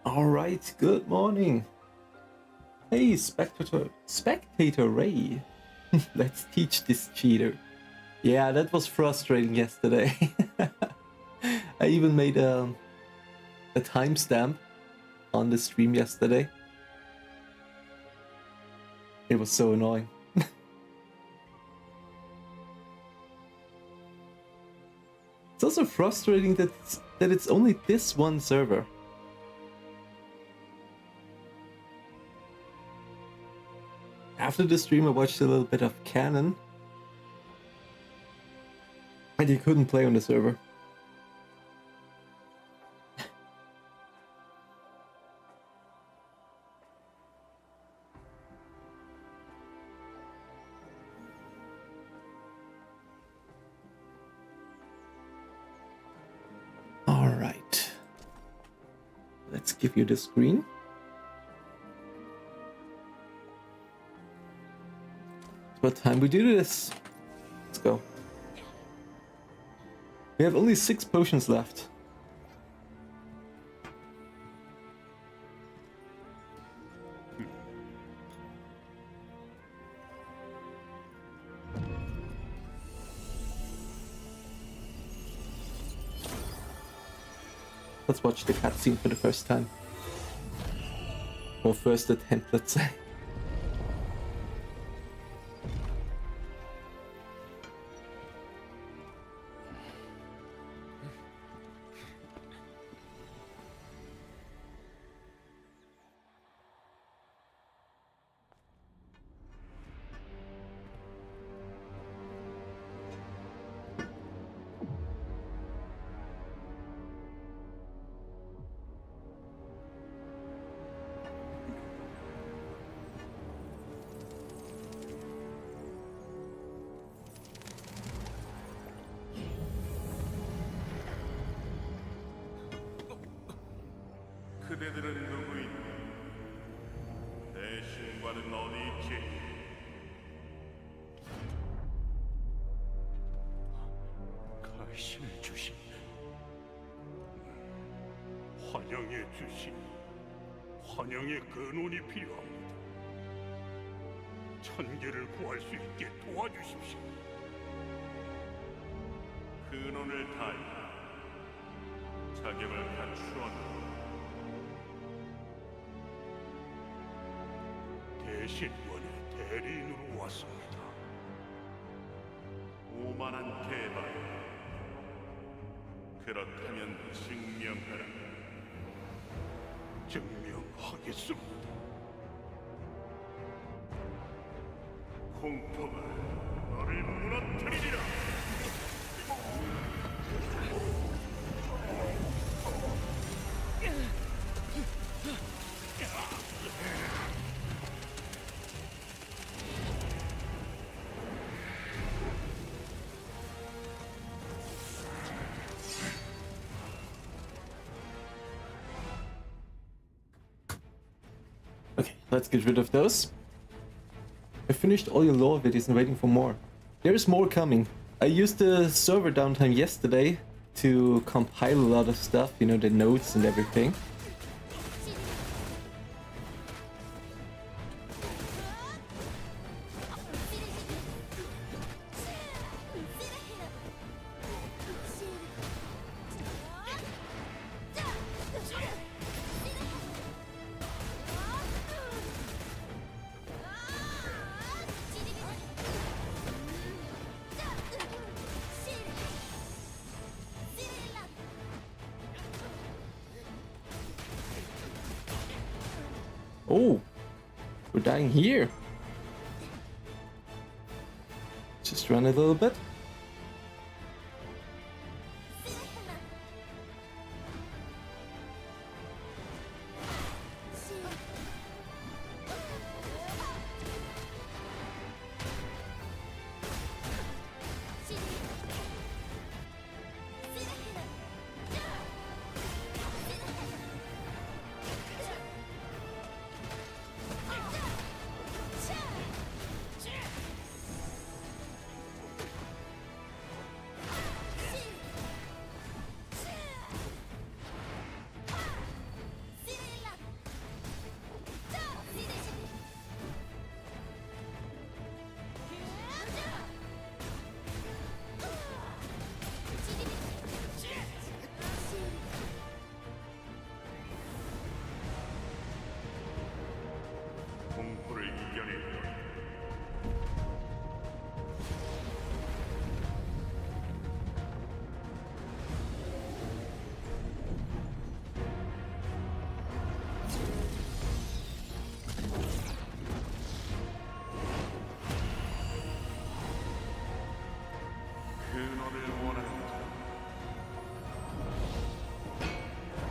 Alright, good morning. Hey, Spectator Ray. Let's teach this cheater. Yeah, that was frustrating yesterday. I even made a timestamp on the stream yesterday. It was so annoying. It's also frustrating that it's only this one server. After the stream I watched a little bit of Canon. And you couldn't play on the server. Alright. Let's give you the screen. What time we do this? Let's go. We have only 6 potions left. Let's watch the cutscene for the first time. Or first attempt, let's say. 그대들은 누구이니? 내 신관은 어디 있지? 가신을 주신 환영의 주신 환영의 근원이 필요합니다. 천계를 구할 수 있게 도와주십시오. 근원을 다하여 자격을 갖추었노라. 대신원의 대리인으로 왔습니다. 오만한 개발. 그렇다면 증명하라. 증명하겠습니다. 공포가 너를 무너뜨리리라. Okay, let's get rid of those. I finished all your lore videos and waiting for more. There's more coming. I used the server downtime yesterday to compile a lot of stuff, you know, the notes and everything. Oh, we're dying here. Just run a little bit.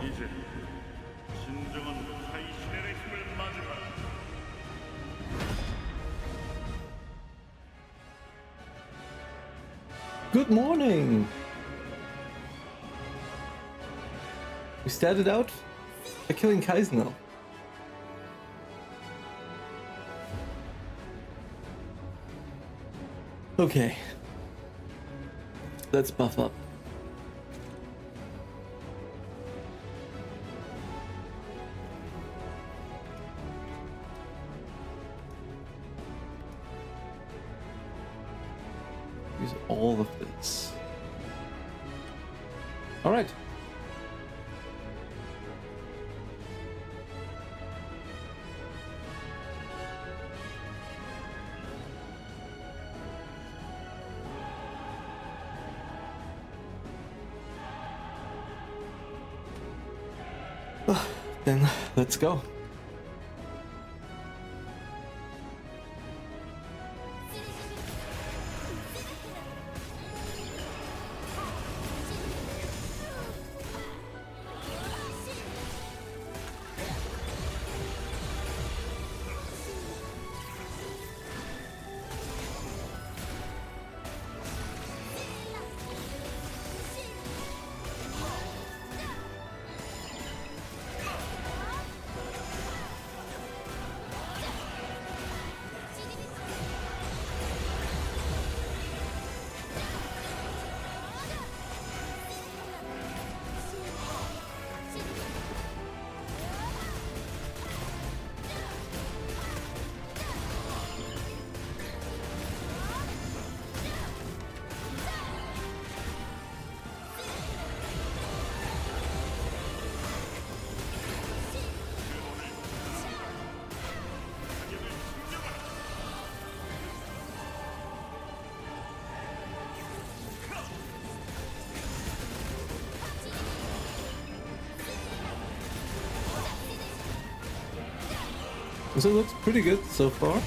이제 진정한 카이시넬의 힘을 맞이하라. Good morning! We started out by killing Kaisinel. Okay. Let's buff up. Use all of this. All right. Then let's go. So it looks pretty good so far.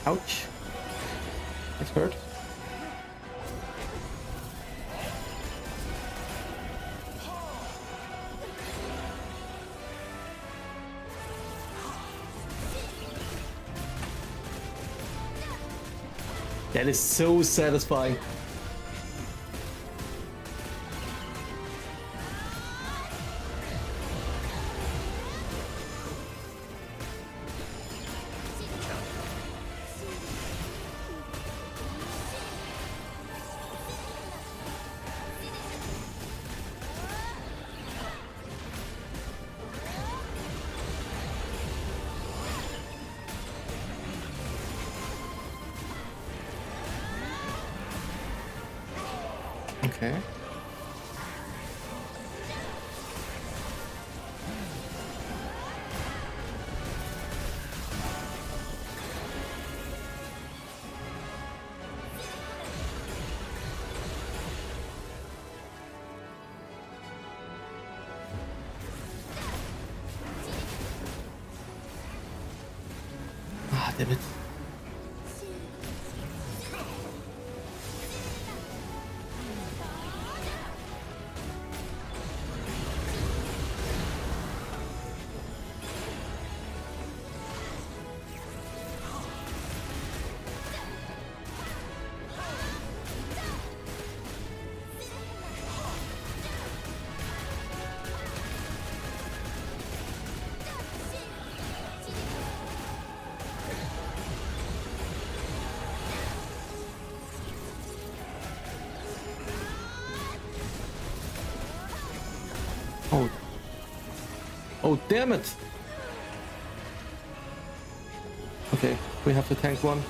Ouch. That's hurt. That is so satisfying. Okay. Ah, damn it. Oh, damn it! Okay, we have to tank one.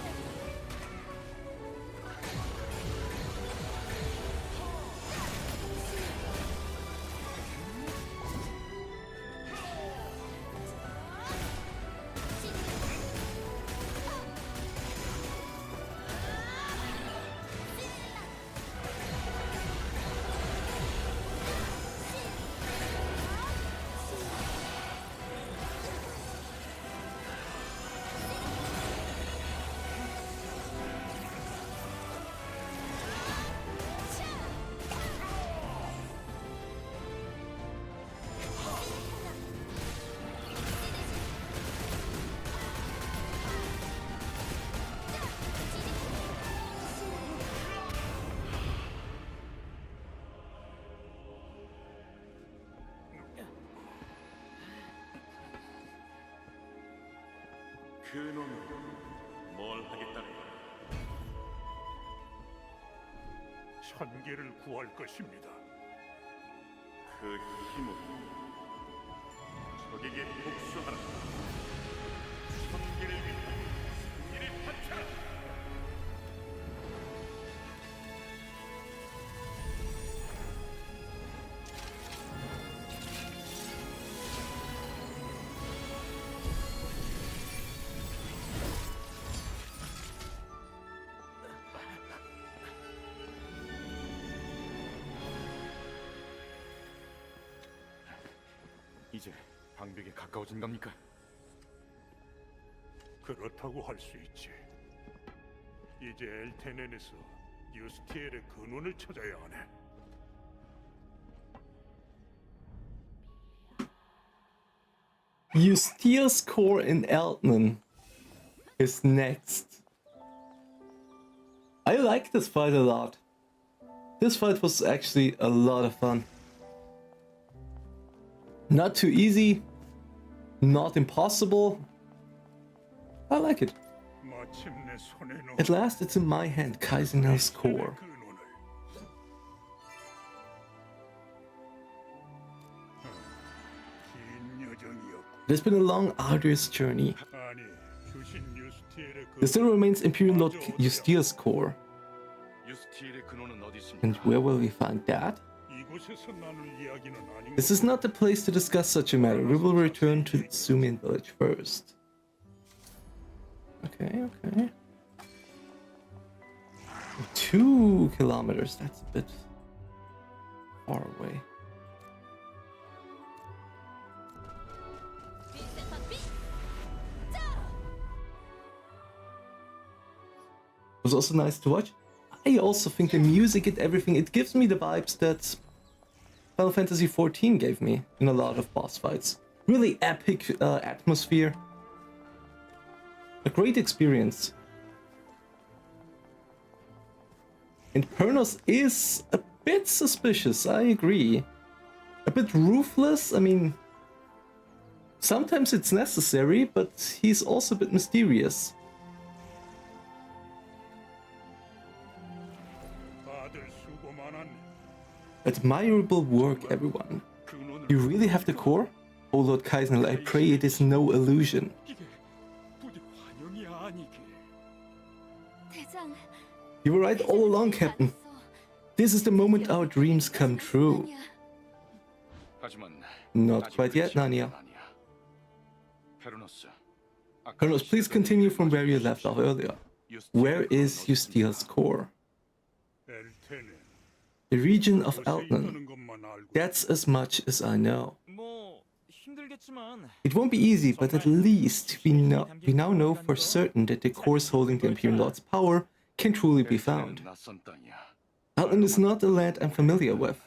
그놈이 뭘 하겠다는 거야? 천계를 구할 것입니다. 그 힘으로 적에게 복수하라. 천계를 위해 승리를 바쳐라. 이제 방벽에 가까워진 겁니까? 그렇다고 할 수 있지. 이제 엘테넨에서 유스티엘의 근원을 찾아야 하네. Eustia's core in Elton is next. I like this fight a lot. This fight was actually a lot of fun. Not too easy, not impossible. I like it. 마침내 손에 넣은 At last it's in my hand, Kaisinel's core. 근원을. 긴 여정이었고. It has been a long, arduous journey. 아니, 주신 유스티엘의 There still remains Imperial Lord Eustia's core. 유스티엘의 근원은 어디 있습니까? And where will we find that? 이곳에서 나눌 이야기는 아닌 This is not the place to discuss such a matter. We will return to Sumian village first. Okay, okay. 2 kilometers, that's a bit far away. It was also nice to watch. I also think the music and everything, it gives me the vibes that Final Fantasy XIV gave me in a lot of boss fights. Really epic atmosphere. A great experience. And Pernos is a bit suspicious, I agree. A bit ruthless, I mean... Sometimes it's necessary, but he's also a bit mysterious. 다들 수고 많았네. Admirable work, everyone. You really have the core? Oh Lord Kaisinel, I pray it is no illusion. 이게 부디 환영이 아니길. 대장, You were right all along, Captain. This is the moment our dreams come true. 하지만 Not quite yet, Nania. 페르노스. Colonels, please continue from where you left off earlier. Where is Eustia's core? 엘테넨. The region of 요새 Elton. 있다는 것만 알고 That's as much as I know. 뭐 힘들겠지만 It won't be easy, but at least we now know for certain that the cores holding the Imperial Lord's power can truly be found. 낯선 땅이야. Elton is not a land I'm familiar with.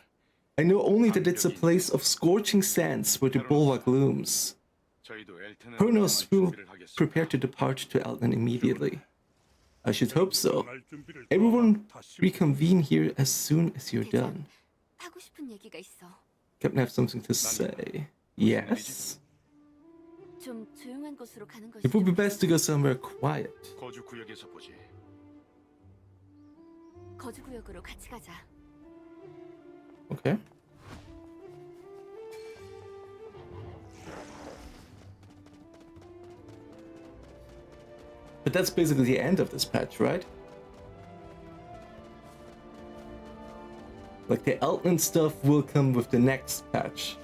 I know only that it's a place of scorching sands where the bulwark looms. 저희도 엘테넨 Pernos will 준비를 하겠습니다. prepare to depart to Elton immediately. I should hope so. 날 준비를 Everyone 다시 reconvene here as soon as you're done. 하고 싶은 얘기가 있어. Captain, I have something to say. Yes? 좀 조용한 곳으로 가는 것이 It would be best to go somewhere quiet. 거주 구역에서 보지. 거주 구역으로 같이 가자. Okay. But that's basically the end of this patch, right? Like the Elton stuff will come with the next patch.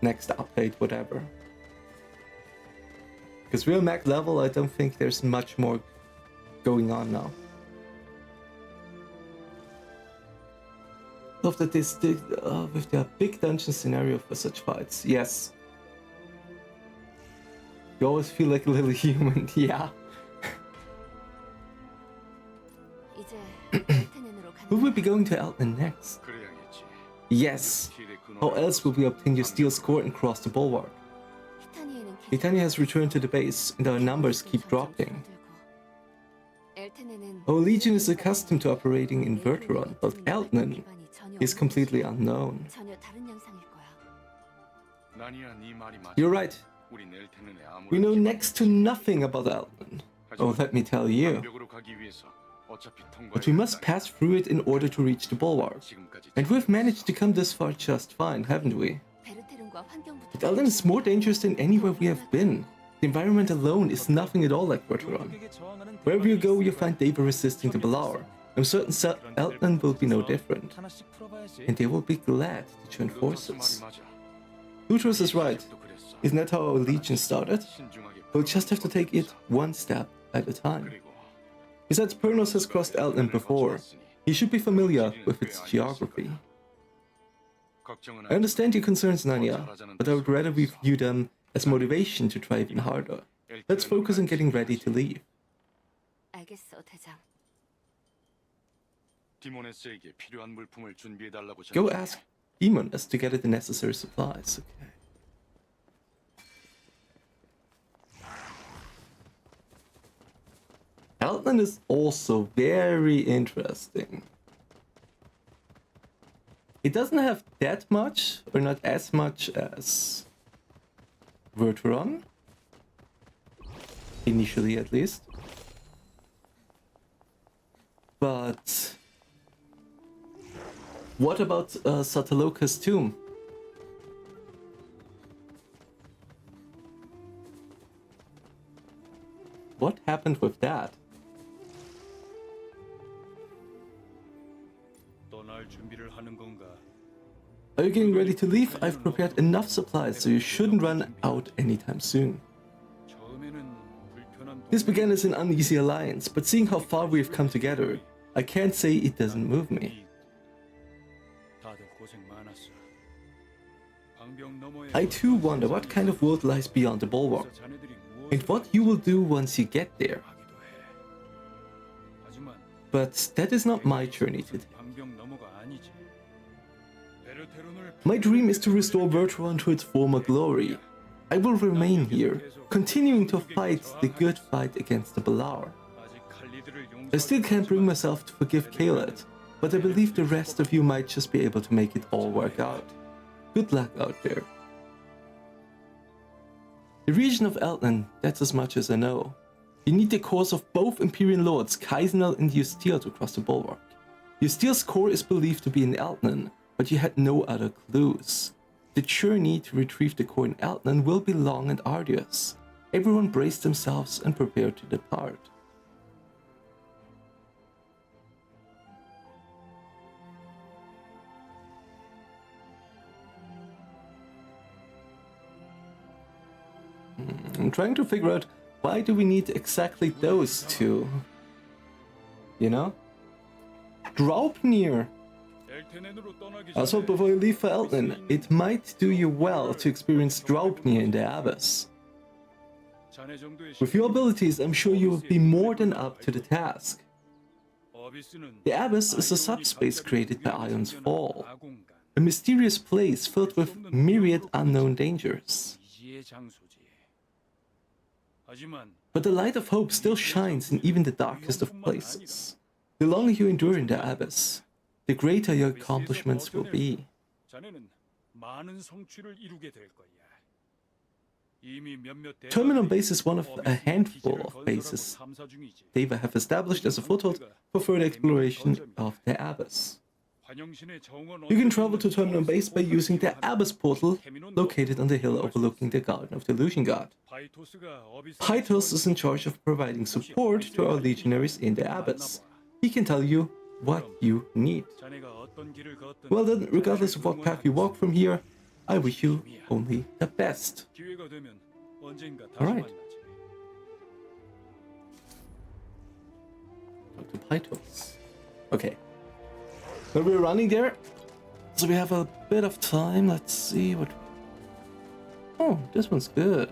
Next update, whatever. Because real max level, I don't think there's much more going on now. Love that they stick with their big dungeon scenario for such fights. Yes. You always feel like a little human, yeah. 이제 엘테넨으로 가는 Who will be going to Elton next? 그래야겠지. Yes. How else will we obtain your steel score and cross the bulwark? 히타니에는 Britannia has returned to the base, and our numbers keep dropping. Our legion is accustomed to operating in Verteron, but Elton is completely unknown. 전혀 다른 양상일 거야. 나니야, 네 말이 맞아. You're right. 우린 엘테넨의 아무런 We know 기반이 next to nothing about Elton. Oh, let me tell you. 방벽으로 가기 위해서 어차피 But we must pass through it in order to reach the bulwark. 지금까지 And we've managed to come this far just fine, haven't we? 베르테른과 환경부터 But Elton is more dangerous than anywhere we have been. The environment alone is nothing at all like Verteron. Wherever you go, you find Deva resisting the Balaur. I'm certain Elton will be no different. 하나씩 풀어봐야지. And they will be glad to join 그것도 forces. 말이 맞아. Lutros is right. 또 그랬어. Isn't that how our legion started? 신중하게 We'll just have to take it one step at a time. 그리고 Besides, Pernos has crossed Elton before. He should be familiar with its geography. 걱정은 I understand your concerns, Nanya, but I would rather we view them as motivation to try even harder. Let's focus on getting ready to leave. 알겠어, 대장. 디모네스에게 필요한 물품을 준비해 달라고 Go ask Demoness to get it the necessary supplies. Okay. Elton is also very interesting. It doesn't have that much, or not as much as Verteron. Initially, at least. But what about Sataloka's tomb? What happened with that? 떠날 준비를 하는 건가? Are you getting ready to leave? I've prepared enough supplies, so you shouldn't run out anytime soon. 처음에는 불편한 This began as an uneasy alliance, but seeing how far we've come together, I can't say it doesn't move me. 다들 고생 많았어. 방벽 너머에 I too wonder what kind of world lies beyond the bulwark, 자네들이 and what you will do once you get there. 하기도 해. 하지만 But that is not my journey today. 방벽 너머가 아니지. 베르테론을 My dream is to restore Verteron to its former glory. I will remain here, continuing to fight the good fight against the Balaur. 아직 칼리드를 I still can't bring myself to forgive Kaled, but I believe the rest of you might just be able to make it all work out. Good luck out there. The region of Elton, that's as much as I know. You need the cores of both Imperial Lords, Kaisinel and Elyos, to cross the bulwark. Elyos' core is believed to be in Elton, but you had no other clues. The journey to retrieve the core in Elton will be long and arduous. Everyone brace themselves and prepare to depart. I'm trying to figure out why do we need exactly those two? You know? Draupnir! 엘테넨으로 떠나기 Also, before you leave for Elton, it might do you well to experience Draupnir in the Abyss. 자네 정도의 With your abilities, I'm sure you will be more than up to the task. 어비스는 The Abyss is a subspace created by Ion's Fall, a mysterious place filled with myriad unknown dangers. 이지의 장소지. 하지만 But the light of hope still shines in even the darkest of places. The longer you endure in the Abyss, the greater your accomplishments will be. 자네는 많은 성취를 이루게 될 거야. 이미 몇몇 Terminal Base is one of a handful of bases 탐사 중이지. Deva have established as a foothold for further exploration of the Abyss. You can travel to Terminal Base by using the Abyss portal located on the hill overlooking the Garden of the Illusion God. Pythos is in charge of providing support to our legionaries in the Abyss. He can tell you what you need. Well then, regardless of what path you walk from here, I wish you only the best. Alright. Talk to Pythos. Okay. Well, we're running there, so we have a bit of time. Let's see what... Oh, this one's good.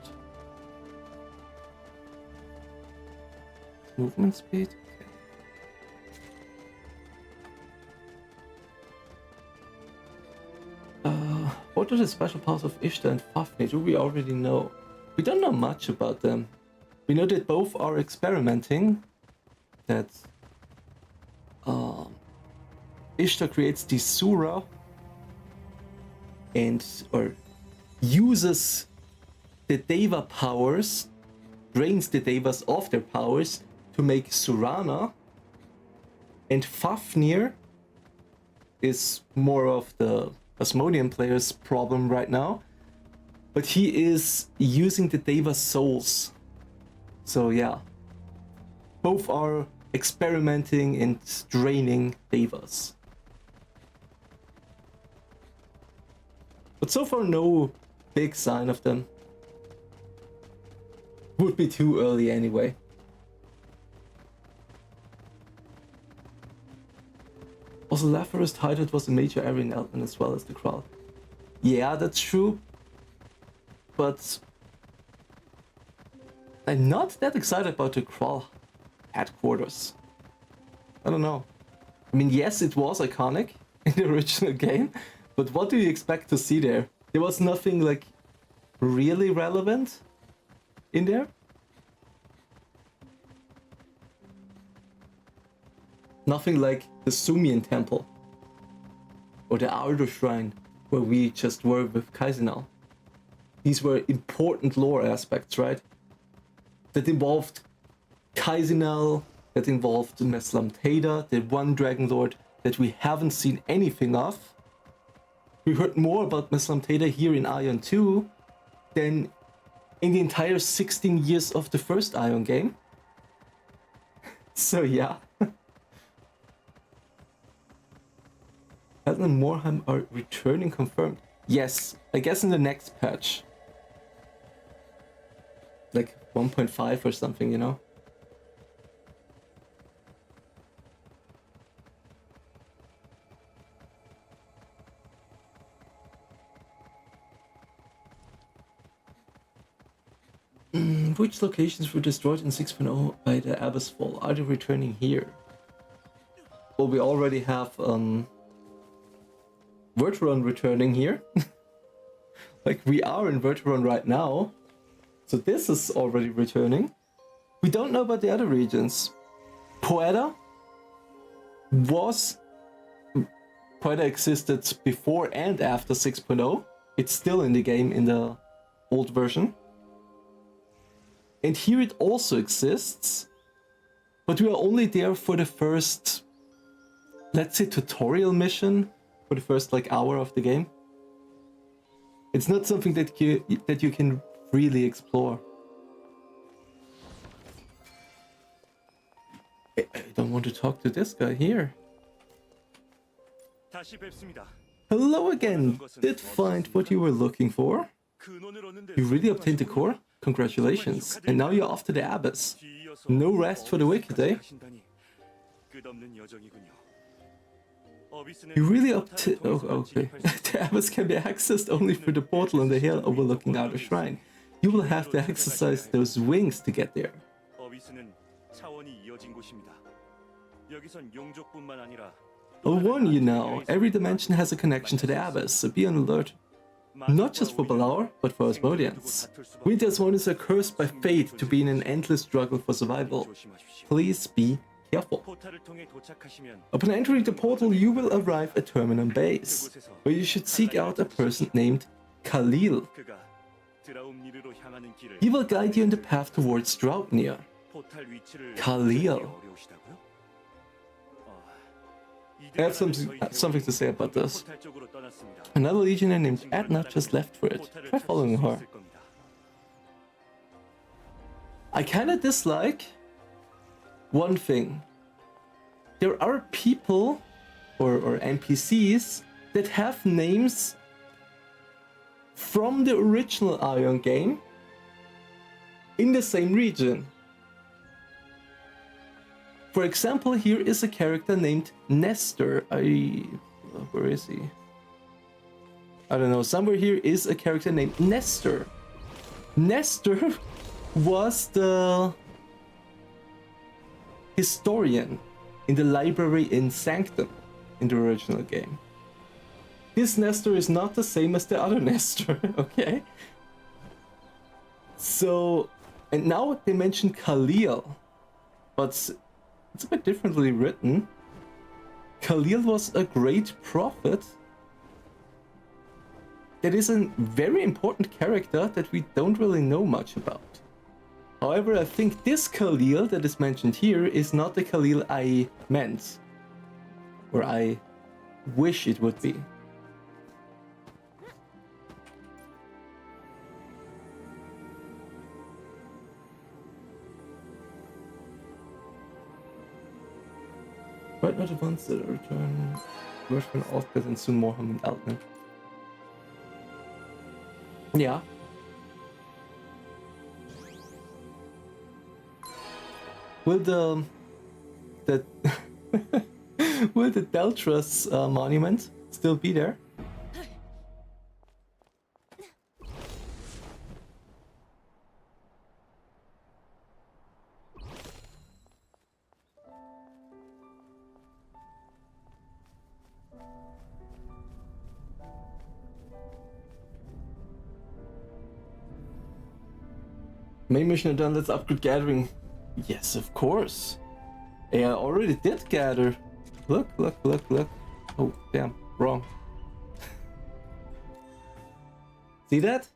Movement speed. Okay. What are the special powers of Ishtar and Fafnir? Do we already know? We don't know much about them. We know that both are experimenting. That Ishtar creates the Sura or uses the Deva powers, drains the Devas of their powers to make Surana, and Fafnir is more of the Asmodean player's problem right now, but he is using the Deva souls. So yeah, both are experimenting and draining Devas. But so far no big sign of them. Would be too early anyway. Also, Lapharus Tidal was a major Aryan element as well as the Kral. Yeah, that's true. But I'm not that excited about the Kral headquarters. I don't know. I mean, yes, it was iconic in the original game, but what do you expect to see there? There was nothing like really relevant in there. Nothing like the Sumian Temple or the Ardo Shrine where we just were with Kaisinel. These were important lore aspects, right? That involved Kaisinel, that involved Meslam Teda, the one Dragon Lord that we haven't seen anything of. We heard more about Meslam Teda here in Ion 2 than in the entire 16 years of the first Ion game. So yeah. Helden and Morheim are returning confirmed. Yes, I guess in the next patch. Like 1.5 or something, you know? Which locations were destroyed in 6.0 by the Azphel? Are they returning here? Well, we already have Verteron returning here. Like, we are in Verteron right now. So this is already returning. We don't know about the other regions. Poeta existed before and after 6.0. It's still in the game in the old version. And here it also exists, but we are only there for the first, let's say, tutorial mission, for the first like hour of the game. It's not something that you can really explore. I don't want to talk to this guy here. Hello again. Did find what you were looking for? You really obtained the core? Congratulations. And now you're off to the Abyss. No rest for the wicked, eh? You really obtained... Oh, okay. The Abyss can be accessed only through the portal on the hill overlooking Outer Shrine. You will have to exercise those wings to get there. I'll warn you now, every dimension has a connection to the Abyss, so be on alert. Not just for Balor, but for Asmodeans. We the Asmodeans are cursed by fate to be in an endless struggle for survival. Please be careful. Upon entering the portal, you will arrive at Terminal Base, where you should seek out a person named Khalil. He will guide you in the path towards Draupnir. Khalil. I have something to say about this. Another legionnaire named Edna just left for it. Try following her. I kinda dislike one thing. There are people or NPCs that have names from the original Ion game in the same region. For example, here is a character named Nestor. Where is he? I don't know. Somewhere here is a character named Nestor. Nestor was the historian in the library in Sanctum in the original game. This Nestor is not the same as the other Nestor, okay? So, and now they mention Khalil, but it's a bit differently written. Khalil was a great prophet. That is a very important character that we don't really know much about. However, I think this Khalil that is mentioned here is not the Khalil I meant, or I wish it would be. Right, not the ones that return. Worship Oscar and soon more Mohammed Altman. Yeah. Will the will the Deltras monument still be there? Main mission done, let's upgrade gathering. Yes, of course. Hey, I already did gather. Look. Oh, damn, wrong. See that?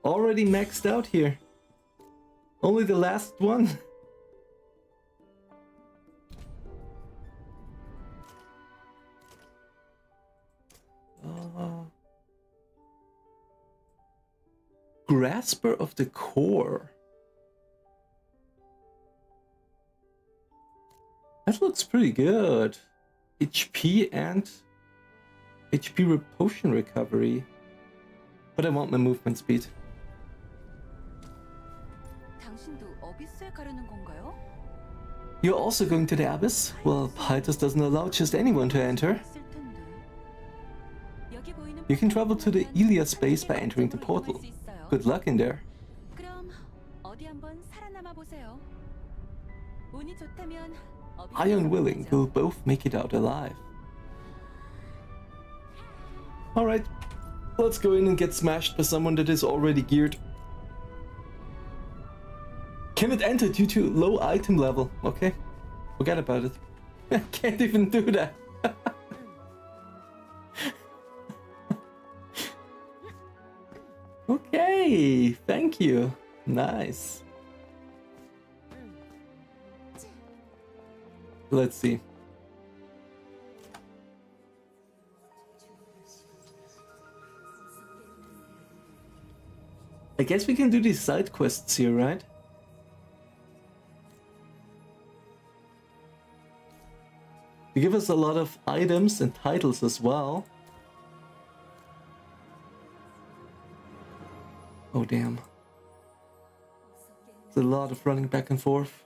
Already maxed out here. Only the last one. Grasper of the Core. That looks pretty good. HP and HP potion recovery. But I want my movement speed. 당신도 어비스에 가려는 건가요? You're also going to the Abyss? Well, Pythos doesn't allow just anyone to enter. You can travel to the Elyos base by entering the portal. Good luck in there. 그럼 어디 한번 살아남아 보세요. 운이 좋다면 Iron willing, we'll both make it out alive. Alright, let's go in and get smashed by someone that is already geared. Cannot enter due to low item level. Okay, forget about it. I can't even do that. Okay, thank you. Nice. Let's see. I guess we can do these side quests here, right? They give us a lot of items and titles as well. Oh damn. It's a lot of running back and forth.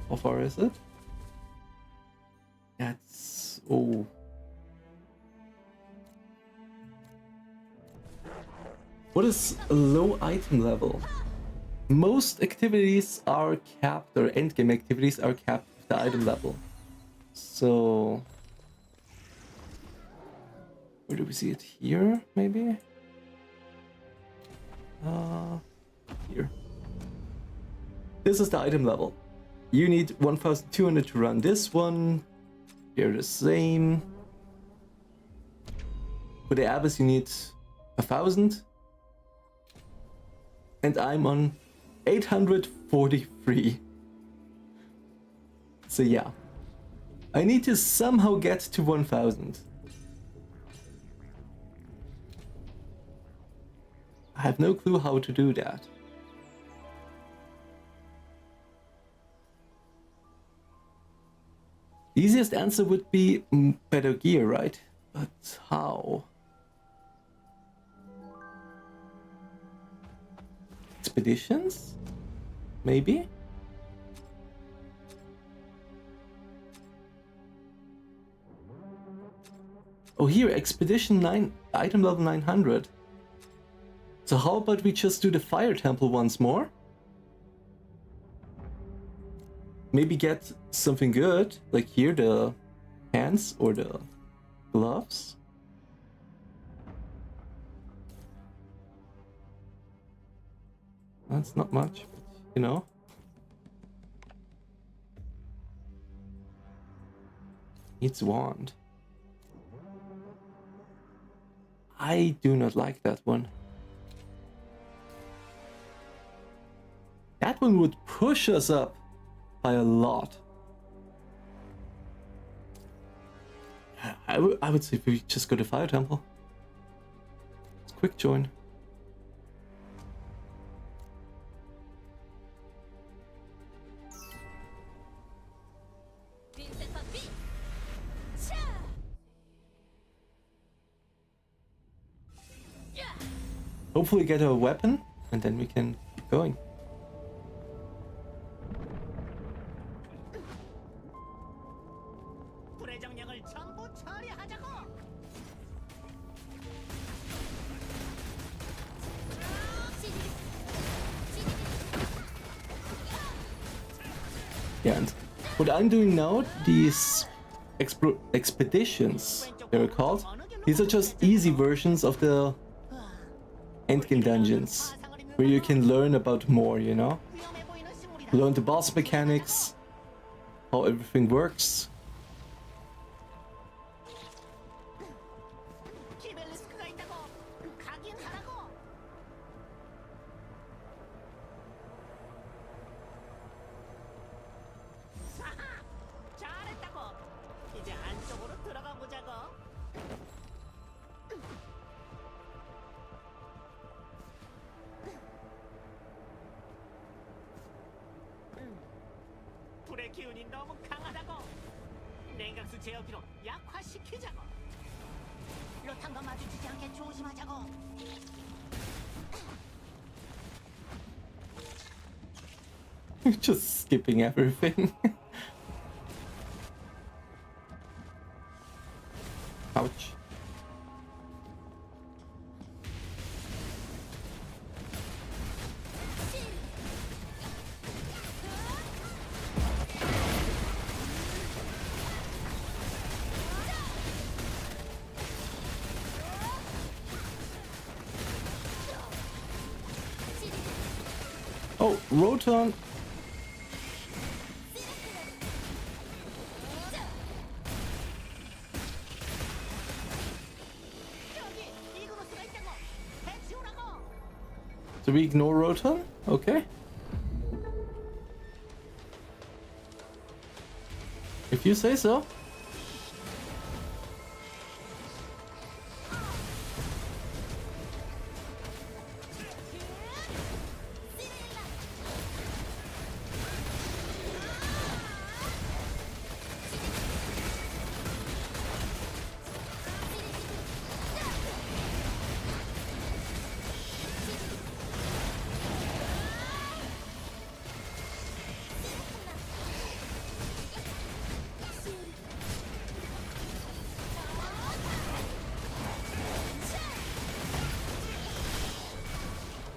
How far is it? That's... oh. What is a low item level? Most activities are capped, or endgame activities are capped with the item level. So... where do we see it? Here, maybe? Here. This is the item level. You need 1,200 to run this one. They're the same. For the Abyss you need 1,000. And I'm on 843. So yeah. I need to somehow get to 1000. I have no clue how to do that. The easiest answer would be better gear, right? But how? Expeditions? Maybe? Oh, here, Expedition 9, item level 900. So how about we just do the Fire Temple once more? Maybe get something good, like here, the hands or the gloves. That's not much, but you know. Needs wand. I do not like that one. That one would push us up by a lot. I would say we just go to Fire Temple. It's quick join. Hopefully get a weapon and then we can keep going. Yeah, and what I'm doing now, these expeditions, they're called. These are just easy versions of the endgame dungeons, where you can learn about more, you know? Learn the boss mechanics, how everything works. 기운이 너무 강하다고. 냉각수 제어기로 약화시키자고. 로탄과 마주치지 않게 조심하자고. Just skipping everything. Ouch. Oh, Rotom. So we ignore Rotom? Okay. If you say so.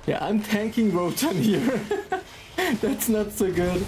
Yeah, I'm tanking Rotom here. That's not so good.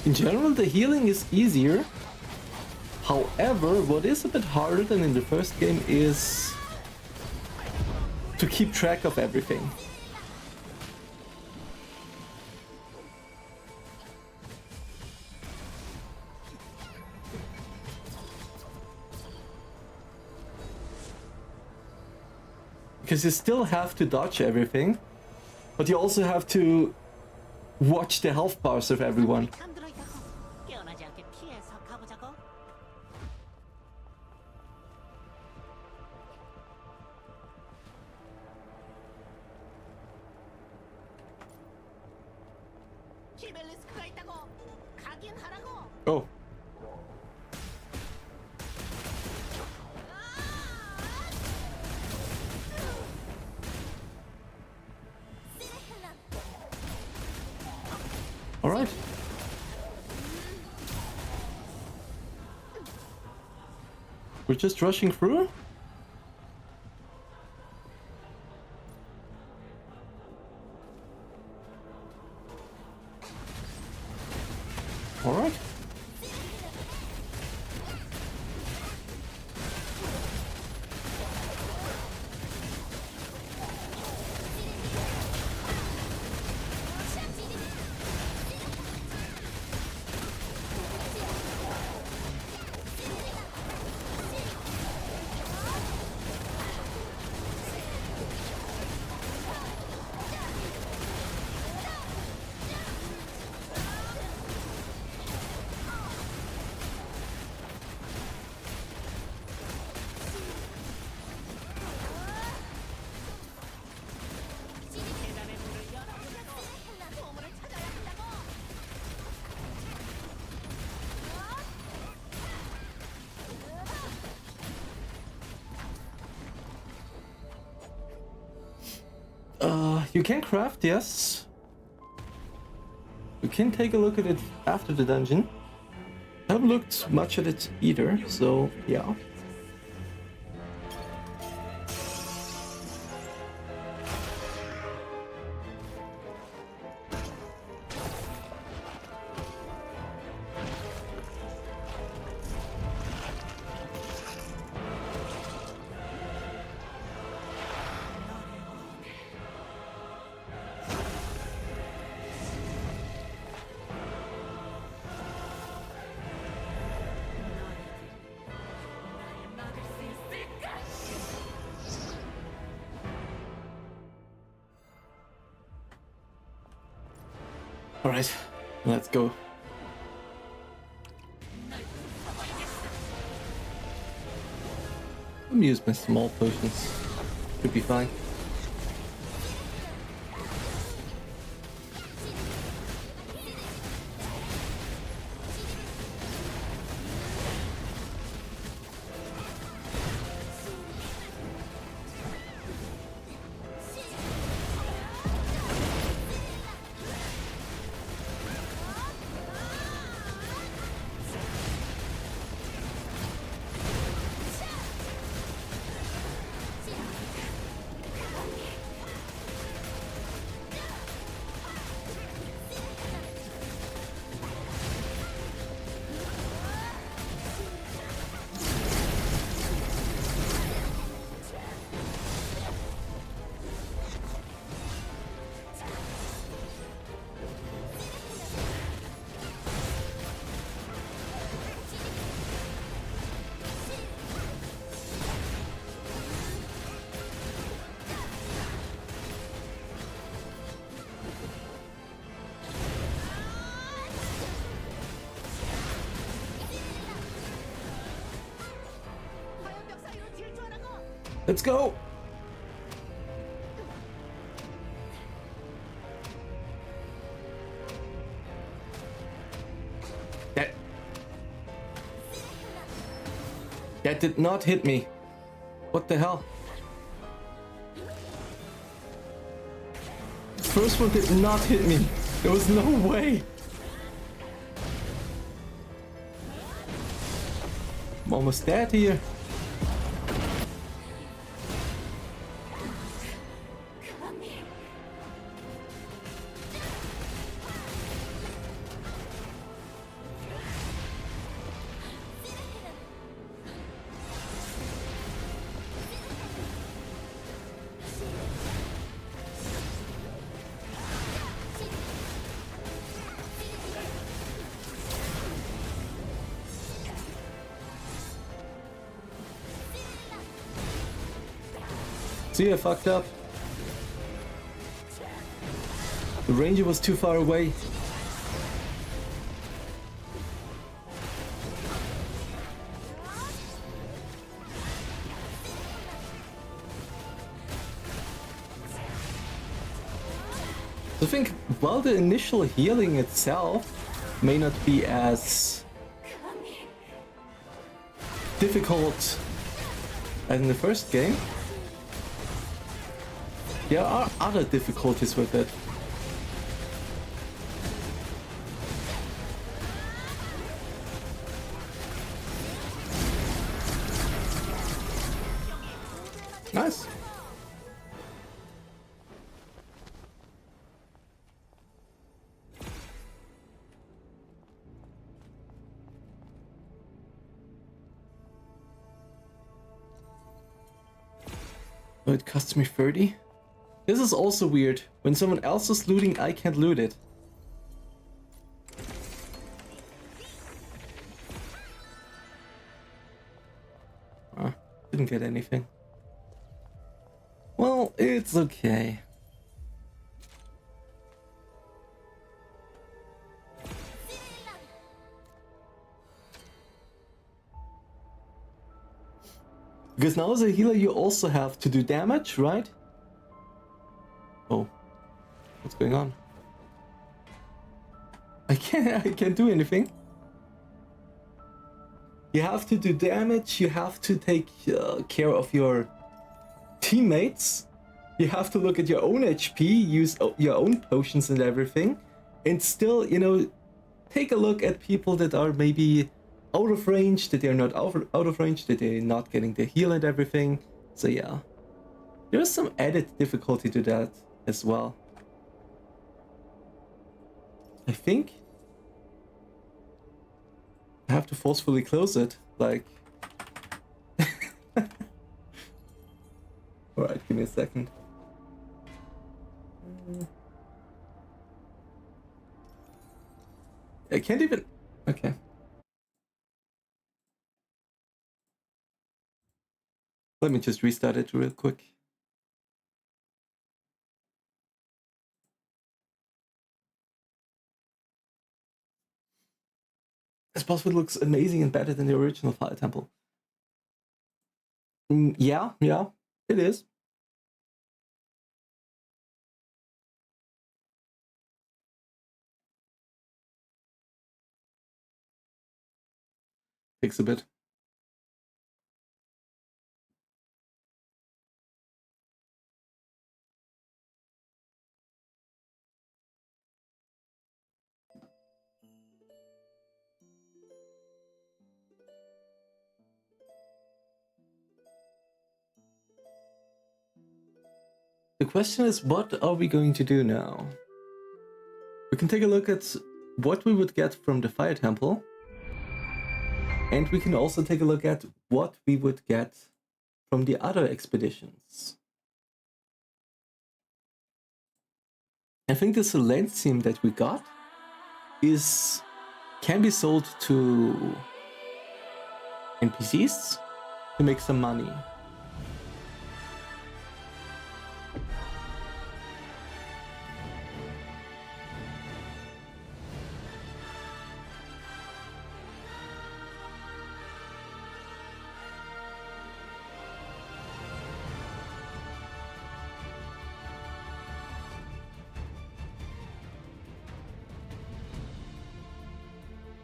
In general, the healing is easier. However, what is a bit harder than in the first game is to keep track of everything. Because you still have to dodge everything, but you also have to watch the health bars of everyone. 탐 들어있다고. 깨어나지 않게 피해서 가보자고. 키벨리스크가 있다고. 가긴 하라고. Oh. All right. We're just rushing through? All right. 계단의 문을 열어보자고. 보물을 찾아야 한다고. You can craft, yes. You can take a look at it after the dungeon. I haven't looked much at it either, so yeah. All right, let's go. Let me use my small potions. Should be fine. 화염벽 사이로 질주하라고. Let's go! That did not hit me. What the hell? First one did not hit me. There was no way. I'm almost dead here. See, I fucked up. The ranger was too far away. I think while the initial healing itself may not be as difficult as in the first game, there are other difficulties with it. Nice. Oh, it costs me 30? This is also weird. When someone else is looting, I can't loot it. Didn't get anything. Well, it's okay. Because now as a healer you also have to do damage, right? Oh. What's going on? I can't do anything. You have to do damage, you have to take care of your teammates, you have to look at your own HP, use your own potions and everything, and still, you know, take a look at people that are maybe out of range, that they're not out of range, that they're not getting the heal and everything. So yeah, there's some added difficulty to that as well. I think I have to forcefully close it, like... Alright, give me a second. I can't even... Okay. Let me just restart it real quick. This boss fight looks amazing and better than the original Fire Temple. Yeah, it is. Takes a bit. The question is, what are we going to do now? We can take a look at what we would get from the Fire Temple. And we can also take a look at what we would get from the other expeditions. I think the Silencium that we got can be sold to NPCs to make some money.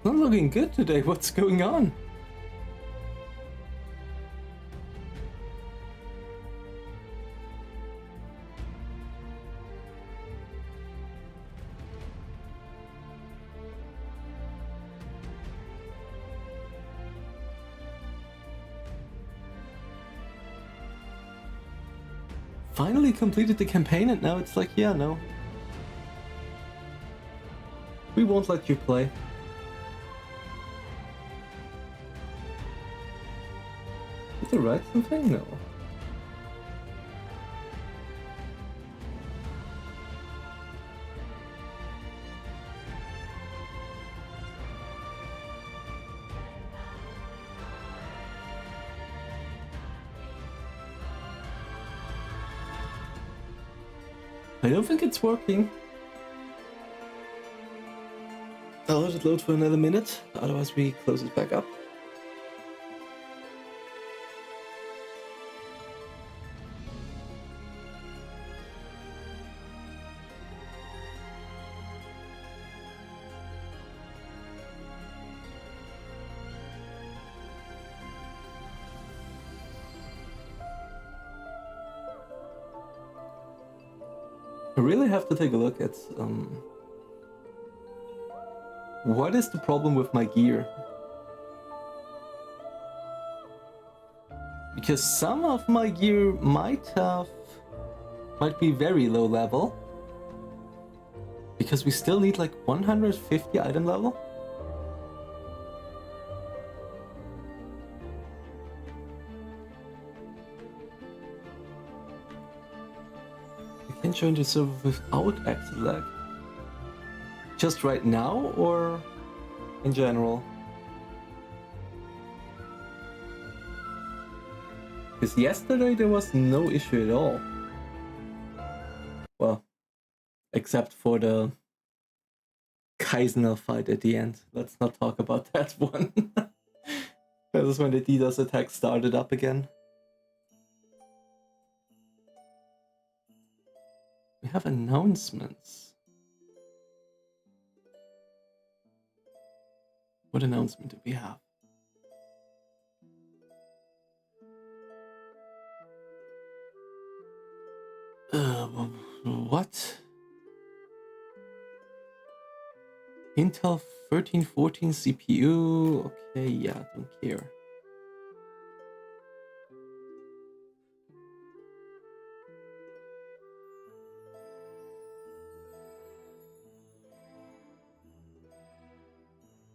Not looking good today. What's going on? Finally completed the campaign and now it's like, yeah, no. We won't let you play. Did I write something? No. I don't think it's working. I'll let it load for another minute, otherwise we close it back up. I really have to take a look at what is the problem with my gear? Because some of my gear might be very low level. Because we still need like 150 item level. I can join the server without active lag. Just right now or in general? Because yesterday there was no issue at all. Well, except for the Kaisinel fight at the end. Let's not talk about that one. That was when the DDoS attack started up again. We have announcements. What announcement do we have? What? Intel 1314 CPU? Okay, yeah, don't care.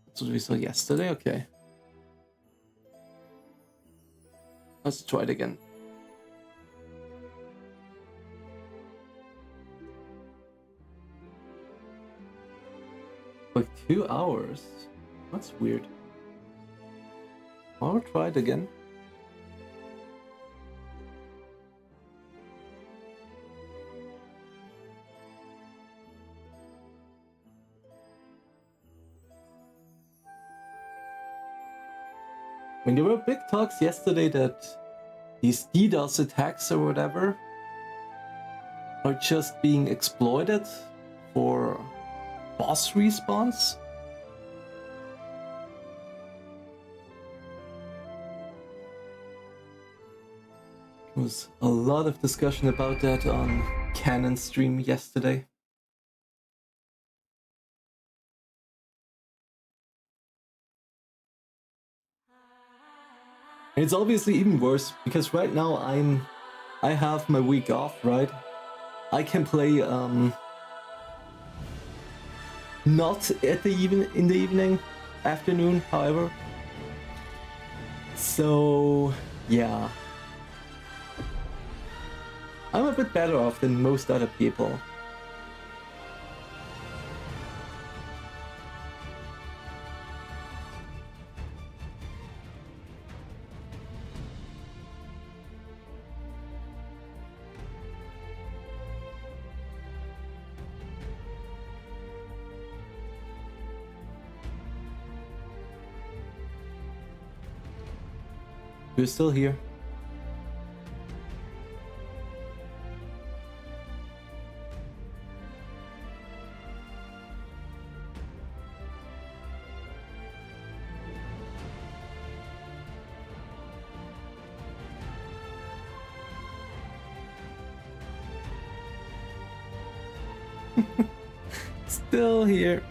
That's what we saw yesterday? Okay. Let's try it again. Like 2 hours? That's weird. I'll try it again. I mean, there were big talks yesterday that these DDoS attacks or whatever are just being exploited for boss respawns. There was a lot of discussion about that on Canon's stream yesterday. And it's obviously even worse because right now I have my week off, right? I can play not at the in the evening, afternoon, however. So yeah, I'm a bit better off than most other people. You're still here. Still here.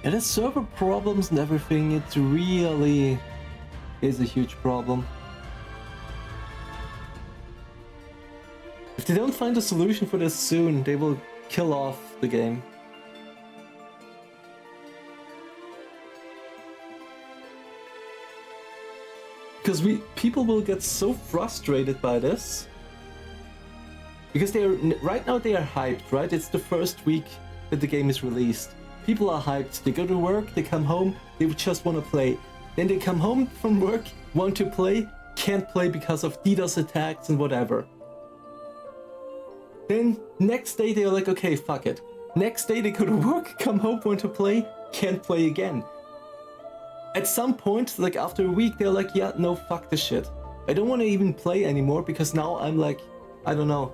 Yeah, the server problems and everything, it really is a huge problem. If they don't find a solution for this soon, they will kill off the game. Because people will get so frustrated by this. Because right now they are hyped, right? It's the first week that the game is released. People are hyped, they go to work, they come home, they just want to play. Then they come home from work, want to play, can't play because of DDoS attacks and whatever. Then next day they're like, okay, fuck it. Next day they go to work, come home, want to play, can't play again. At some point, like after a week, they're like, yeah, no, fuck this shit. I don't want to even play anymore because now I'm like, I don't know,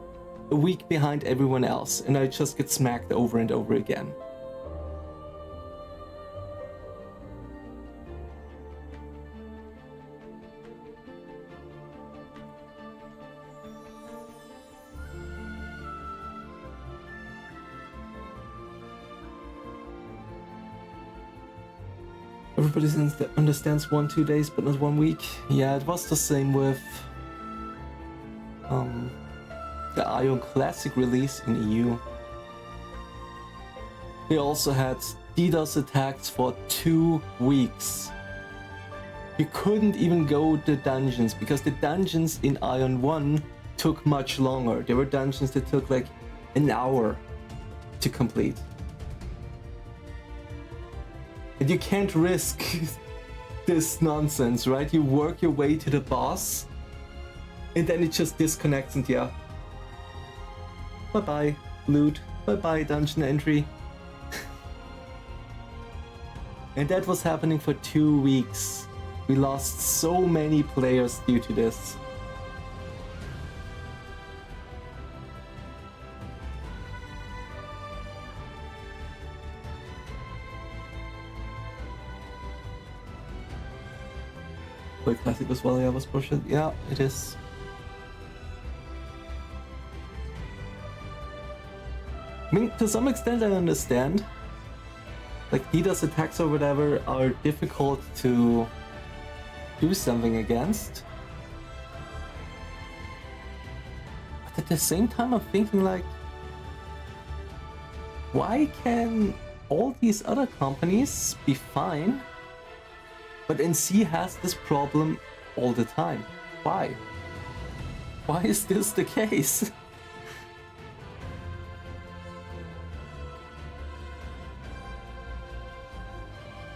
a week behind everyone else and I just get smacked over and over again. Everybody understands 1-2 days, but not 1 week. Yeah, it was the same with the Ion Classic release in EU. They also had DDoS attacks for 2 weeks. You couldn't even go to dungeons because the dungeons in Ion 1 took much longer. There were dungeons that took like an hour to complete. And you can't risk this nonsense, right? You work your way to the boss and then it just disconnects and yeah. Bye-bye, loot. Bye-bye, dungeon entry. And that was happening for 2 weeks. We lost so many players due to this. Play Classic as well, yeah, was bullshit. Yeah, it is. I mean, to some extent I understand. Like, DDoS attacks or whatever are difficult to do something against. But at the same time I'm thinking like, why can all these other companies be fine? But NC has this problem all the time. Why? Why is this the case?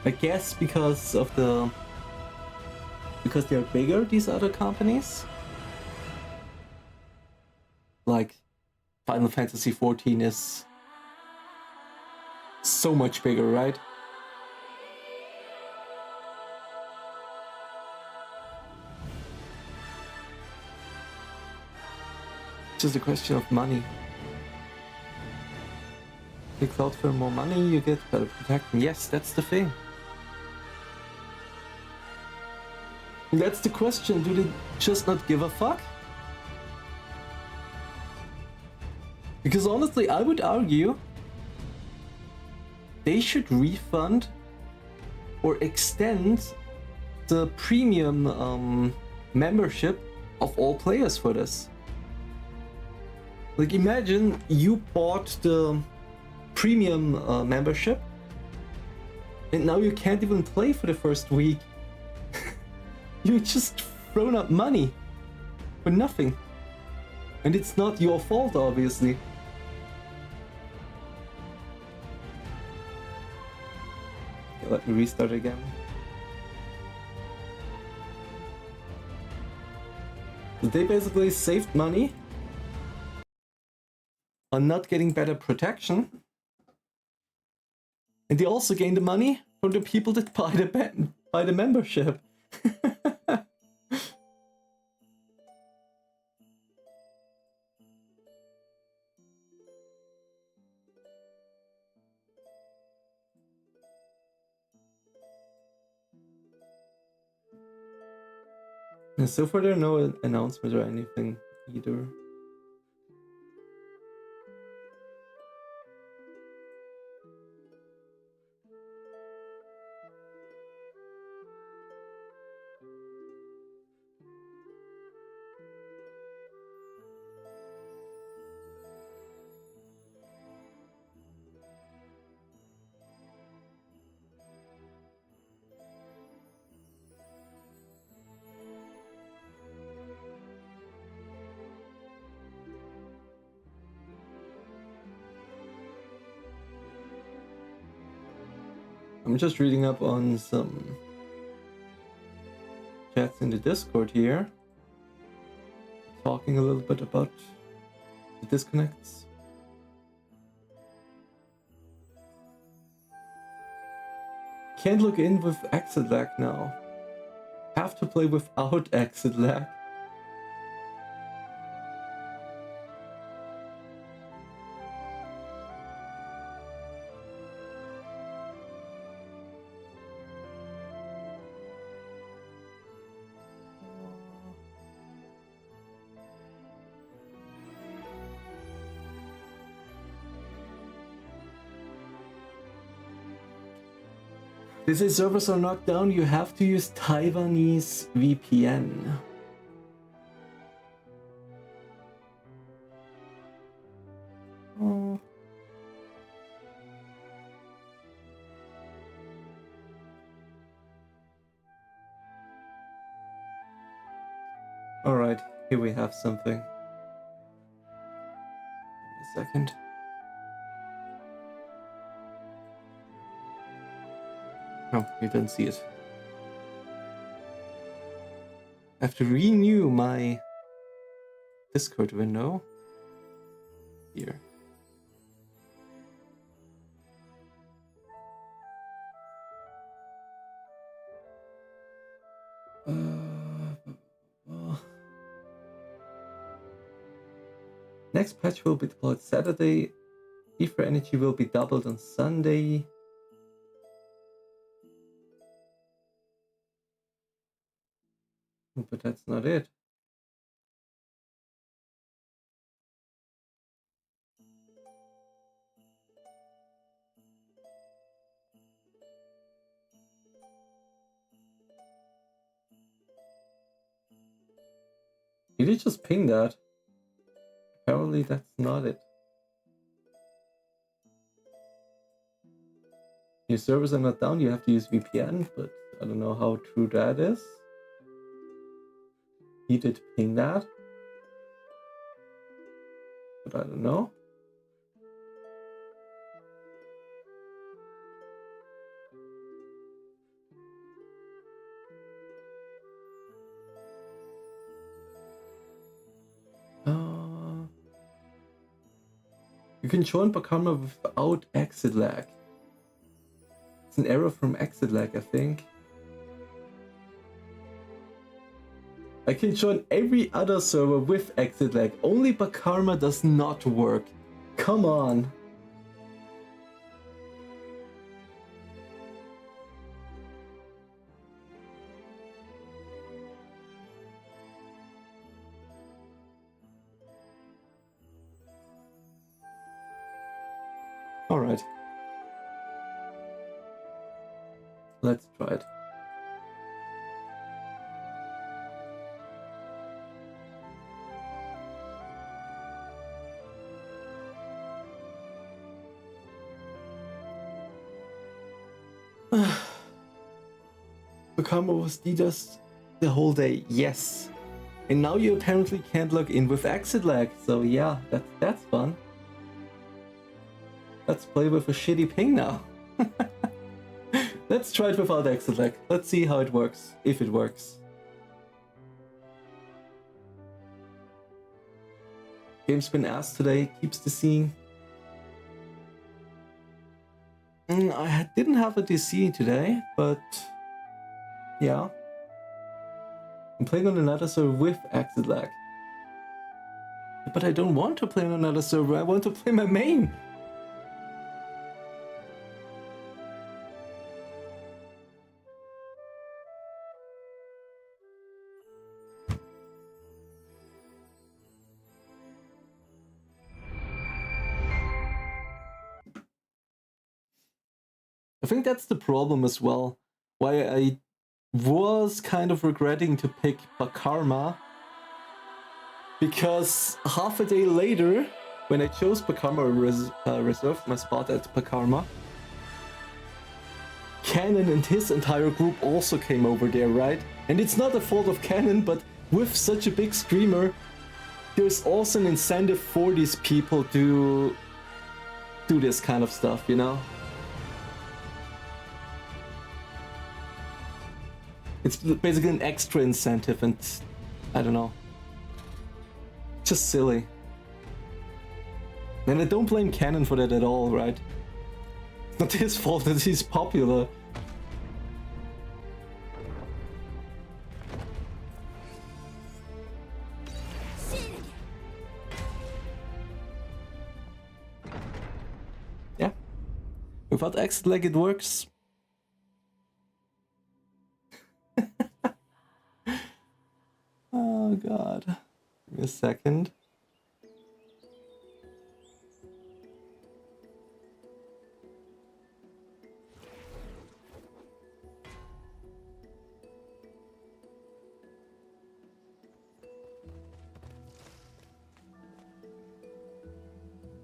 I guess because they're bigger, these other companies. Like Final Fantasy XIV is so much bigger, right? It's just a question of money. You cloud for more money, you get better protection. Yes, that's the thing. And that's the question. Do they just not give a fuck? Because honestly, I would argue they should refund or extend the premium membership of all players for this. Like, imagine you bought the premium membership and now you can't even play for the first week. You just thrown up money for nothing. And it's not your fault, obviously. Okay, let me restart again. So they basically saved money on not getting better protection, and they also gain the money from the people that buy the membership. And so far there are no announcements or anything either. I'm just reading up on some chats in the Discord here, talking a little bit about the disconnects. Can't log in with exit lag now. Have to play without exit lag. They say servers are knocked down, you have to use Taiwanese VPN. Oh. Alright, here we have something. Give me a second. Oh, you didn't see it. I have to renew my Discord window. Here. Next patch will be deployed Saturday. Ether energy will be doubled on Sunday. But that's not it. Did you just ping that? Apparently that's not it. Your servers are not down, you have to use VPN, but I don't know how true that is. He did ping that, but I don't know. You can join Bakarma without exit lag. It's an error from exit lag, I think. I can join every other server with exit lag. Only Bakarma does not work. Come on. All right. Let's try it. Bakarma was DDoS the whole day, yes. And now you apparently can't log in with exit lag, so yeah, that's fun. Let's play with a shitty ping now. Let's try it without exit lag. Let's see how it works, if it works. Game's been asked today, keeps the scene. I didn't have a DC today, but yeah. I'm playing on another server with exit lag. But I don't want to play on another server, I want to play my main. I think that's the problem as well. Why I was kind of regretting to pick Bakarma. Because half a day later, when I chose Bakarma, reserved my spot at Bakarma, Canon and his entire group also came over there, right? And it's not the fault of Canon, but with such a big streamer, there's also an incentive for these people to do this kind of stuff, you know? It's basically an extra incentive, and I don't know. Just silly. And I don't blame Canon for that at all, right? It's not his fault that he's popular. Yeah. Without exit lag it works. Oh god. Give me a second.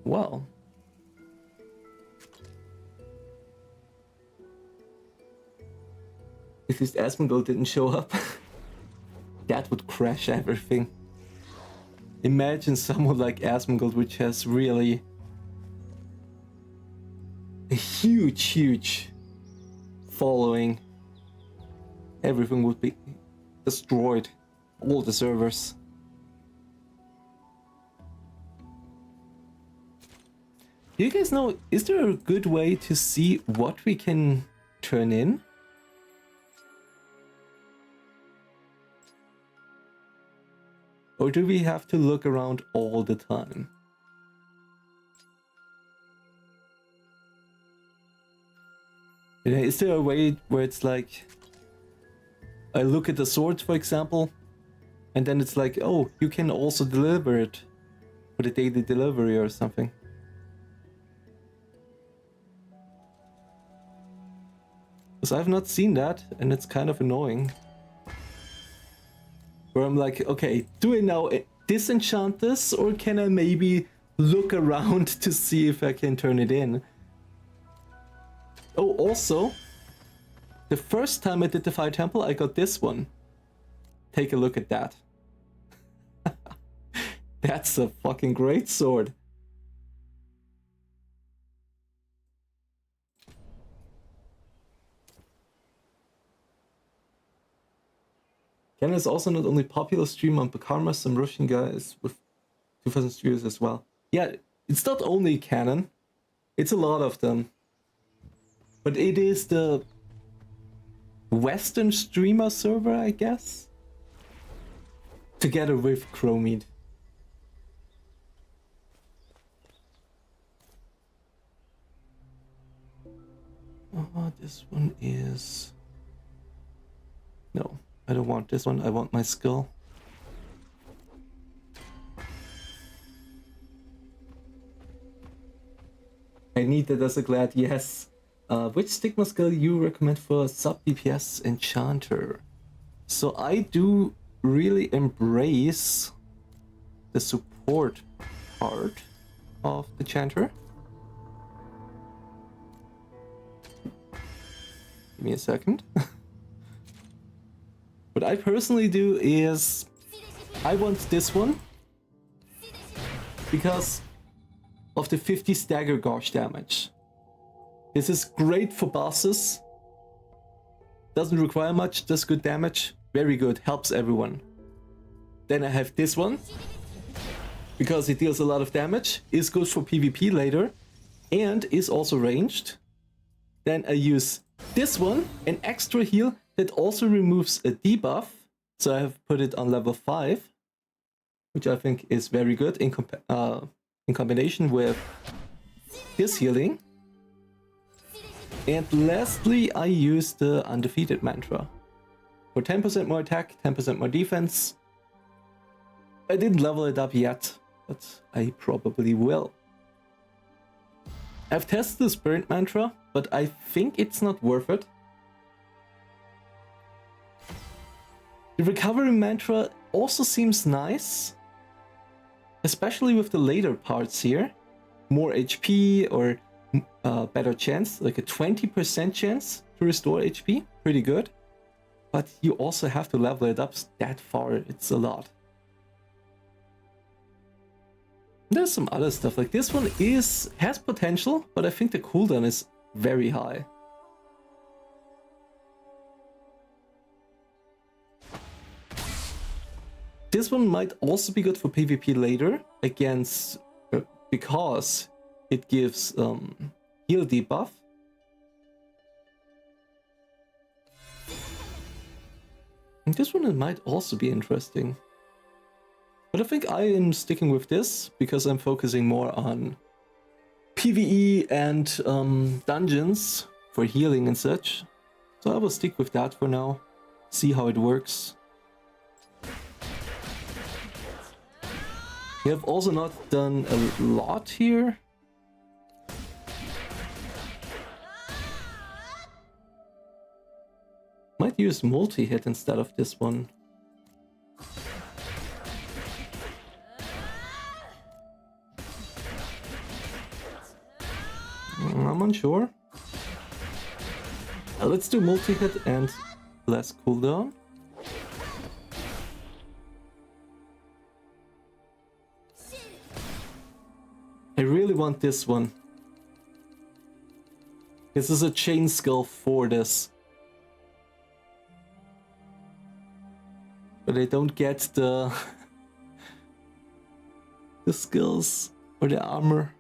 Well. If this Asmongold didn't show up, that would crash everything. Imagine someone like Asmongold, which has really a huge following. Everything would be destroyed. All the servers. Do you guys know, is there a good way to see what we can turn in? Or do we have to look around all the time? Is there a way where it's like, I look at the swords, for example, and then it's like, oh, you can also deliver it for the daily delivery or something? Because I've not seen that, and it's kind of annoying. Where I'm like, okay, do I now disenchant this, or can I maybe look around to see if I can turn it in? Oh, also, the first time I did the Fire Temple, I got this one. Take a look at that. That's a fucking great sword. Ken is also not only popular streamer on Bakarma, some Russian guys with 2000 viewers as well. Yeah, it's not only Canon, it's a lot of them. But it is the Western streamer server, I guess? Together with Chromede. Oh, this one is... No. I don't want this one, I want my skill. I need that as a glad yes. Which Stigma skill you recommend for sub DPS enchanter? So I do really embrace the support part of the enchanter. Give me a second. What I personally do is, I want this one because of the 50 stagger gauge damage. This is great for bosses. Doesn't require much, does good damage. Very good, helps everyone. Then I have this one because it deals a lot of damage, is good for PvP later, and is also ranged. Then I use this one, an extra heal that also removes a debuff, so I have put it on level 5, which I think is very good in combination with his healing. And lastly, I use the Undefeated mantra for 10% more attack, 10% more defense. I didn't level it up yet, but I probably will. I've tested the Spirit mantra, but I think it's not worth it. The recovery mantra also seems nice, especially with the later parts here. More HP or better chance, like a 20% chance to restore HP, pretty good. But you also have to level it up that far, it's a lot. There's some other stuff, like this one has potential, but I think the cooldown is very high. This one might also be good for PvP later against because it gives heal debuff. And this one might also be interesting. But I think I am sticking with this because I'm focusing more on PvE and dungeons for healing and such. So I will stick with that for now. See how it works. We have also not done a lot here. Might use multi-hit instead of this one. I'm unsure. Let's do multi-hit and less cooldown. I really want this one. This is a chain skill for this. But I don't get the skills or the armor.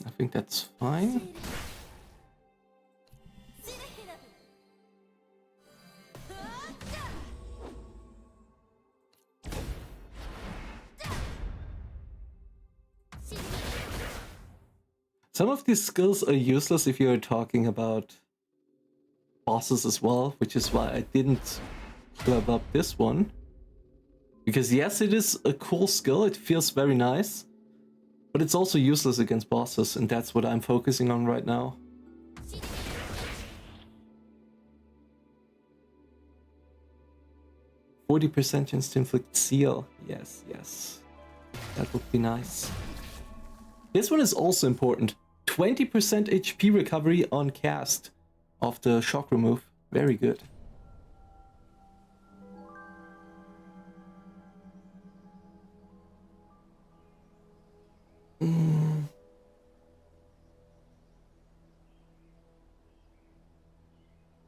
I think that's fine. Some of these skills are useless if you're talking about bosses as well, which is why I didn't level up this one. Because yes, it is a cool skill, it feels very nice, but it's also useless against bosses, and that's what I'm focusing on right now. %40 chance to inflict seal. Yes, yes. That would be nice. This one is also important. 20% HP recovery on cast of the shock remove. Very good.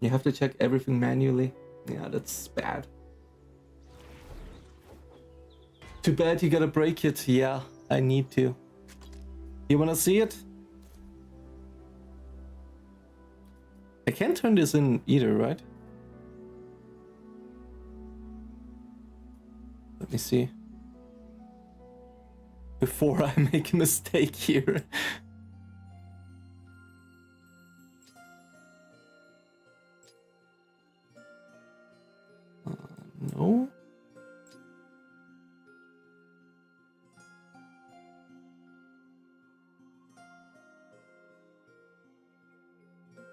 You have to check everything manually. Yeah, that's bad. Too bad you gotta break it. Yeah, I need to. You wanna see it? I can't turn this in either, right? Let me see. Before I make a mistake here. No.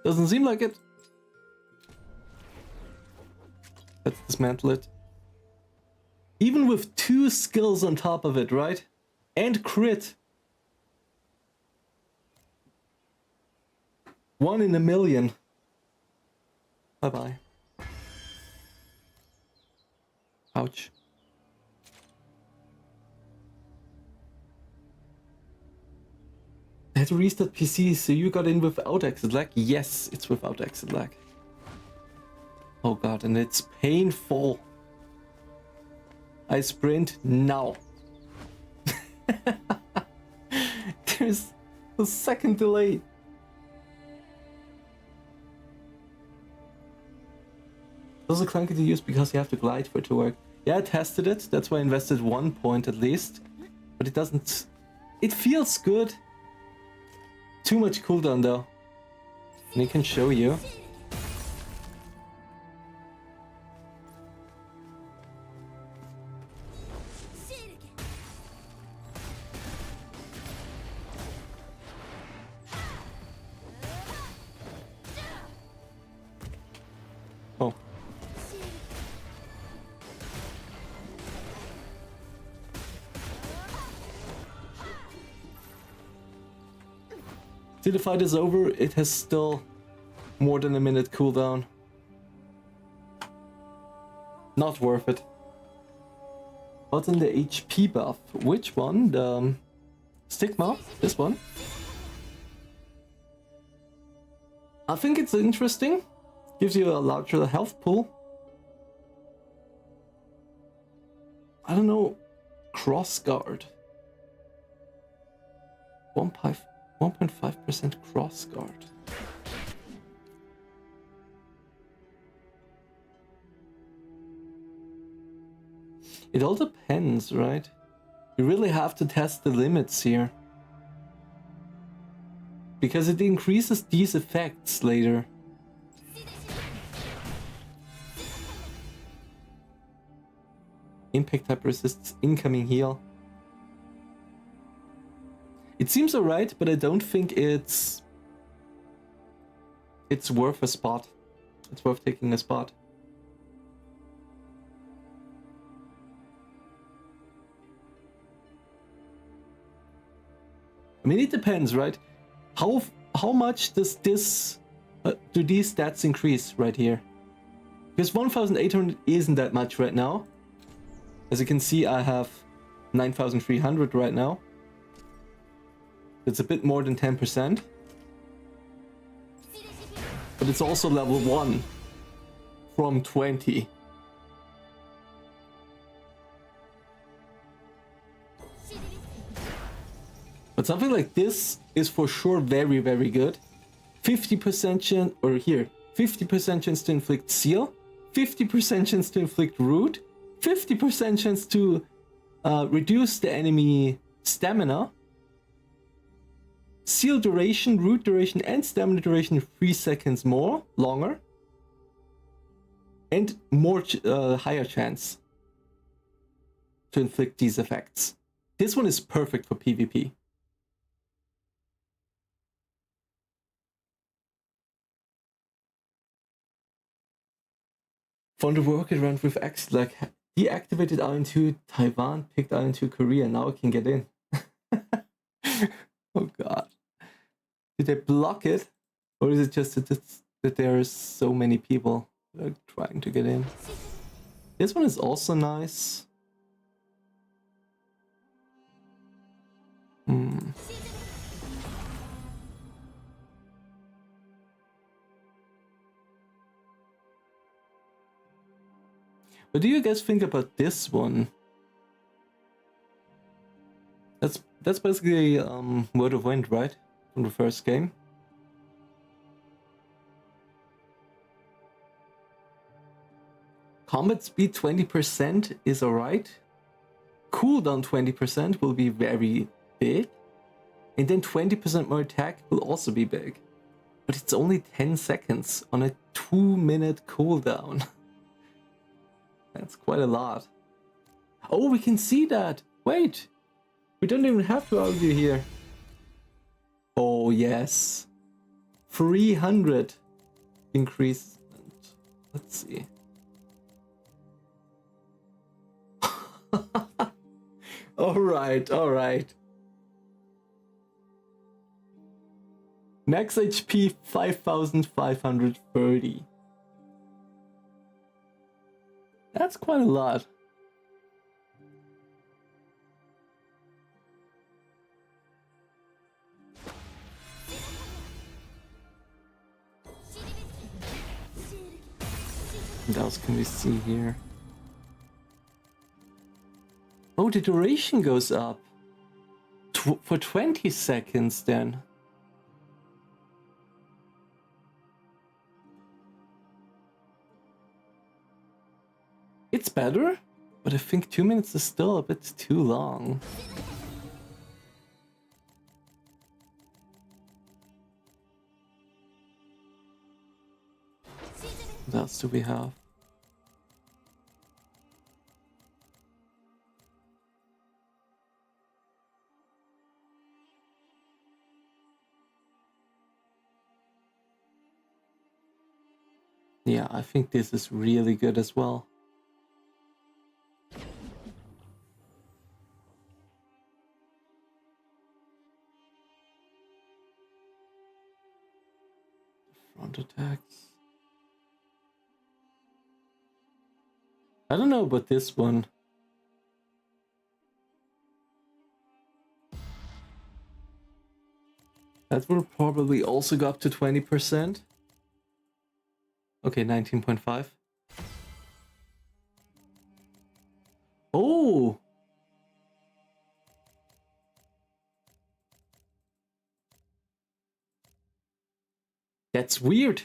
Doesn't seem like it. Let's dismantle it. Even with 2 skills on top of it, right? And crit. 1 in a million. Bye-bye. Ouch. I had to restart PC, so you got in without exit lag? Yes, it's without exit lag. Oh god, and it's painful. I sprint now. There's a second delay. Those are clunky to use because you have to glide for it to work. Yeah, I tested it. That's why I invested 1 point at least. But it doesn't... It feels good. Too much cooldown though. And I can show you. Oh. Till the fight is over, it has still more than a minute cooldown. Not worth it. What's in the HP buff? Which one? The Stigma? This one? I think it's interesting. Gives you a larger health pool. I don't know. Cross guard. 1.5% cross guard. It all depends, right? You really have to test the limits here. Because it increases these effects later. Impact type resists incoming heal. It seems alright, but I don't think it's worth a spot. It's worth taking a spot. I mean, it depends, right? How much does this do these stats increase right here? Because 1,800 isn't that much right now. As you can see, I have 9,300 right now. It's a bit more than 10%. But it's also level 1 from 20. But something like this is for sure very, very good. 50% chance, or here, 50% chance to inflict seal, 50% chance to inflict root, 50% chance to reduce the enemy stamina, seal duration, root duration, and stamina duration 3 seconds longer, and more higher chance to inflict these effects. This one is perfect for PvP. Found a workaround with X, like deactivated IN2 Taiwan, picked IN2 Korea, now I can get in. Oh god. Did they block it? Or is it just that there are so many people that are trying to get in? This one is also nice. What do you guys think about this one? That's basically Word of Wind, right? From the first game. Combat speed 20% is alright. Cooldown 20% will be very big. And then 20% more attack will also be big. But it's only 10 seconds on a 2-minute cooldown. That's quite a lot. Oh, we can see that. Wait. We don't even have to argue here. Oh, yes. 300 increase. Let's see. Alright, alright. Max HP 5,530. That's quite a lot. What else can we see here? Oh, the duration goes up for 20 seconds then. It's better, but I think 2 minutes is still a bit too long. What else do we have? Yeah, I think this is really good as well. Front attacks. I don't know about this one. That will probably also go up to 20%. Okay, 19.5. Oh! That's weird.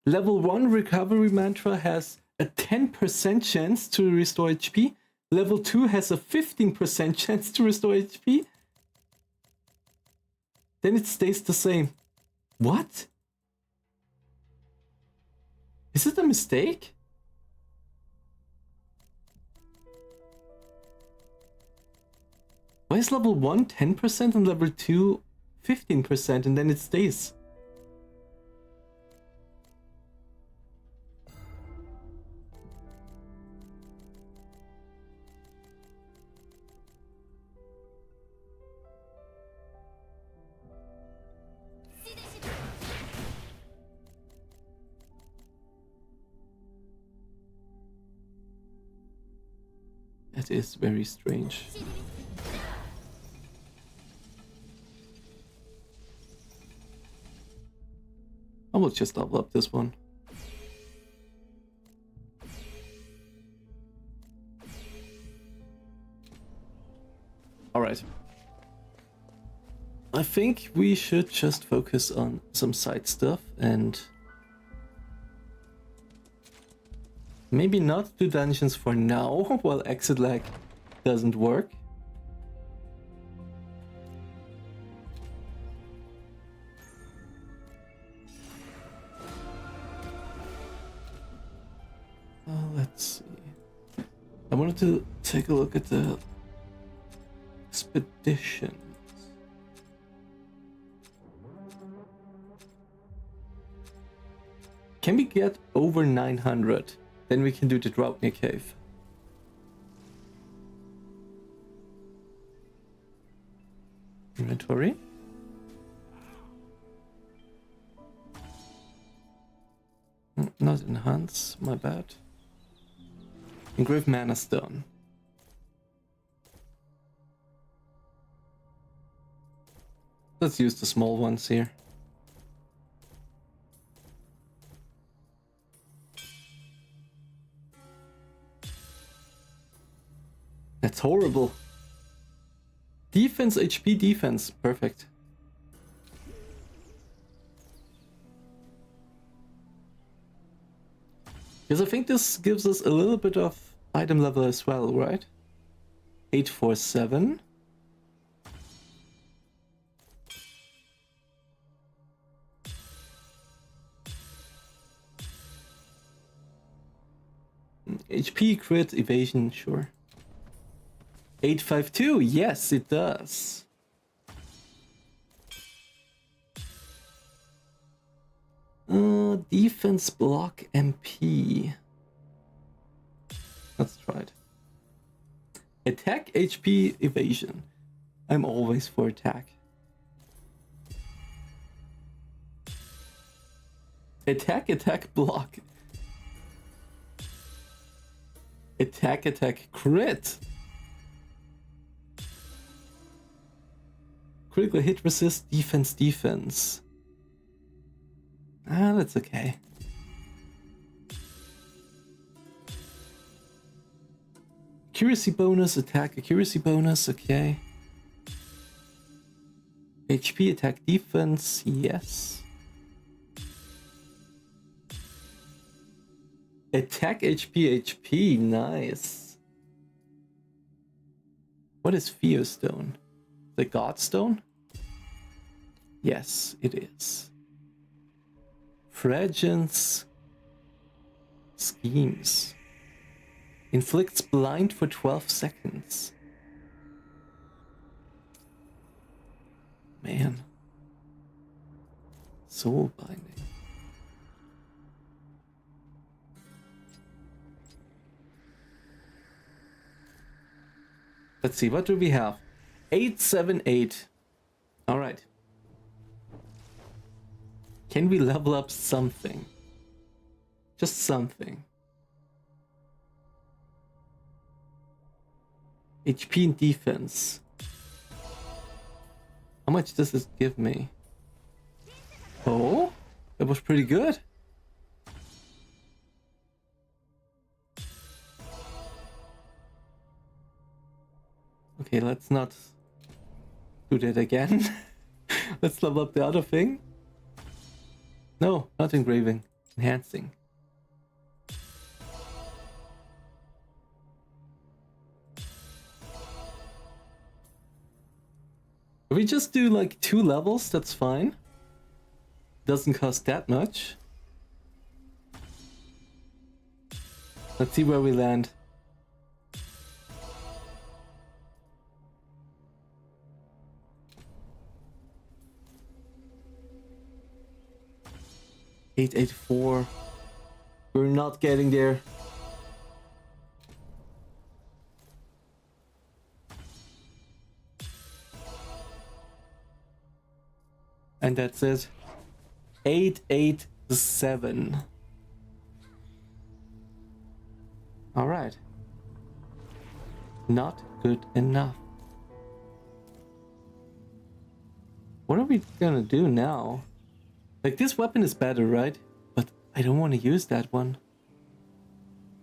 Level 1 recovery mantra has a 10% chance to restore HP. Level 2 has a 15% chance to restore HP. Then it stays the same. What? Is it a mistake? Why is level 1 10% and level 2 15% and then it stays? That is very strange. I will just level up this one. Alright. I think we should just focus on some side stuff and maybe not do dungeons for now while exit lag doesn't work. Let's see. I wanted to take a look at the expeditions. Can we get over 900? Then we can do the Draupnir cave. Inventory. Not enhance, my bad. Engrave mana stone. Let's use the small ones here. That's horrible. Defense, HP, defense. Perfect. Because I think this gives us a little bit of item level as well, right? 847. HP, crit, evasion, sure. 852, yes it does. Defense, block, MP. Let's try it. Attack, HP, evasion. I'm always for attack. Attack, attack, block. Attack, attack, crit. Critical hit, resist, defense, defense. Ah, that's okay. Accuracy bonus, attack, accuracy bonus, okay. HP, attack, defense, yes. Attack, HP, HP, nice. What is Fear Stone? The God Stone? Yes, it is. Phrygian's schemes. Inflicts blind for 12 seconds. Man. Soul binding. Let's see, what do we have? 878. All right. Can we level up something? Just something. HP and defense. How much does this give me? Oh, that was pretty good. Okay, let's not do that again. Let's level up the other thing. No, not engraving. Enhancing. If we just do like 2 levels, that's fine. Doesn't cost that much. Let's see where we land. $884. We're not getting there. And that's it. 887. All right. Not good enough. What are we gonna do now? Like, this weapon is better, right? But I don't want to use that one.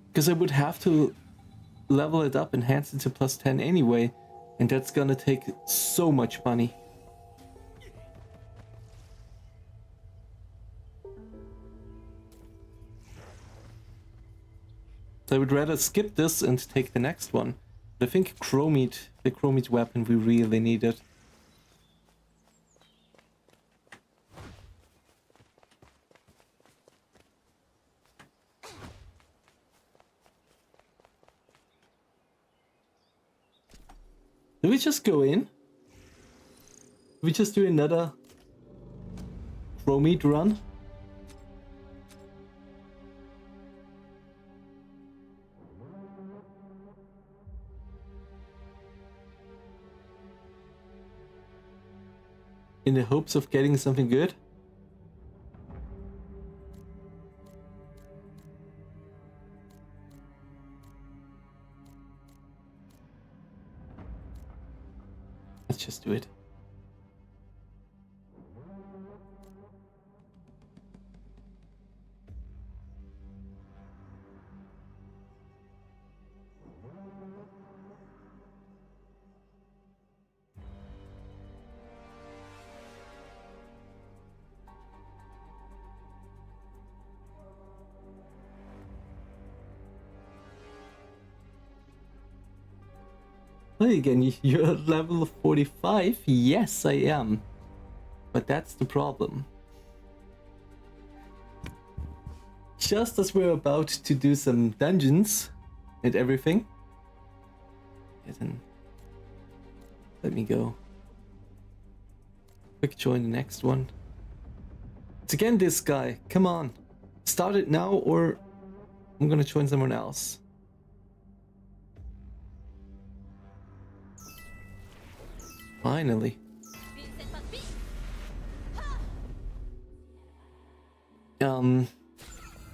Because I would have to level it up, enhance it to +10 anyway. And that's gonna take so much money. So I would rather skip this and take the next one. But I think the chromite weapon, we really need it. Do we just go in? Do we just do another chromite run? In the hopes of getting something good? Let's just do it. Hey again, you're at level 45? Yes, I am. But that's the problem. Just as we're about to do some dungeons and everything. And then let me go. Quick join the next one. It's again this guy. Come on. Start it now or I'm gonna join someone else. Finally.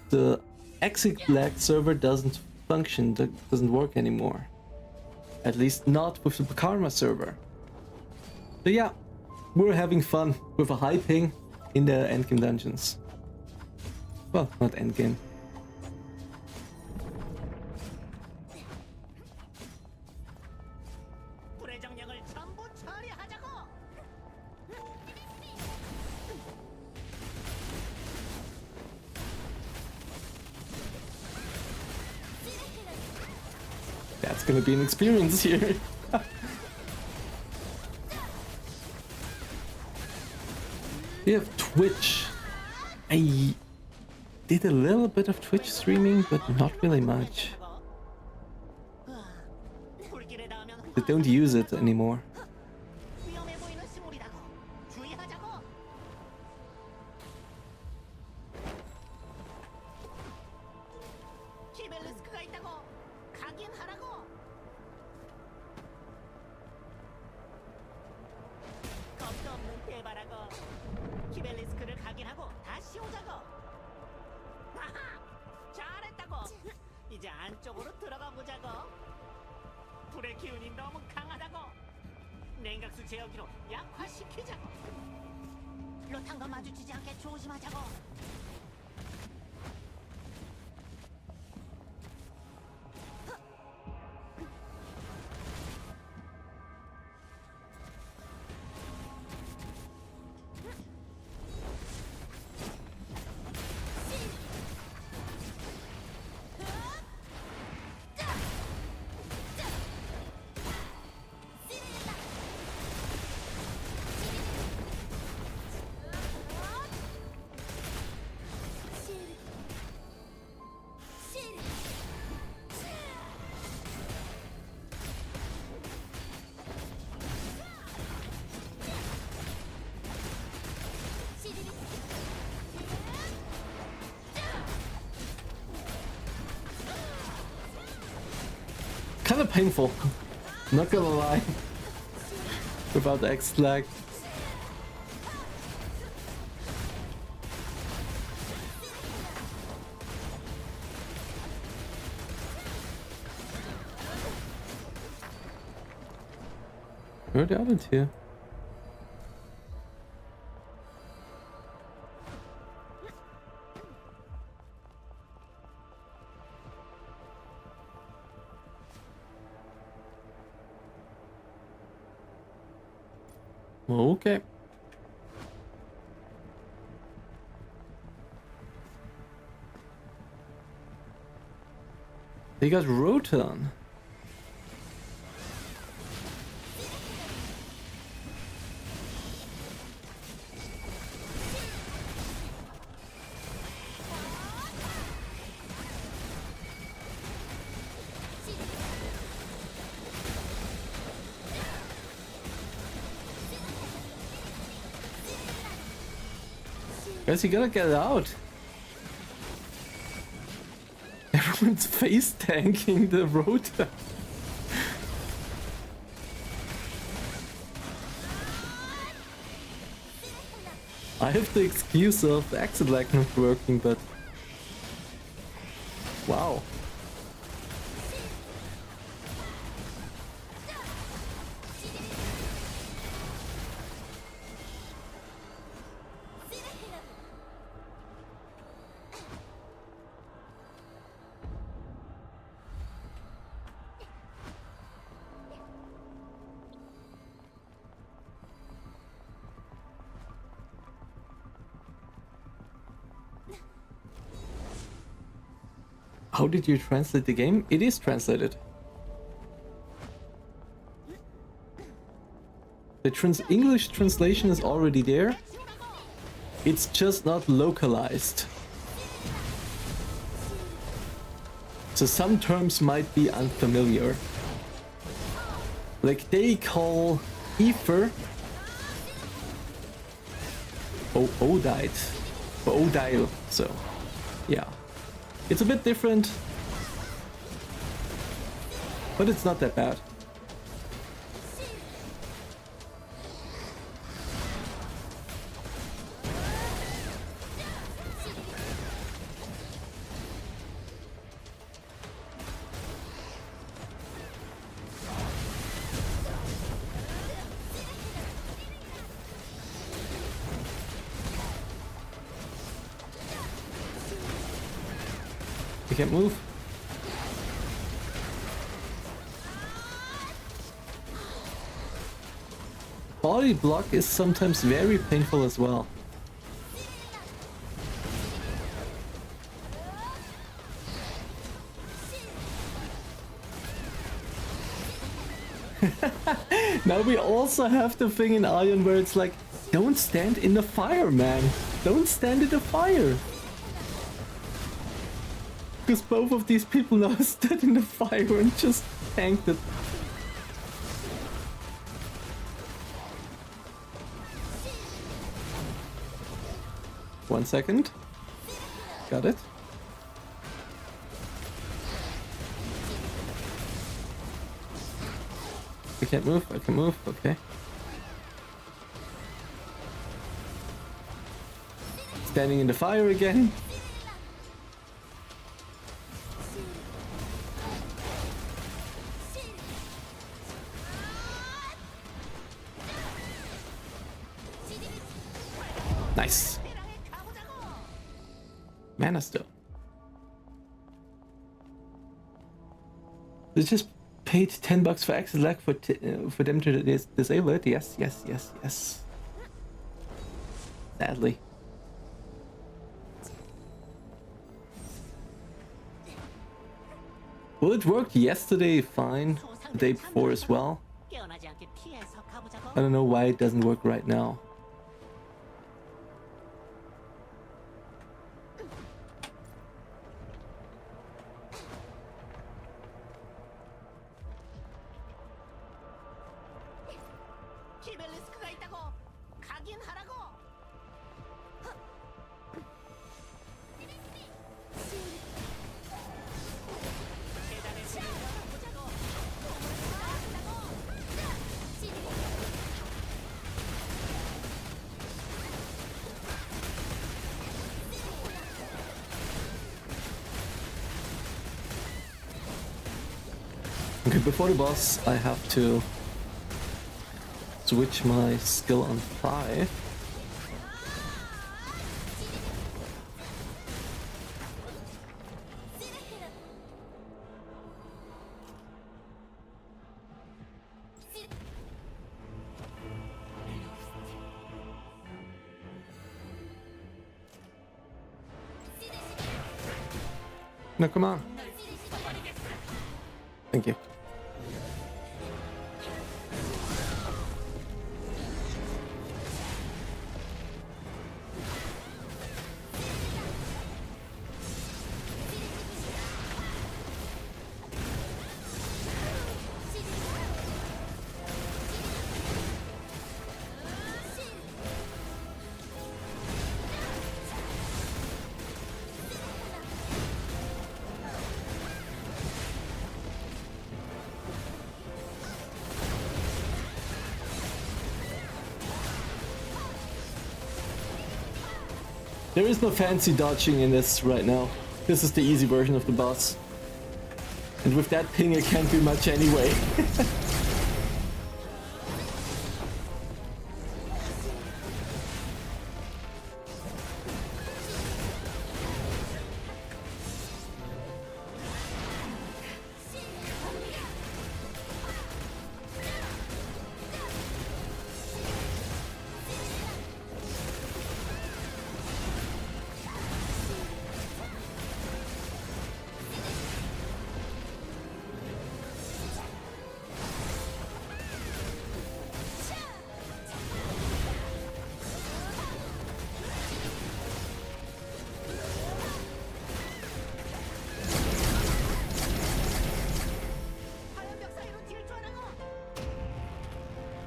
The exit lag server doesn't function, doesn't work anymore. At least not with the Bakarma server. So yeah, we're having fun with a high ping in the endgame dungeons. Well, not endgame. That's gonna be an experience here. We have Twitch. I did a little bit of Twitch streaming, but not really much. I don't use it anymore. 키벨리스크를 각인하고 다시 오자고. 아하! 잘했다고. 이제 안쪽으로 들어가 보자고. 불의 기운이 너무 강하다고. 냉각수 제어기로 약화시키자고. 로탄과 마주치지 않게 조심하자고. Kind of painful, not gonna lie. Without X lag. Where are the other two? Okay. They got Rotom. Guys, you gotta get out. Everyone's face tanking the rotor. I have the excuse of the exit lag not working, but wow. How did you translate the game? It is translated. The English translation is already there. It's just not localized. So some terms might be unfamiliar. Like they call ether Odite or Odile. So yeah. It's a bit different, but it's not that bad. Can't move. Body block is sometimes very painful as well. Now we also have the thing in Iron where it's like, don't stand in the fire, man. Don't stand in the fire. Because both of these people now stood in the fire and just tanked it. One second. Got it. I can't move, I can move, okay. standing in the fire again. Nice. Mana Stone. They just paid $10 for access lag for them to disable it. Yes, yes, yes, yes. Sadly. Well, it worked yesterday fine, the day before as well. 깨어나지 않게 피해서 가보자고. I don't know why it doesn't work right now. 키벨리스크가 있다고. 가긴 하라고. 계단에서 가보자고. Okay, before the boss, I have to switch my skill on 5. No, come on. Thank you. There is no fancy dodging in this right now. This is the easy version of the boss. And with that ping, it can't do much anyway.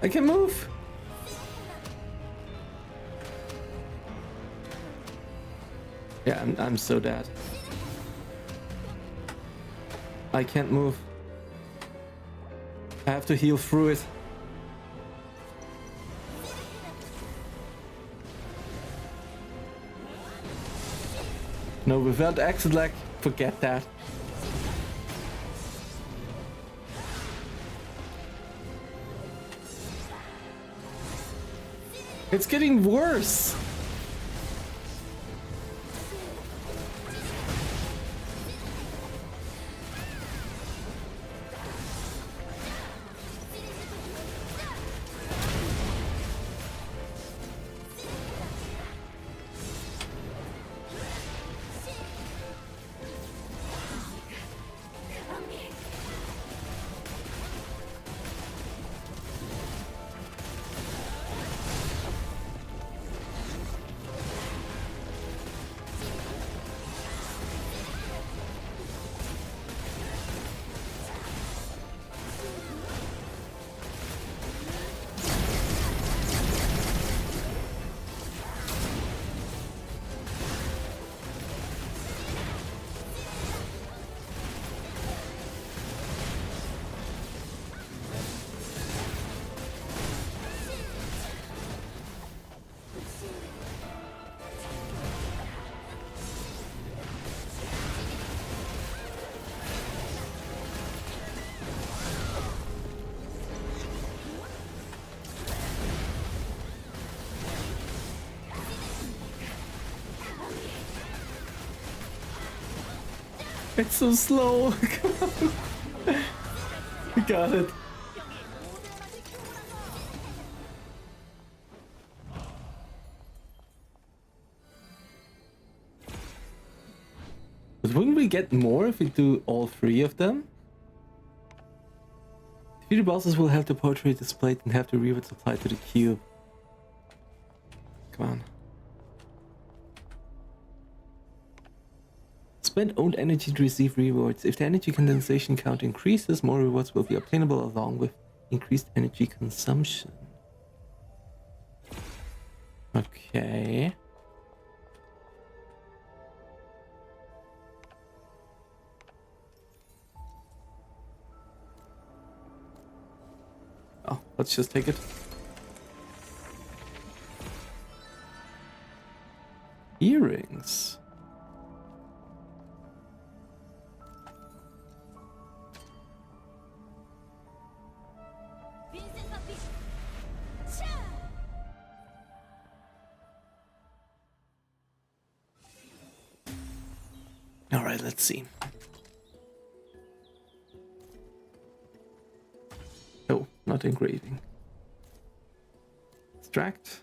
I can move. Yeah, I'm so dead. I can't move. I have to heal through it. No, without exit lag, forget that. It's getting worse. It's so slow. We got it. But wouldn't we get more if we do all 3 of them? Defeated bosses will have the portrait displayed and have the rewards applied to the cube. Come on. Spend owned energy to receive rewards. If the energy condensation count increases, more rewards will be obtainable along with increased energy consumption. Okay. Oh, let's just take it. Earrings. All right, let's see. Oh, not engraving. Extract.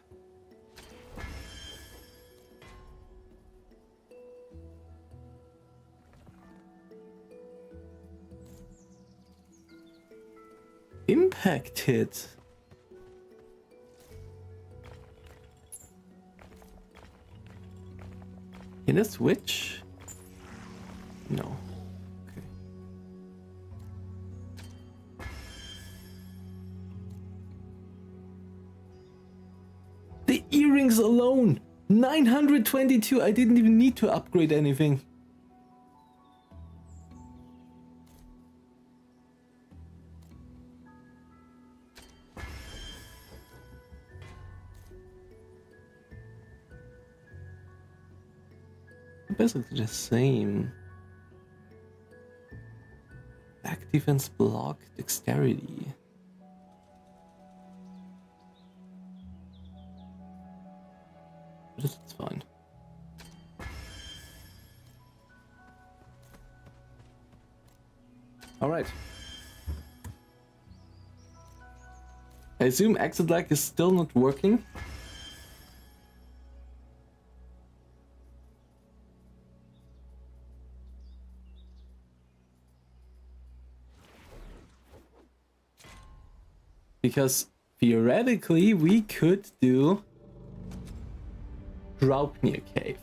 Impact hit. Can I switch? No. Okay. The earrings alone! 922! I didn't even need to upgrade anything. Basically the same. Back defense, block, dexterity. But it's fine. Alright. I assume exit lag is still not working. Because theoretically we could do Draupnir Cave.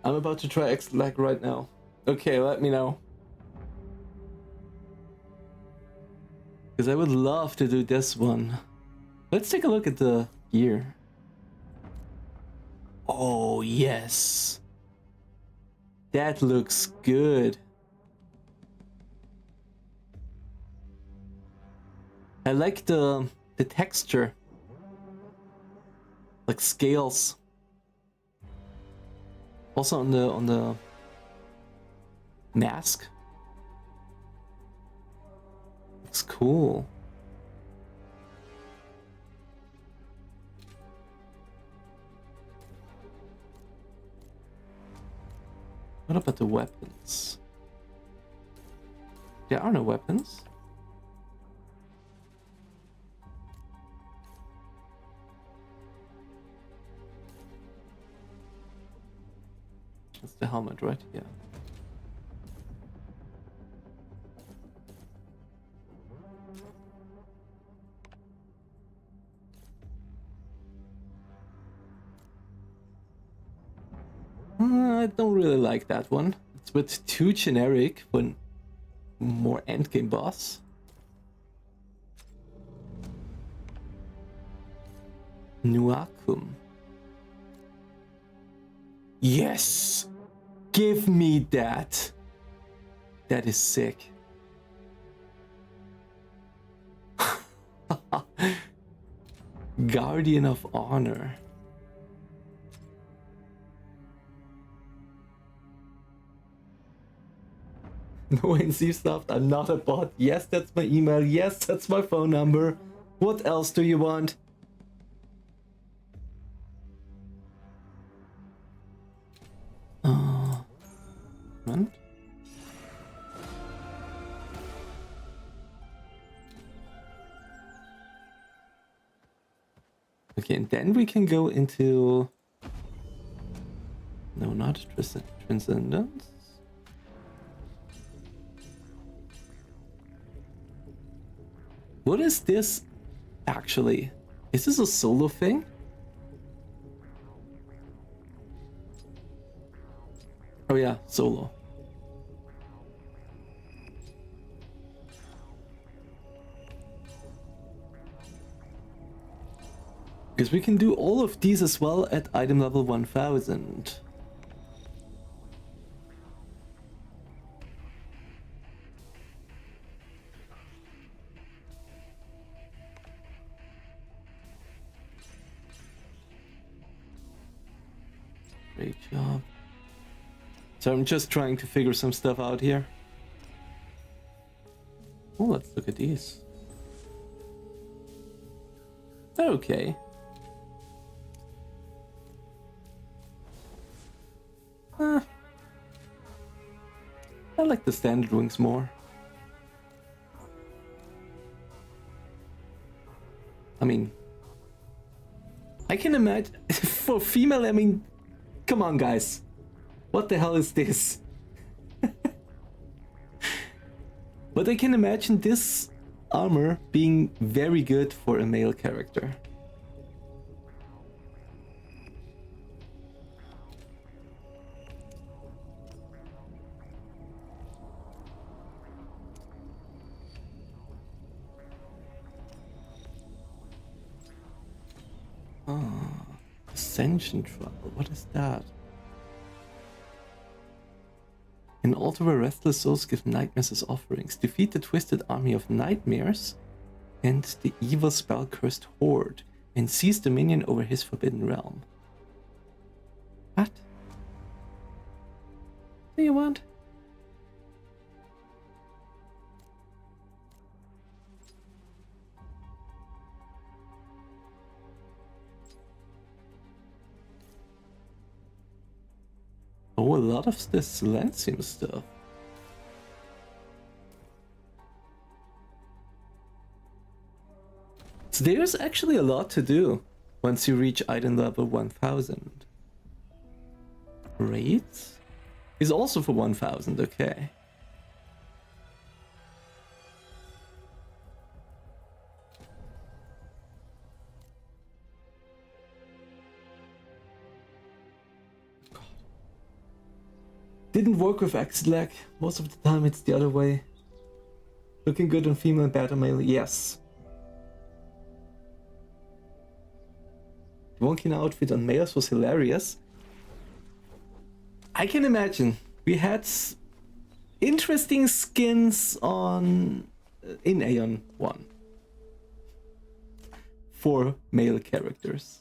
I'm about to try exit lag right now. Okay, let me know. Because I would love to do this one. Let's take a look at the gear. Oh, yes. That looks good. I like the texture. Like scales. Also on the mask. Looks cool. What about the weapons? There are no weapons. That's the helmet, right? Yeah. I don't really like that one. It's a bit too generic for more endgame boss. Nuakum. Yes! Give me that! That is sick. Guardian of Honor. No NC stuff. I'm not a bot. Yes, that's my email. Yes, that's my phone number. What else do you want? Man. Okay, and then we can go into... No, not Transcendence. What is this, actually? Is this a solo thing? Oh yeah, solo. Because we can do all of these as well at item level 1000. Great job. So I'm just trying to figure some stuff out here. Oh, let's look at these. Okay. I like the standard wings more. I mean, I can imagine for female, I mean, come on guys. What the hell is this? But I can imagine this armor being very good for a male character. Ascension trouble, what is that? In altar where restless souls give nightmares as offerings, defeat the twisted army of nightmares and the evil spell-cursed horde, and seize dominion over his forbidden realm. What? What do you want? Oh, a lot of this Lancium stuff. So there's actually a lot to do once you reach item level 1000. Raids is also for 1000, okay. Didn't work with X-Lag. Most of the time it's the other way. Looking good on female and bad on male, yes. The wonky outfit on males was hilarious. I can imagine. We had interesting skins on in Aeon 1 for male characters.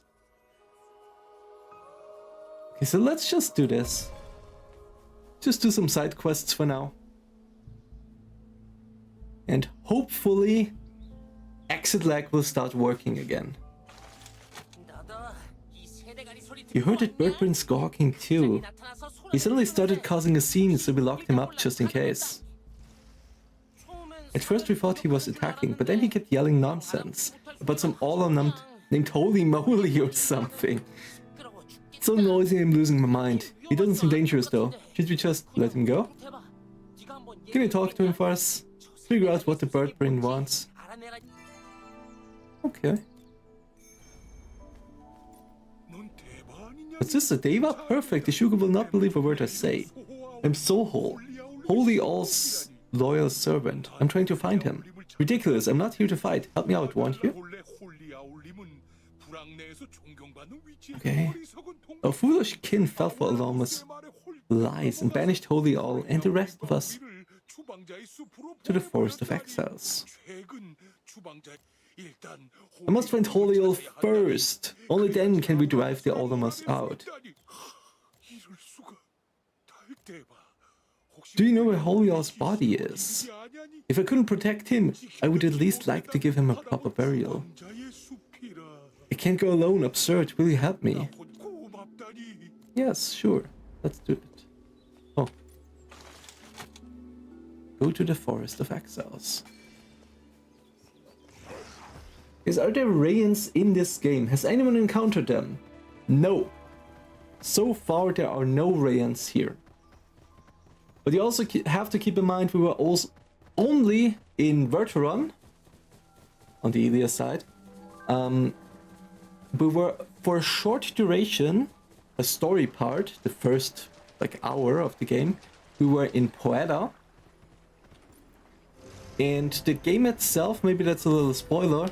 Okay, so let's just do this. Just do some side quests for now. And hopefully exit lag will start working again. You heard that Birdbrain's gawking too. He suddenly started causing a scene, so we locked him up just in case. At first we thought he was attacking, but then he kept yelling nonsense about some all-on named Holy Moly or something. So noisy I'm losing my mind. He doesn't seem dangerous though. Should we just let him go? Can you talk to him for us? Figure out what the Birdbrain wants. Okay. Is this a Deva? Perfect. The Sugar will not believe a word I say. I'm so holy all's loyal servant. I'm trying to find him. Ridiculous. I'm not here to fight. Help me out, won't you? Okay. A foolish kin fell for Elyos lies and banished Holy All and the rest of us to the Forest of Exiles. I must find Holy All first. Only then can we drive the Elyos out. Do you know where Helios' body is? If I couldn't protect him, I would at least like to give him a proper burial. I can't go alone, absurd. Will you help me? Yes, sure. Let's do it. Oh. Go to the Forest of Exiles. Are there Rayans in this game? Has anyone encountered them? No. So far there are no Rayans here. But you also have to keep in mind we were also only in Verteron, on the Elyos side. We were for a short duration, a story part, the first like hour of the game, we were in Poeda. And the game itself, maybe that's a little spoiler,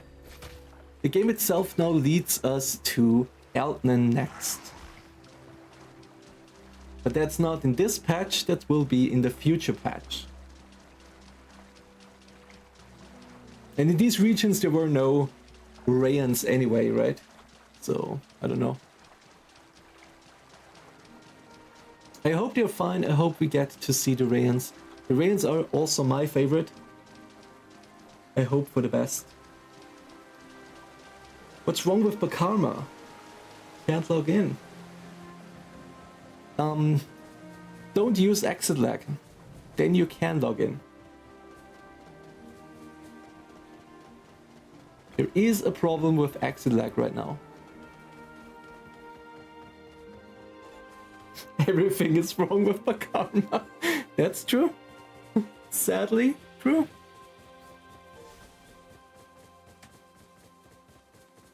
the game itself now leads us to Eltnan next. But that's not in this patch, that will be in the future patch. And in these regions there were no Rayans anyway, right? So, I don't know. I hope they're fine, I hope we get to see the Rayans. The Rayans are also my favorite. I hope for the best. What's wrong with Bakarma? Can't log in. Don't use exit lag. Then you can log in. There is a problem with exit lag right now. Everything is wrong with Bakarma. That's true. Sadly, true.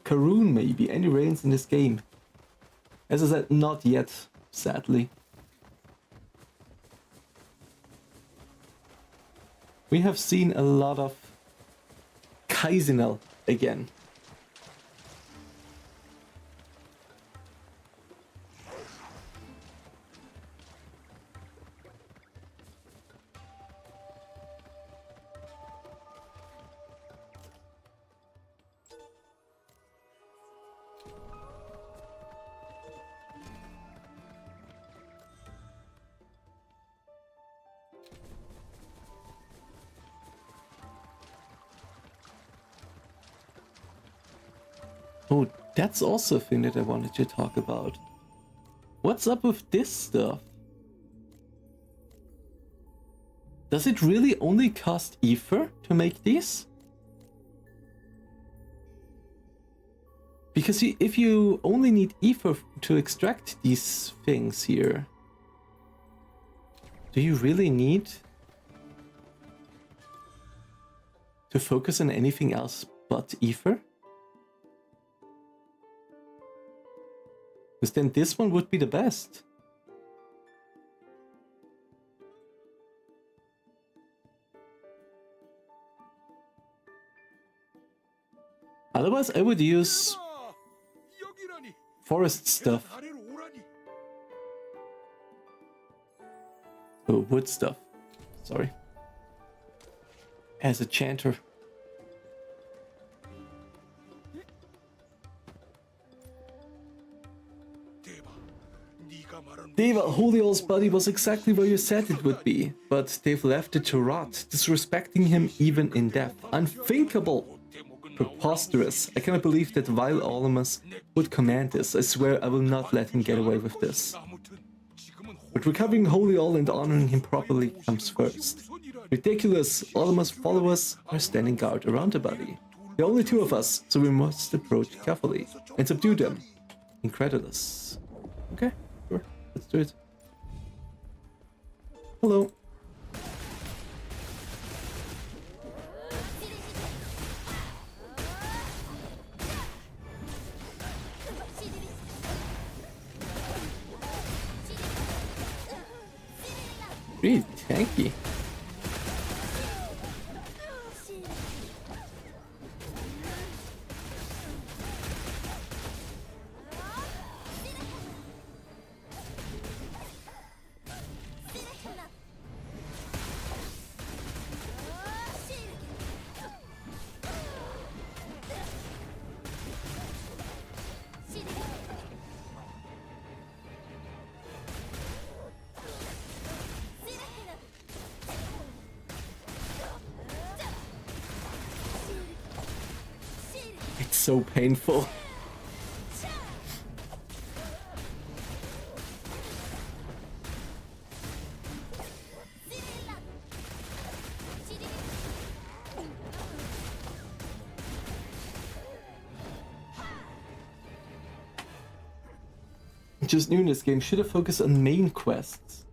Karun maybe. Any Rayans in this game? As I said, not yet, sadly. We have seen a lot of Kaisinel again. Oh, that's also a thing that I wanted to talk about. What's up with this stuff? Does it really only cost ether to make these? Because if you only need ether to extract these things here, do you really need to focus on anything else but ether? Because then this one would be the best. Otherwise, I would use forest stuff. Oh, wood stuff. Sorry. As a chanter. Deva, Helios' body was exactly where you said it would be, but they've left it to rot, disrespecting him even in death. Unthinkable! Preposterous. I cannot believe that vile Elyos would command this. I swear I will not let him get away with this. But recovering Helios and honoring him properly comes first. Ridiculous! Elyos' followers are standing guard around the body. There are only two of us, so we must approach carefully and subdue them. Incredulous. Okay. Let's do it. Hello. Really tanky. so painful. Just new in this game, should have focused on main quests.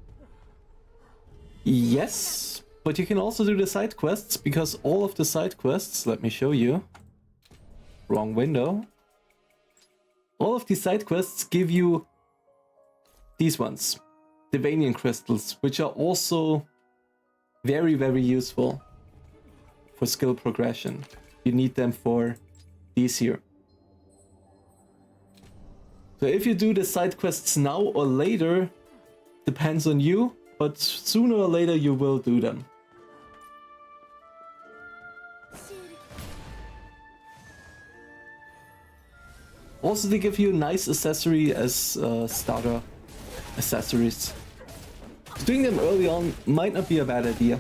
Yes, but you can also do the side quests, because all of the side quests, let me show you. Wrong window. All of these side quests give you these ones, the Vanian crystals, which are also very, very useful for skill progression. You need them for these here. So if you do the side quests now or later, depends on you, but sooner or later you will do them. Also, they give you a nice accessory as starter accessories. Doing them early on might not be a bad idea.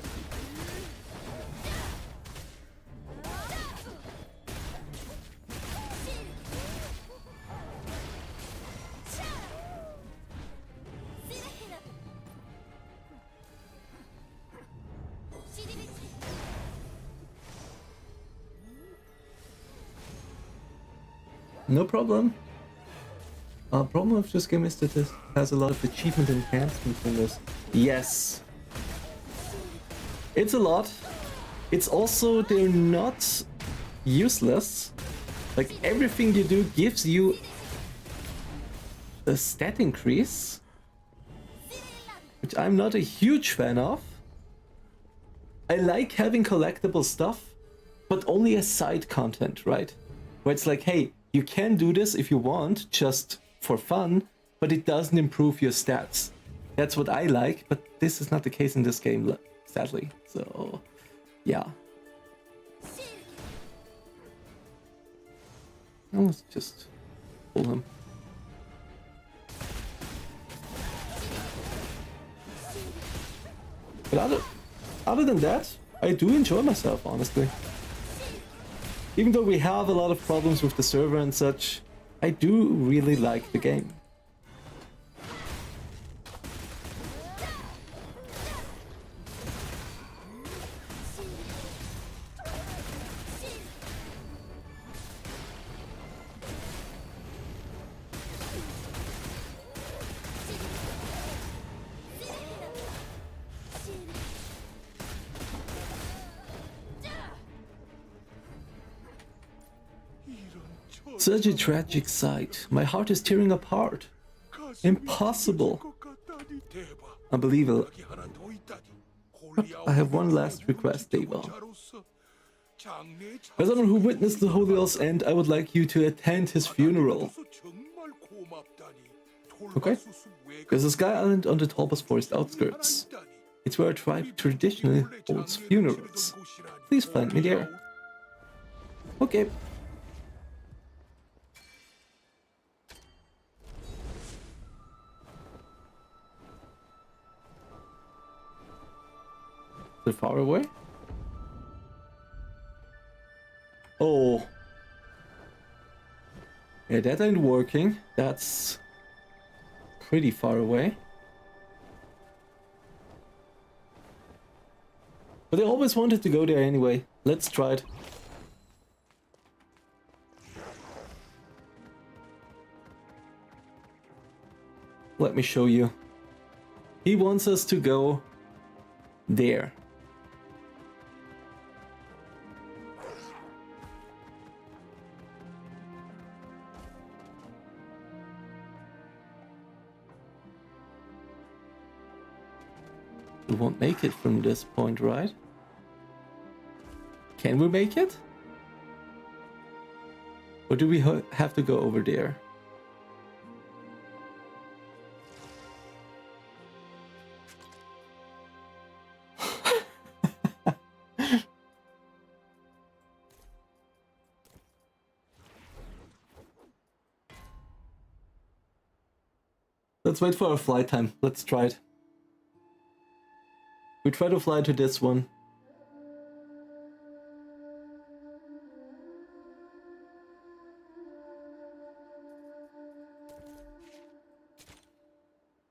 No problem. Problem of this game is that it has a lot of achievement enhancements in this. Yes. It's a lot. It's also, they're not useless. Like, everything you do gives you a stat increase, which I'm not a huge fan of. I like having collectible stuff, but only as side content, right? Where it's like, hey, you can do this if you want, just for fun, but it doesn't improve your stats. That's what I like, but this is not the case in this game, sadly. So, yeah. Let's just pull him. But other than that, I do enjoy myself, honestly. Even though we have a lot of problems with the server and such, I do really like the game. Such a tragic sight. My heart is tearing apart. Impossible. Unbelievable. I have one last request, Deva. As someone who witnessed the Elyos end, I would like you to attend his funeral. Okay. There's a sky island on the Talbos Forest outskirts. It's where a tribe traditionally holds funerals. Please find me there. Okay. Is it far away? Oh. Yeah, that ain't working. That's pretty far away. But I always wanted to go there anyway. Let's try it. Let me show you. He wants us to go there. We won't make it from this point, right? Can we make it? Or do we have to go over there? Let's wait for our flight time. Let's try it. We try to fly to this one.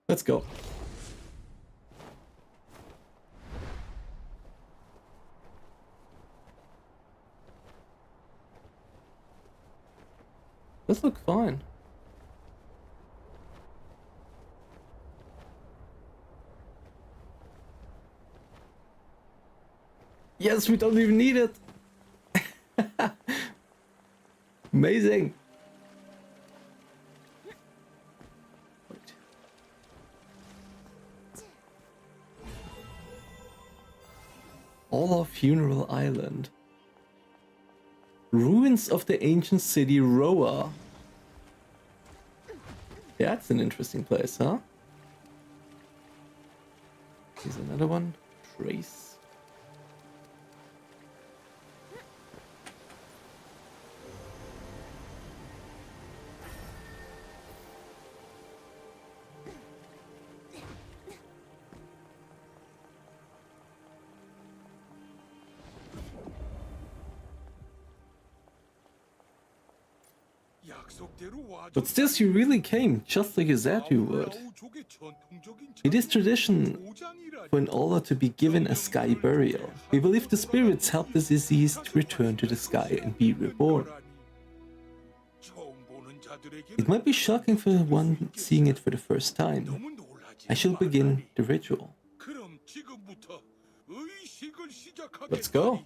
Let's go. This looks fine. Yes, we don't even need it. Amazing. Wait. All of Funeral Island. Ruins of the ancient city Roa. That's an interesting place, huh? Here's another one. Trace. But still, you really came, just like you said you would. It is tradition for an Ola to be given a sky burial. We believe the spirits help the deceased return to the sky and be reborn. It might be shocking for one seeing it for the first time. I shall begin the ritual. Let's go.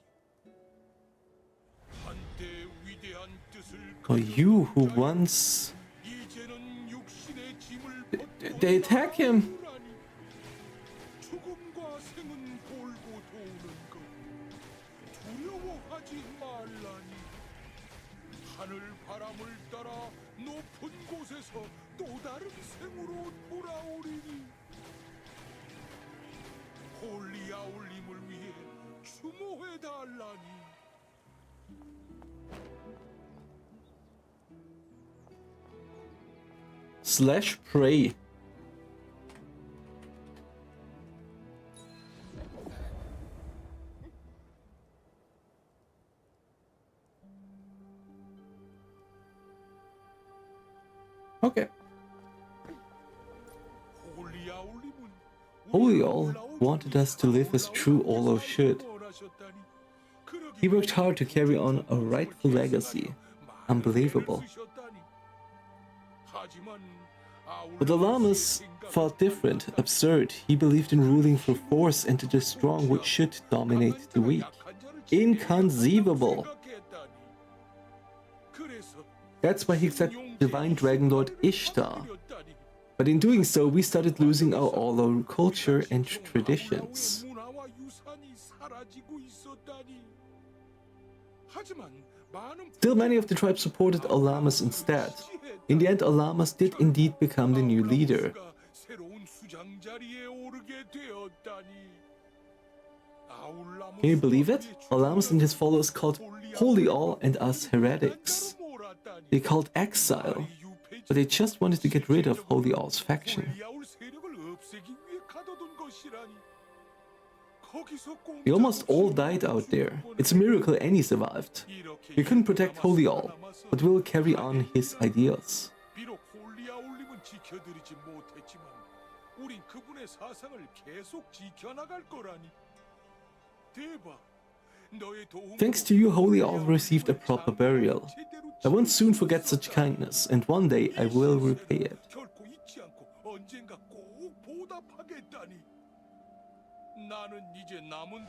Oh, you who once... They attack him! Slash pray. Okay. Holy All wanted us to live as true Olo should. He worked hard to carry on a rightful legacy. Unbelievable. But the Lamas felt different, absurd. He believed in ruling through force and that the strong should dominate the weak. Inconceivable. That's why he accepted Divine Dragon Lord Ishtar. But in doing so, we started losing our Olo culture and traditions. Still, many of the tribes supported Olamas instead. In the end, Olamas did indeed become the new leader. Can you believe it? Olamas and his followers called Holy All and us heretics. They called exile, but they just wanted to get rid of Holy All's faction. They almost all died out there. It's a miracle any survived. We couldn't protect Holy All, but we'll carry on his ideals. Thanks to you, Holy All received a proper burial. I won't soon forget such kindness, and one day I will repay it.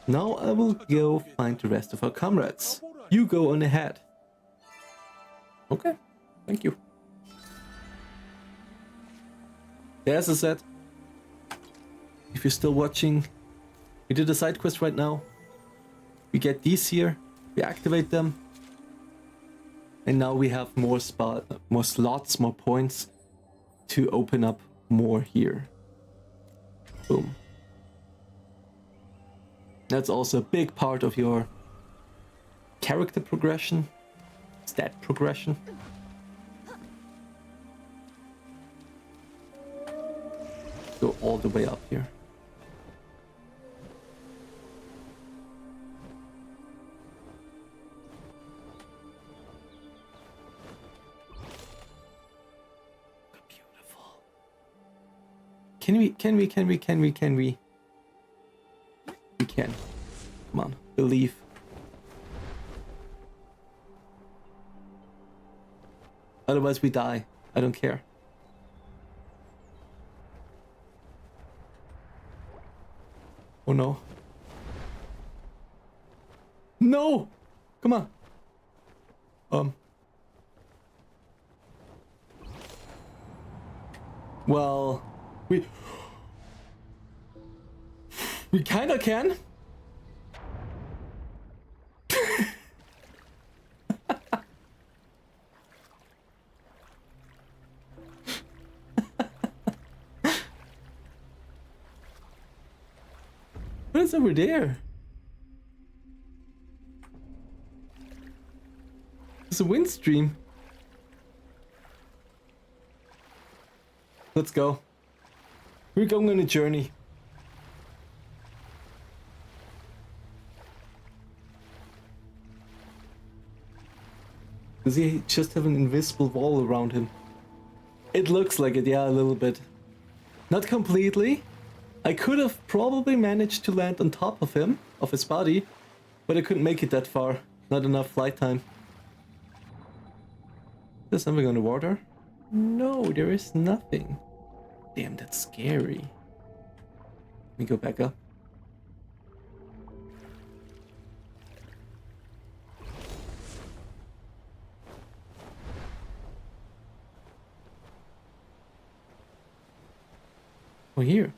Now I will go find the rest of our comrades. You go on ahead. Okay, thank you. There's a set. If you're still watching, we did a side quest right now. We get these here, we activate them, and now we have more slots, more points to open up more here. Boom. That's also a big part of your character progression, stat progression. Go all the way up here. Can we? We can. Come on, believe. Otherwise we die. I don't care. Oh no. No! Come on. Well, we kinda can. What is over there? It's a wind stream. Let's go. We're going on a journey. Does he just have an invisible wall around him? It looks like it, yeah, a little bit. Not completely. I could have probably managed to land on top of him, of his body, but I couldn't make it that far. Not enough flight time. There's something on the water? No, there is nothing. Damn, that's scary. Let me go back up. Oh, here.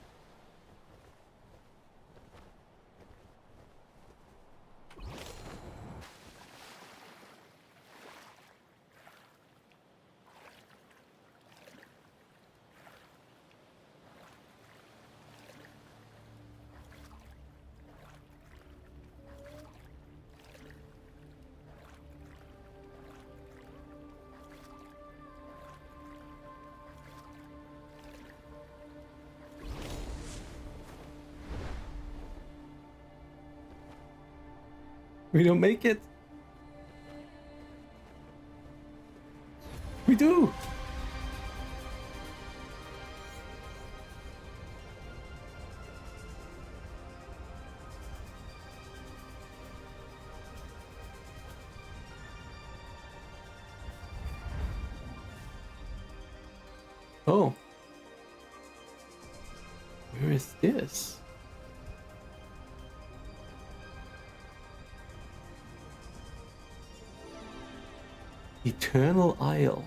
We don't make it. We do. Oh. Where is this? Eternal Isle.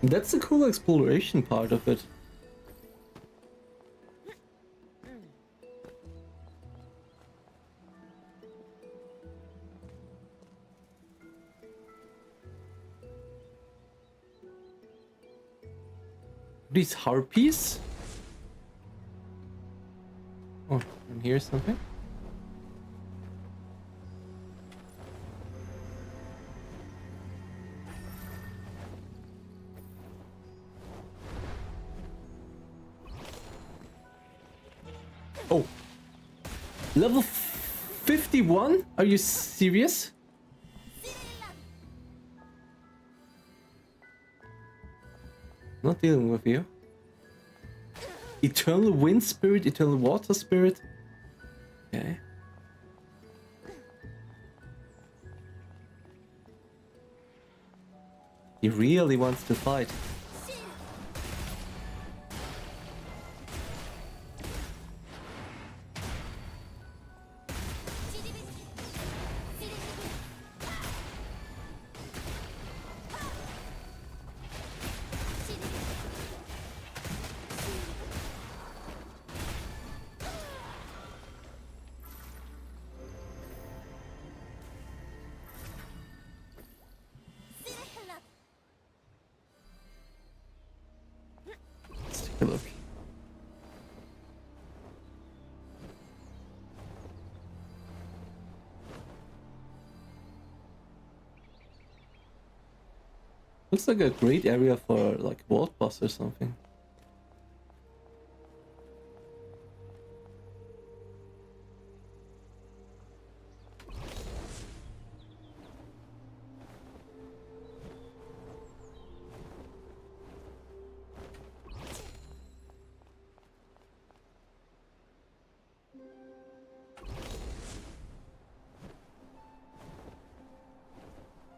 That's the cool exploration part of it. These harpies? Oh, and here's something. Oh, level 51? Are you serious? Not dealing with you. Eternal wind spirit, eternal water spirit. Okay. He really wants to fight. Let's take a look. Looks like a great area for like World Boss or something.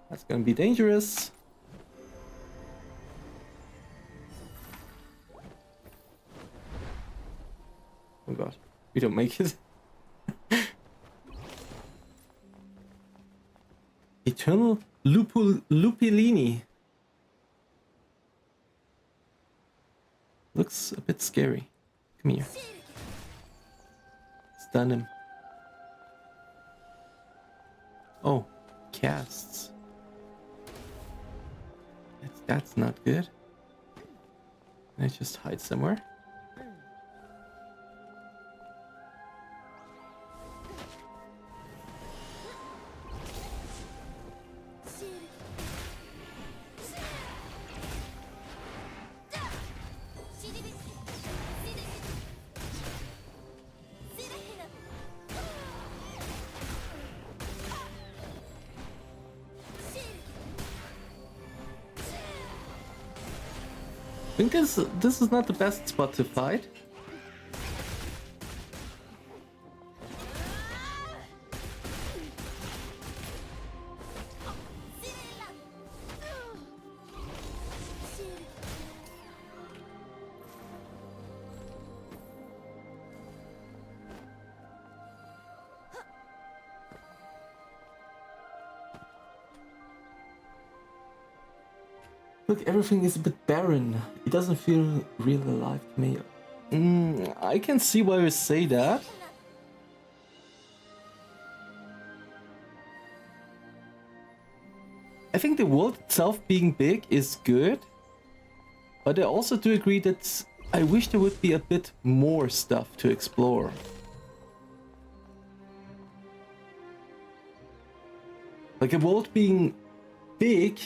That's gonna be dangerous. Oh god, we don't make it. Eternal Lupilini. Looks a bit scary. Come here. Stun him. Oh, casts. That's not good. Can I just hide somewhere? I think this is not the best spot to fight. Look, everything is a bit barren. It doesn't feel real alive to me. I can see why you say that. I think the world itself being big is good. But I also do agree that I wish there would be a bit more stuff to explore. Like a world being big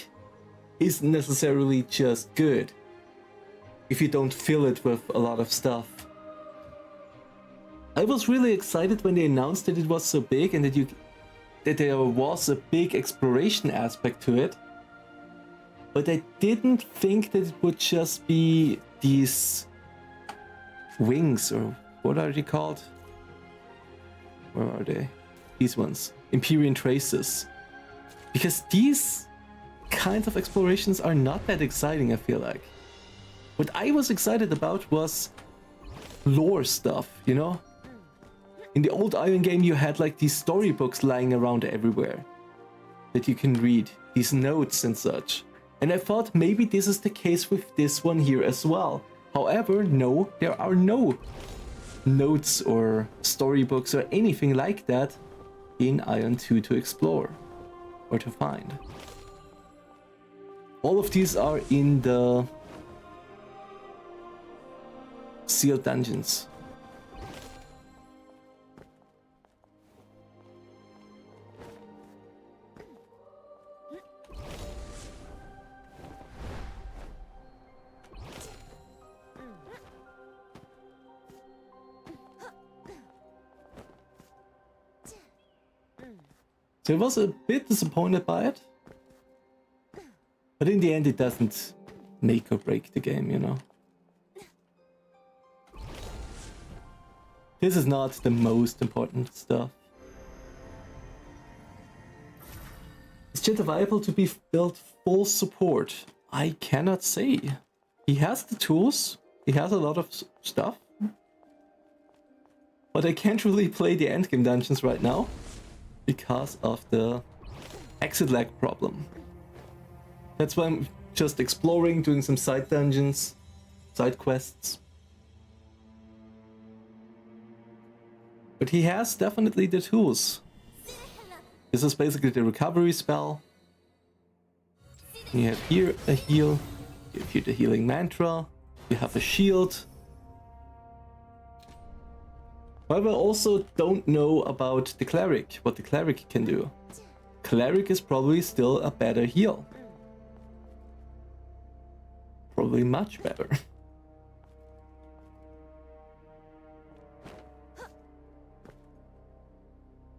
isn't necessarily just good if you don't fill it with a lot of stuff. I was really excited when they announced that it was so big and that there was a big exploration aspect to it. But I didn't think that it would just be these wings, or what are they called? Where are they? These ones. Empyrean traces. Because these kinds of explorations are not that exciting, I feel like. What I was excited about was lore stuff, you know? In the old Iron game you had like these storybooks lying around everywhere that you can read, these notes and such. And I thought maybe this is the case with this one here as well. However, no, there are no notes or storybooks or anything like that in Iron 2 to explore or to find. All of these are in the sealed dungeons. So I was a bit disappointed by it. But in the end, it doesn't make or break the game, you know. This is not the most important stuff. Is Jetta viable to be built full support? I cannot say. He has the tools, he has a lot of stuff. But I can't really play the endgame dungeons right now because of the exit lag problem. That's why I'm just exploring, doing some side dungeons, side quests. But he has definitely the tools. This is basically the recovery spell. You have here a heal, you have here the healing mantra, you have a shield. However, I also don't know about the cleric, what the cleric can do. Cleric is probably still a better heal. probably much better.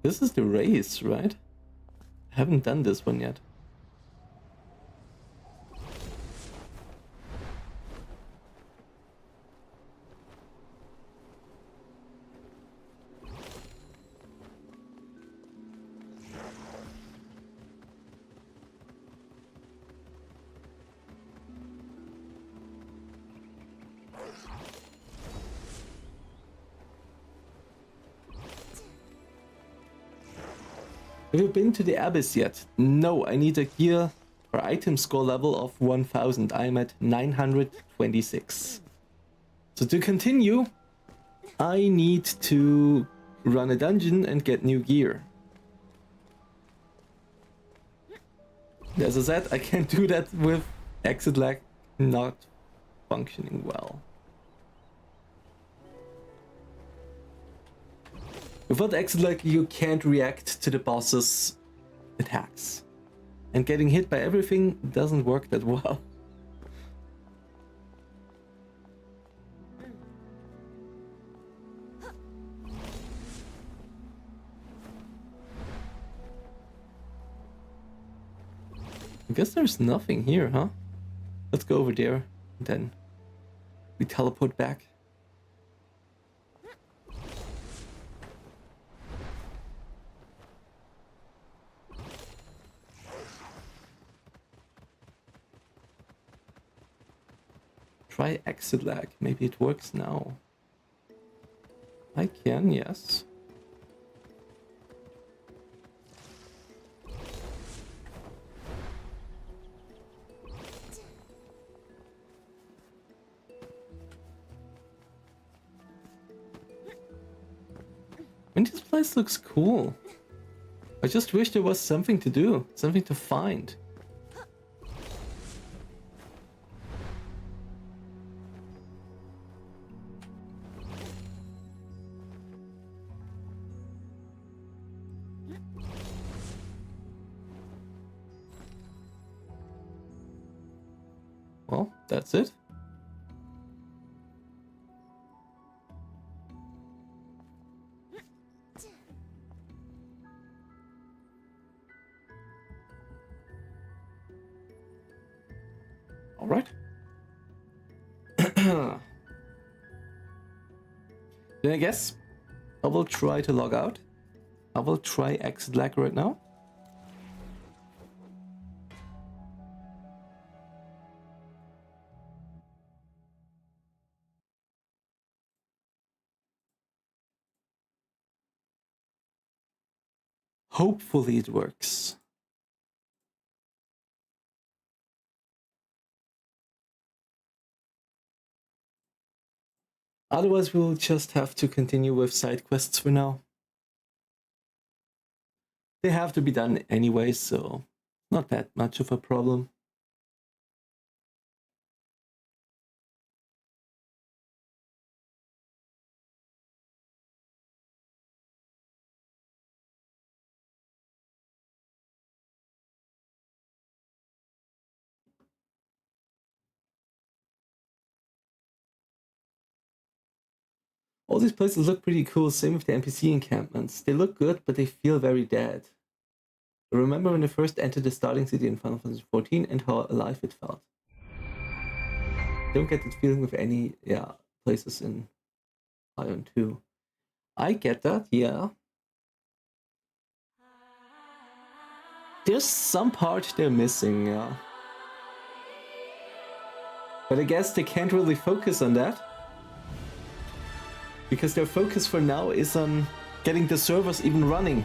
This is the race, right? I haven't done this one yet. Have you been to the Abyss yet? No, I need a gear or item score level of 1000. I'm at 926. So to continue, I need to run a dungeon and get new gear. As I said, I can't do that with exit lag not functioning well. Without exit lag, you can't react to the boss's attacks. And getting hit by everything doesn't work that well. I guess there's nothing here, huh? Let's go over there, and then we teleport back. Try exit lag. Maybe it works now. I can, yes. And this place looks cool. I just wish there was something to do, something to find. Well, that's it. All right. Then I guess I will try to log out. I will try exit lag right now. Hopefully it works. Otherwise, we'll just have to continue with side quests for now. They have to be done anyway, so not that much of a problem. All these places look pretty cool, same with the NPC encampments. They look good, but they feel very dead. I remember when I first entered the starting city in Final Fantasy XIV and how alive it felt. I don't get that feeling with any places in Ion 2. I get that, yeah. There's some part they're missing, yeah. But I guess they can't really focus on that. Because their focus for now is on getting the servers even running.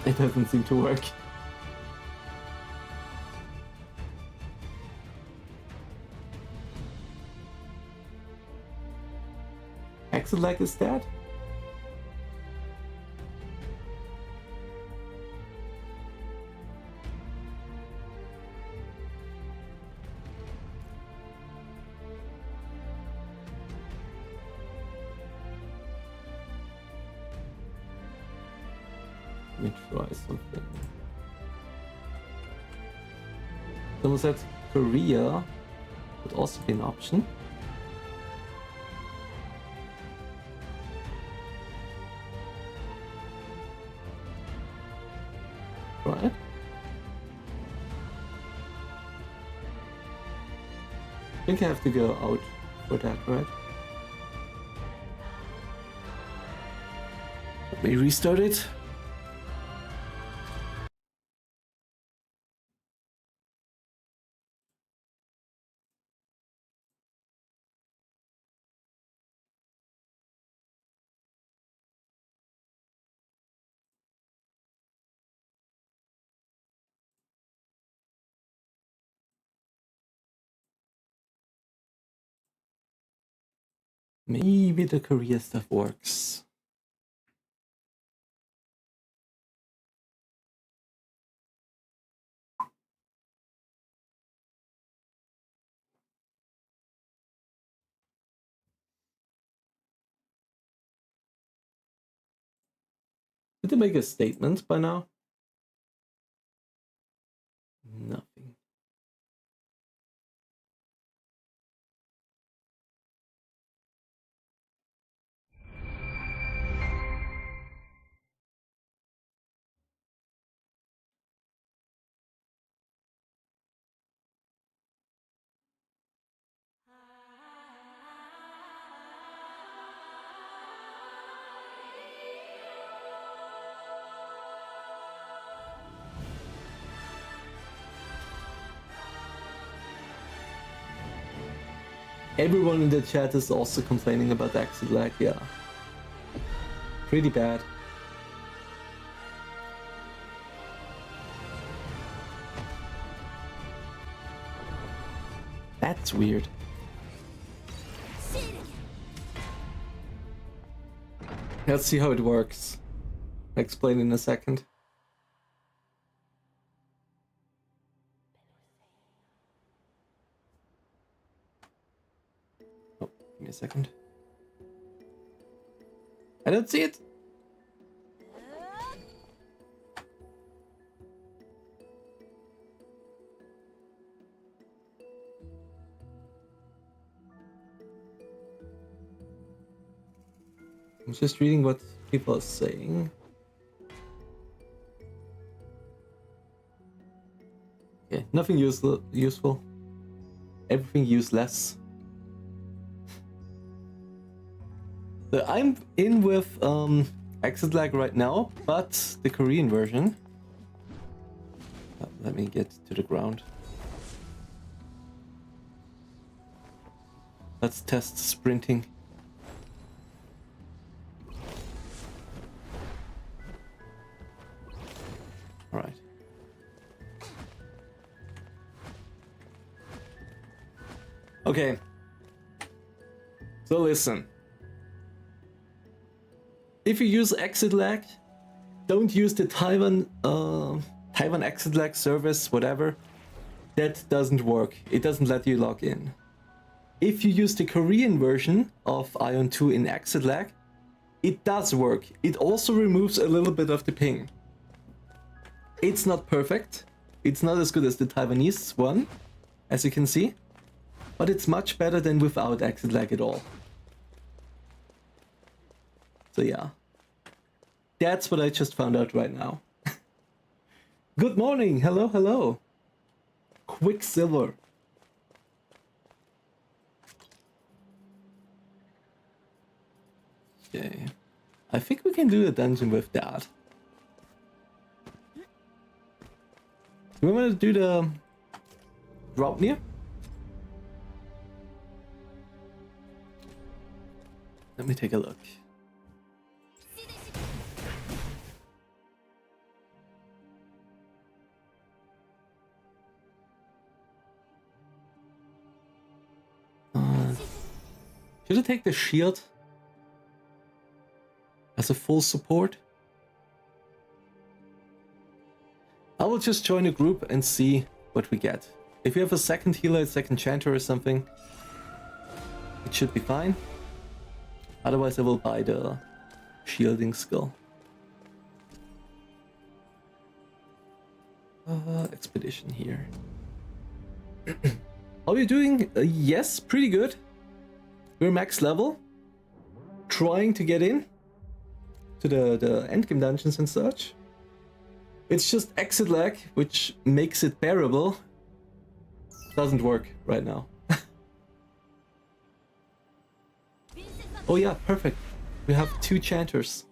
It doesn't seem to work. Exit lag is dead? Let me try something. Someone said Korea would also be an option. Right? I think I have to go out for that, right? Let me restart it. Maybe the Korea stuff works. Did they make a statement by now? Nothing. Everyone in the chat is also complaining about the exit lag, yeah. Pretty bad. That's weird. Let's see how it works. I'll explain in a second. Oh, give me a second. I don't see it. I'm just reading what people are saying. Okay, nothing useful. Everything useless. So I'm in with exit lag right now, but the Korean version. Let me get to the ground. Let's test sprinting. All right. Okay. So listen. If you use exit lag, don't use the Taiwan exit lag service, whatever. That doesn't work. It doesn't let you log in. If you use the Korean version of Ion 2 in exit lag, it does work. It also removes a little bit of the ping. It's not perfect. It's not as good as the Taiwanese one, as you can see, but it's much better than without exit lag at all. So yeah, that's what I just found out right now. Good morning, hello, hello. Quicksilver. Okay, I think we can do a dungeon with that. Do we want to do the drop near? Let me take a look. Should I take the shield as a full support? I will just join a group and see what we get. If you have a second healer, a second chanter or something, it should be fine. Otherwise I will buy the shielding skill. Expedition here. How are you doing? Yes, pretty good. We're max level. Trying to get in to the endgame dungeons and such. It's just exit lag, which makes it bearable. Doesn't work right now. Oh yeah, perfect. We have 2 chanters.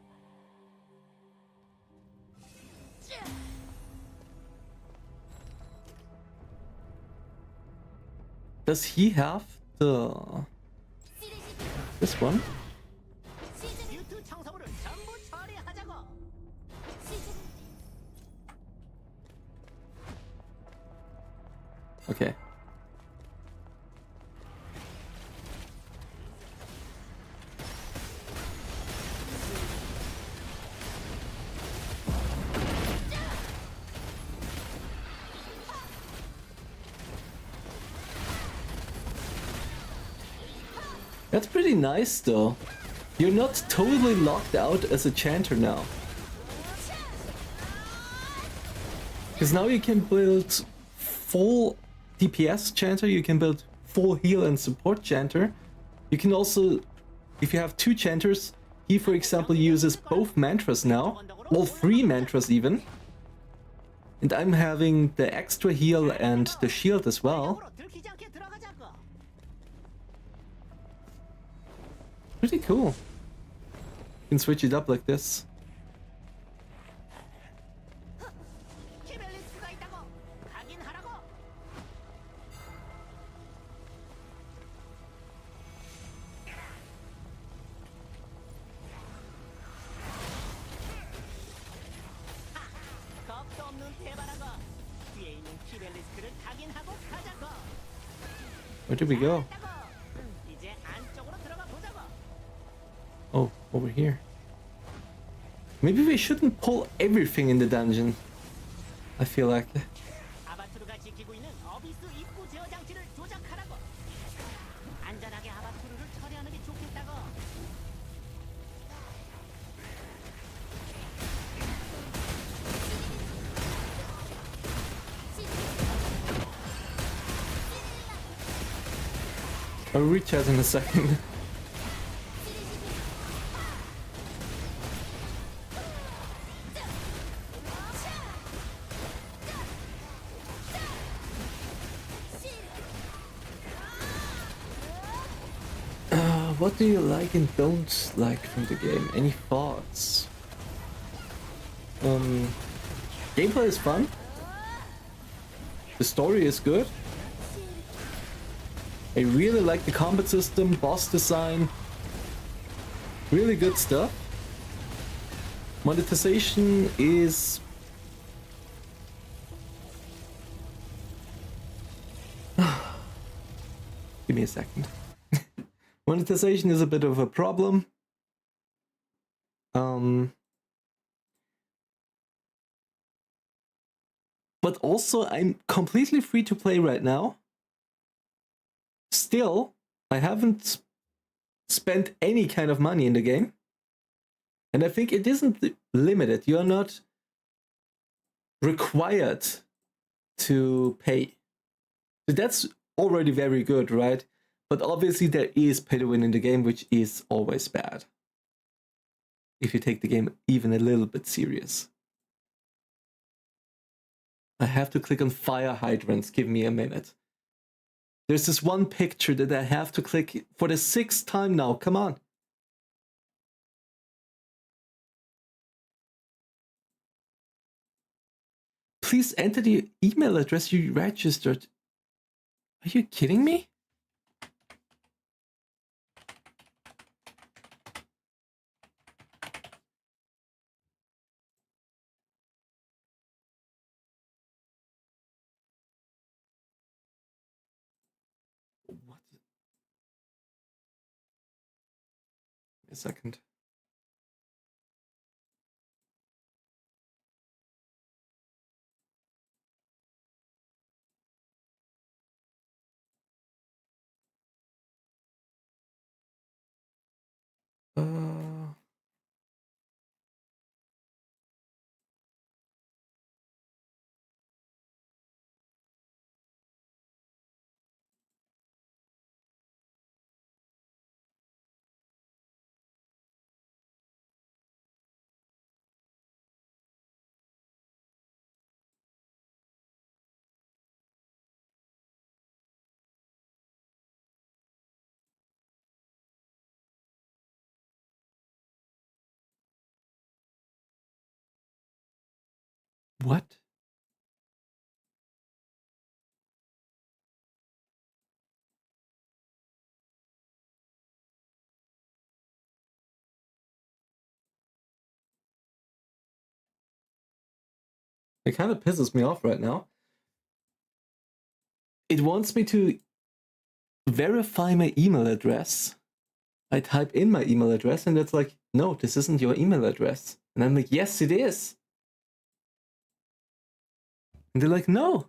Does he have the this one? 뮤트 청소부를 전부 처리하자고. Okay. That's pretty nice though. You're not totally locked out as a chanter now. Because now you can build full DPS chanter, you can build full heal and support chanter. You can also, if you have 2 chanters, he for example uses both mantras now, all 3 mantras even. And I'm having the extra heal and the shield as well. 으로 들키지 않게 들어가자고. Pretty cool. You can switch it up like this. 키벨리스가 있다고. 확인하라고. 겁도 없는 대바라고. 뒤에 있는 키벨리스크를 확인하고 가자고. Where did we go? 이제 안쪽으로 들어가 보자고. Oh, over here. Maybe we shouldn't pull everything in the dungeon. I feel like. 아바투르가 지키고 있는 어비스 입구 제어 장치를 조작하라고. 안전하게 아바투르를 처리하는 게 좋겠다고. I'll reach out in a second. What do you like and don't like from the game? Any thoughts? Gameplay is fun. The story is good. I really like the combat system, boss design. Really good stuff. Monetization is... Give me a second. Monetization is a bit of a problem. But also I'm completely free to play right now. Still, I haven't spent any kind of money in the game. And I think it isn't limited. You're not required to pay. So that's already very good, right? But obviously there is pay to win in the game, which is always bad. If you take the game even a little bit serious. I have to click on fire hydrants. Give me a minute. There's this one picture that I have to click for the 6th time now. Come on. Please enter the email address you registered. Are you kidding me? What? A second. What? It kind of pisses me off right now. It wants me to verify my email address. I type in my email address and it's like, no, this isn't your email address. And I'm like, yes, it is. And they're like, no,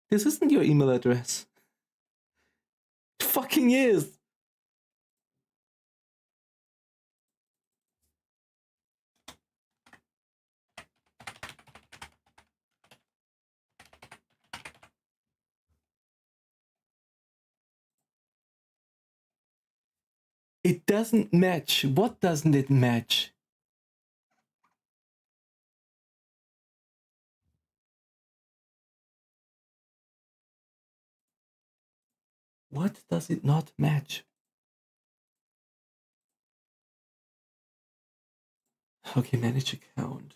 this isn't your email address. It fucking is. It doesn't match. What doesn't it match? What does it not match? Okay, manage account.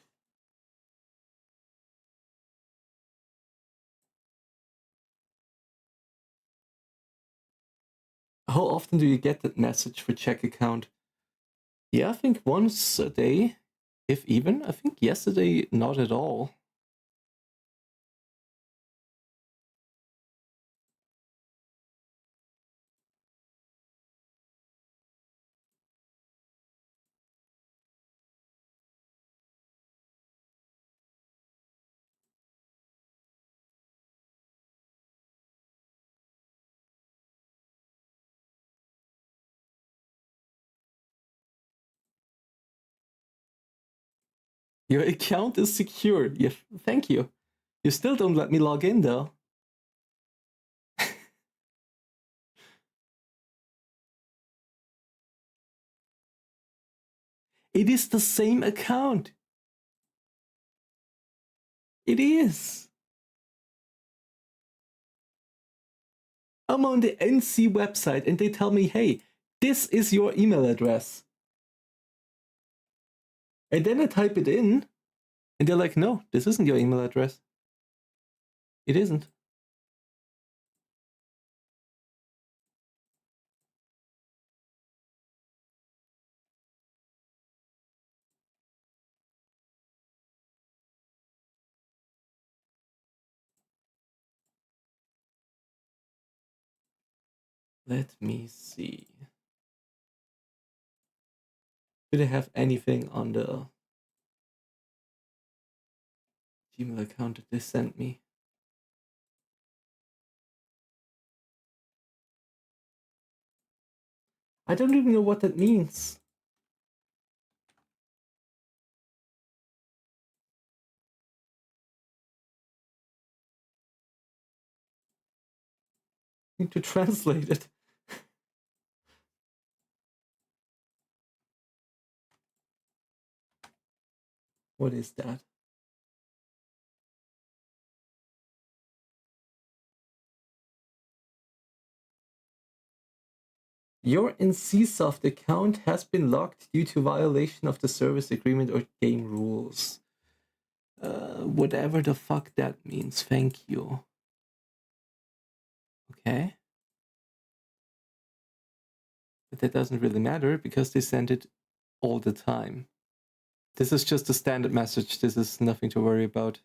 How often do you get that message for check account? Yeah, I think once a day, if even. I think yesterday, not at all. Your account is secure. Yeah, thank you. You still don't let me log in though. It is the same account. It is. I'm on the NC website and they tell me, hey, this is your email address. And then I type it in and they're like, no, this isn't your email address. It isn't. Let me see. Do they have anything on the Gmail account that they sent me? I don't even know what that means. I need to translate it. What is that? Your NCSoft account has been locked due to violation of the service agreement or game rules. Whatever the fuck that means. Thank you. Okay. But that doesn't really matter because they send it all the time. This is just a standard message. This is nothing to worry about.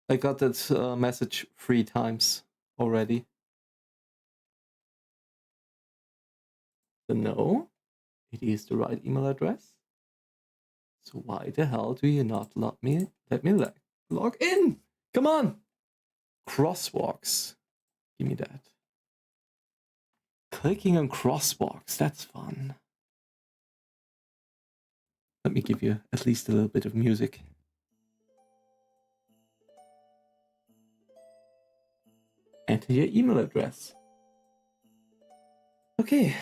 I got that message 3 times already. So no, it is the right email address. So why the hell do you not let me log in? Come on! Crosswalks. Give me that. Clicking on crosswalks, that's fun. Let me give you at least a little bit of music. Enter your email address. Okay.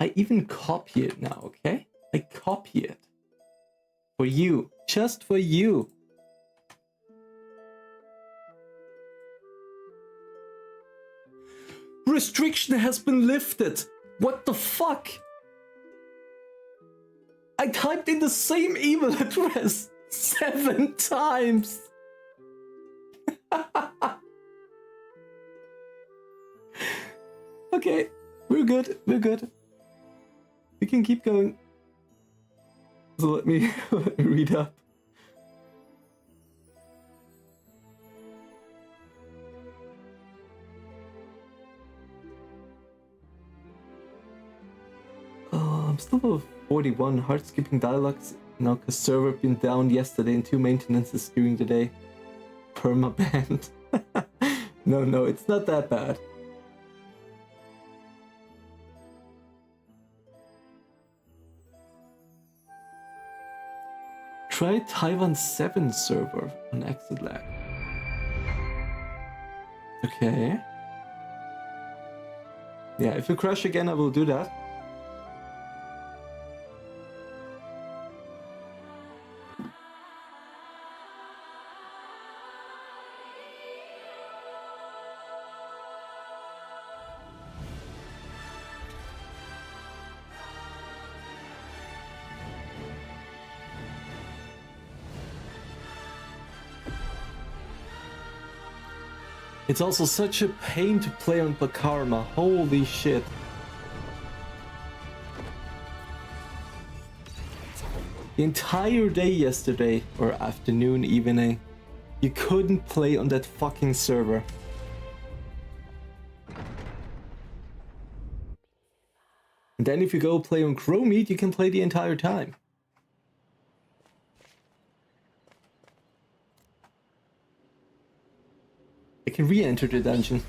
I even copy it now, okay? I copy it. For you. Just for you. Restriction has been lifted. What the fuck? I typed in the same email address 7 times. Okay, we're good. We're good. We can keep going. So let me read up. I'm still level 41. Hard skipping dialogues now because server been down yesterday and 2 maintenances during the day. Permaband. No, it's not that bad. Try Taiwan 7 server on exit lag. Okay. Yeah, if you crash again, I will do that. It's also such a pain to play on Bakarma, holy shit. The entire day yesterday, or afternoon, evening, you couldn't play on that fucking server. And then if you go play on Chromie, you can play the entire time. I can re-enter the dungeon.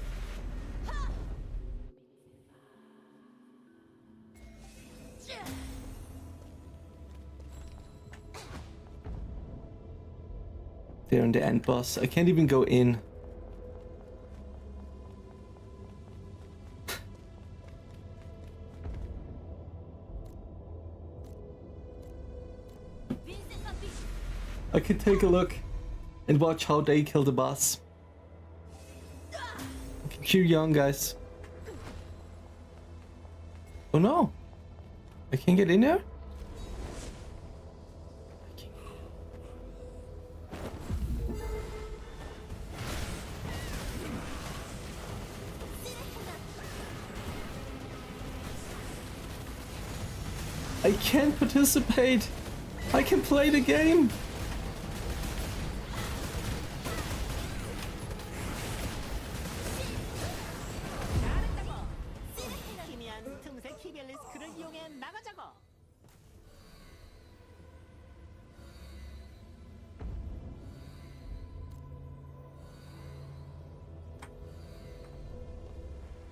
There on the end boss. I can't even go in. I can take a look and watch how they kill the boss. Keep young, guys. Oh no! I can't get in there? I can't participate! I can play the game!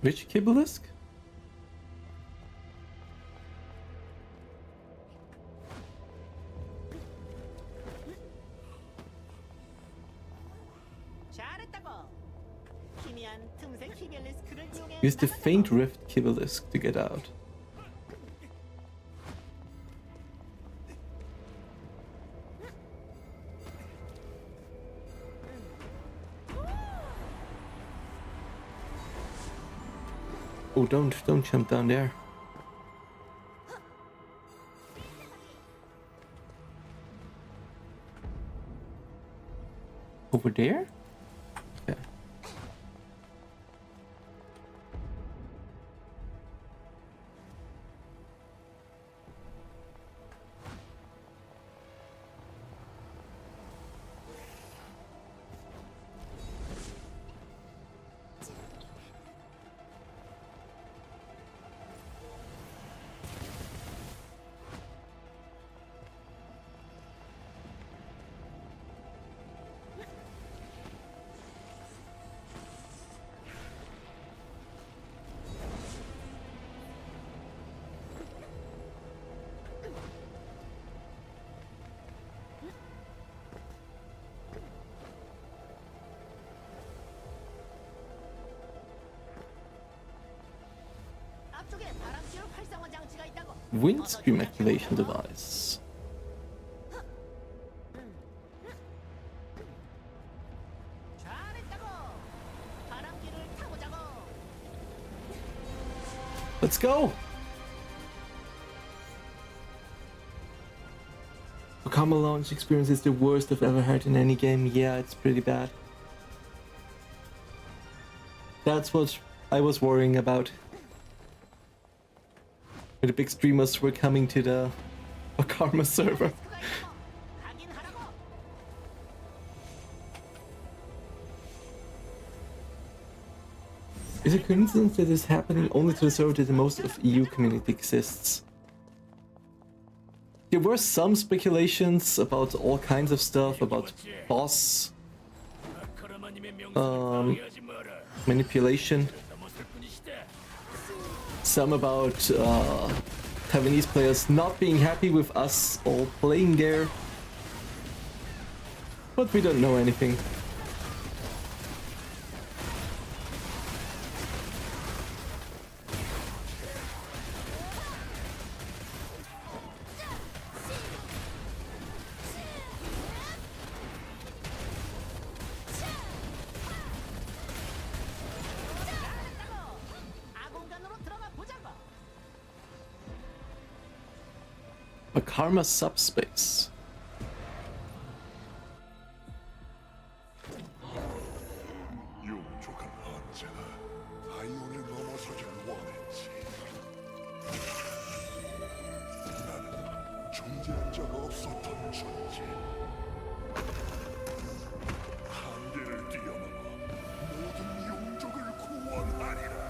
Which Kibalisk? Use the faint rift Kibalisk to get out. Oh, don't jump down there. Over there? Okay. Windstream activation device. Let's go! Bakarma launch experience is the worst I've ever had in any game. Yeah, it's pretty bad. That's what I was worrying about. When the big streamers were coming to the Bakarma server. 확인하라고. Is it a coincidence that is happening only to the server that the most of EU community exists? There were some speculations about all kinds of stuff, about boss manipulation. Some about Taiwanese players not being happy with us all playing there. But we don't know anything. 아공간으로 들어가 보자고. Bakarma subspace. 용족은 언제나 아이온을 넘어서길 원했지. 나는 존재한 적 없었던 존재. 한계를 뛰어넘어 모든 용족을 구원하리라.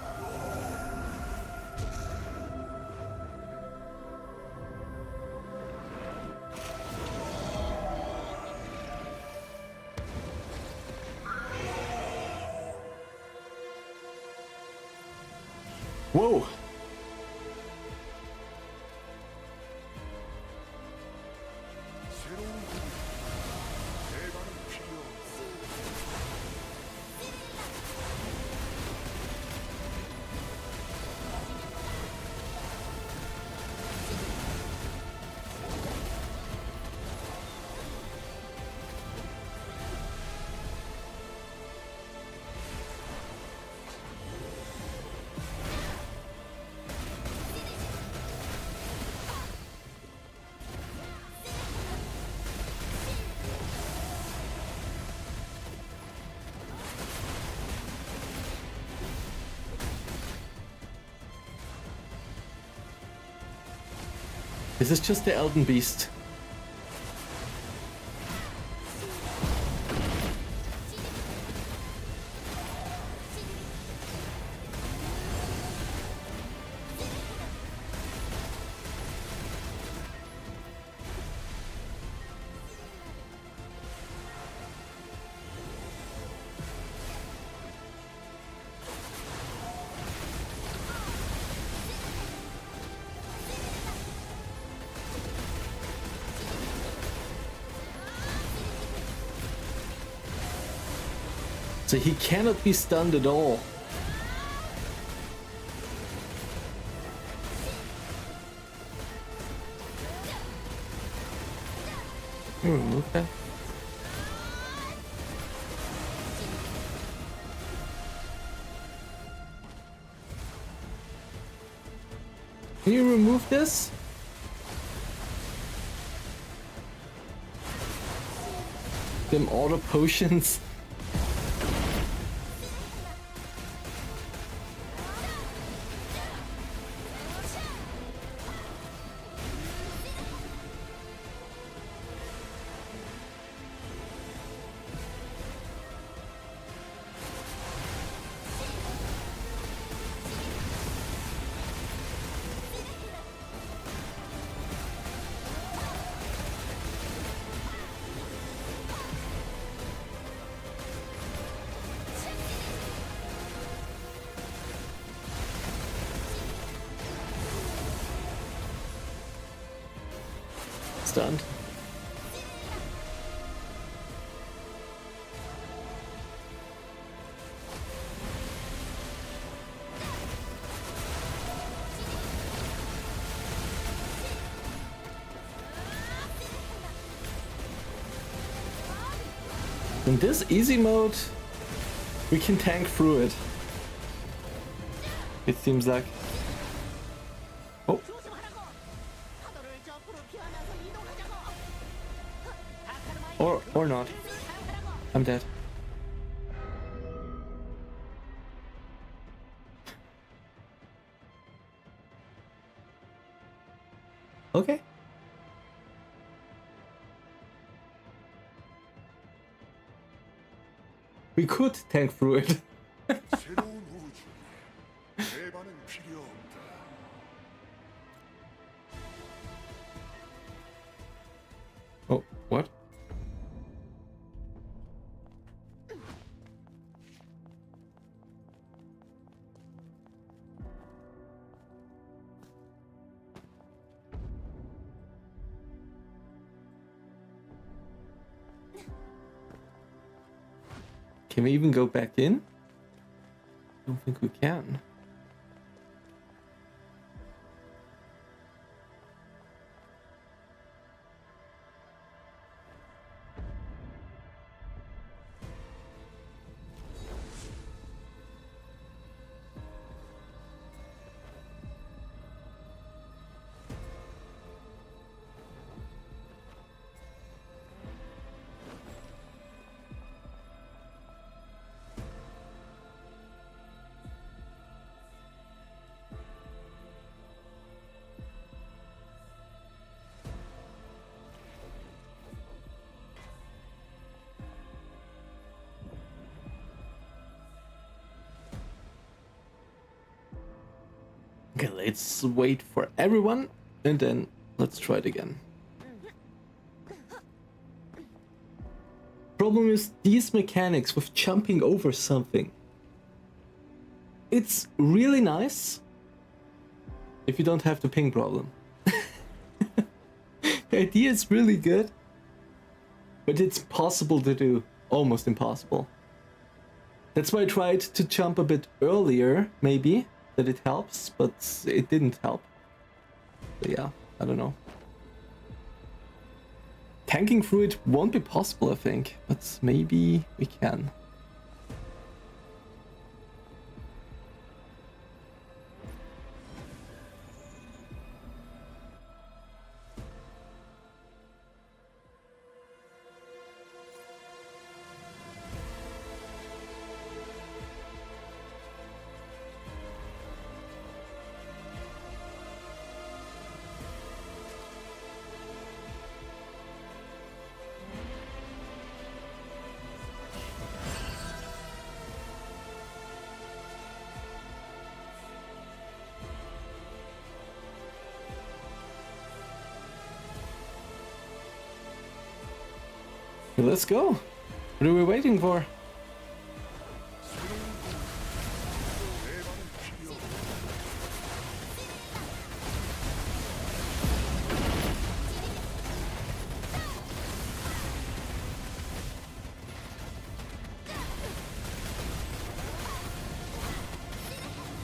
Whoa! 새로운 대가는 필요 없어. This is just the Elden Beast. So he cannot be stunned at all. Remove that. Can you remove this? Them auto potions. Stunned. In this easy mode, we can tank through it. It seems like. Oh. 조심하라고. 파도를 저 앞으로 피하면서 이동하자고. Or not. I'm dead. Okay. We could tank through it. 새로운 우주. 대반은 필요 없다. Oh, what? Can we even go back in? Don't think we can. Okay, let's wait for everyone and then let's try it again. Problem is these mechanics with jumping over something. It's really nice if you don't have the ping problem. The idea is really good, but it's possible to do, almost impossible. That's why I tried to jump a bit earlier, maybe, that it helps, but it didn't help. But yeah, I don't know. Tanking through it won't be possible, I think, but maybe we can. Let's go. What are we waiting for?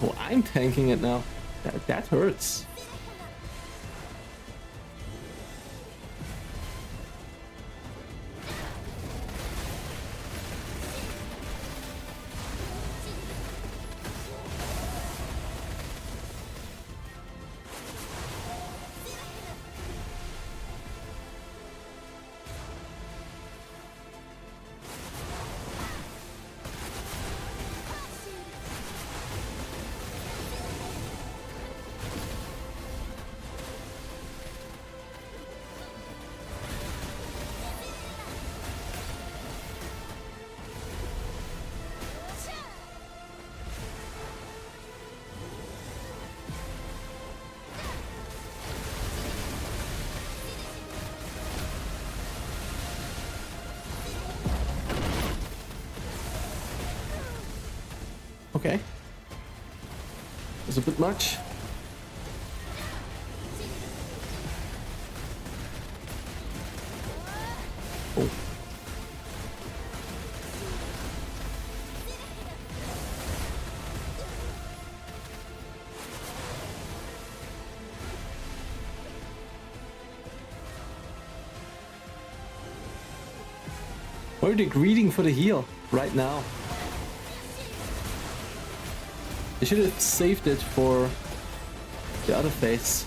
Oh, I'm tanking it now. That hurts. Okay. That's a bit much. Oh. Why are they greeting for the heal right now? They should have saved it for the other phase.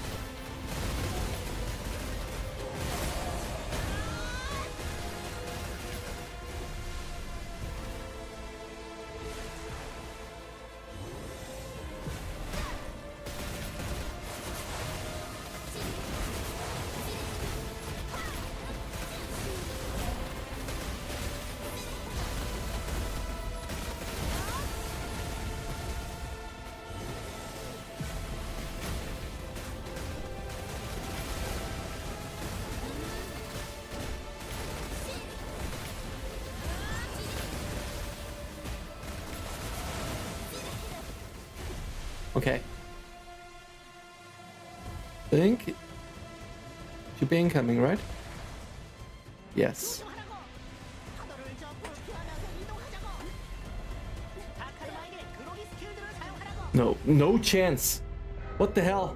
Okay. Think should be incoming, right? Yes. 조심하라고. 파도를 접고 피하면서 이동하자고. 바카르마에게 그로기 스킬들을 사용하라고. No chance. What the hell?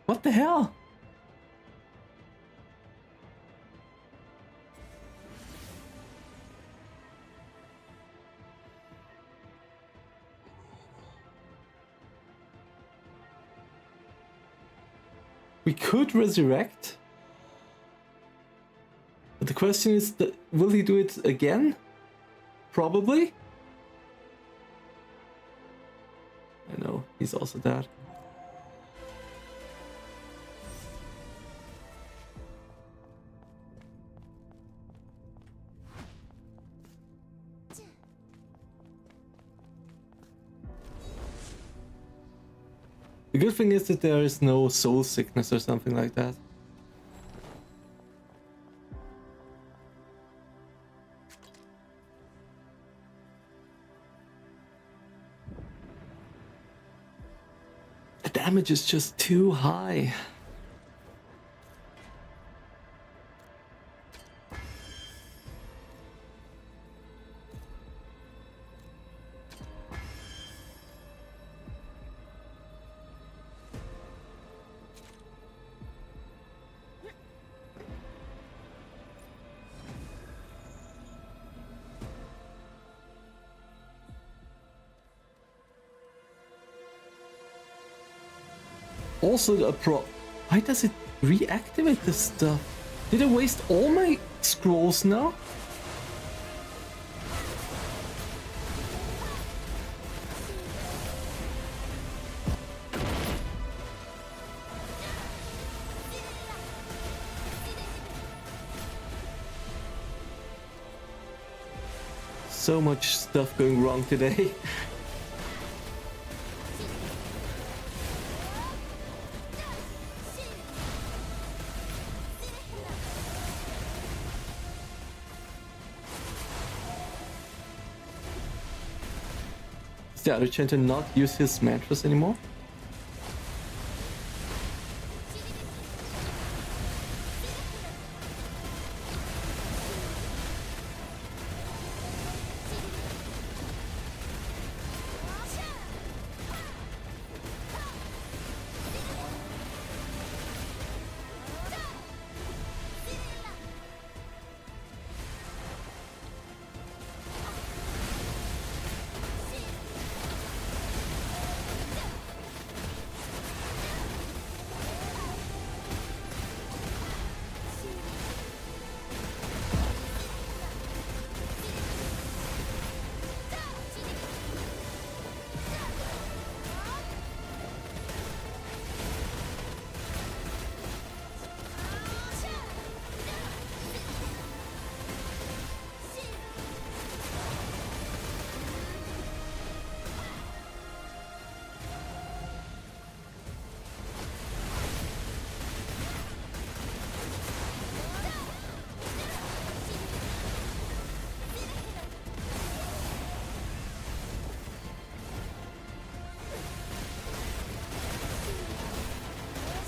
What the hell? We could resurrect. But the question is, will he do it again? Probably. I know, he's also dead. The good thing is that there is no soul sickness or something like that. The damage is just too high. Also why does it reactivate this stuff? Did I waste all my scrolls now? So much stuff going wrong today. Is the other chanter not use his mantras anymore?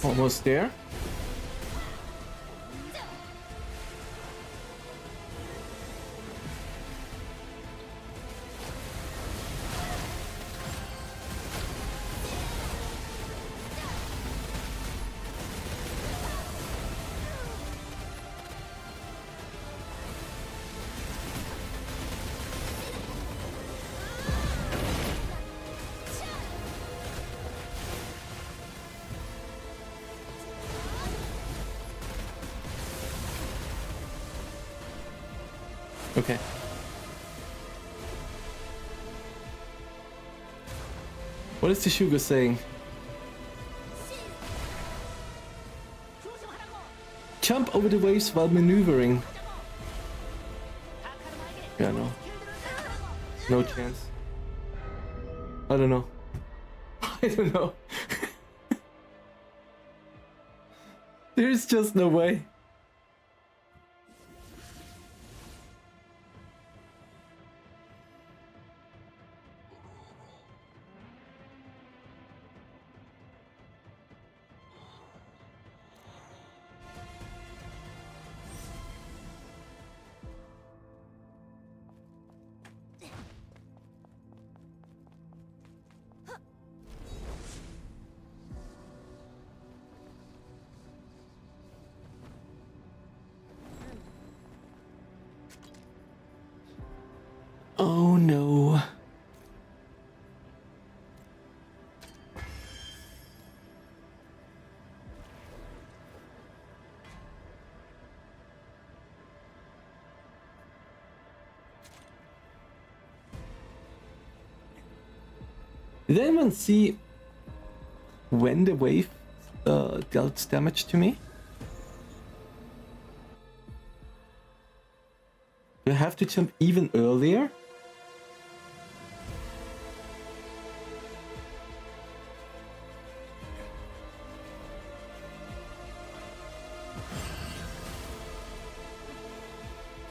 Almost there. Okay. What is the sugar saying? Jump over the waves while maneuvering. Yeah, no. No chance. I don't know. I don't know. There's just no way. Oh no. Did anyone see when the wave dealt damage to me? Do I have to jump even earlier?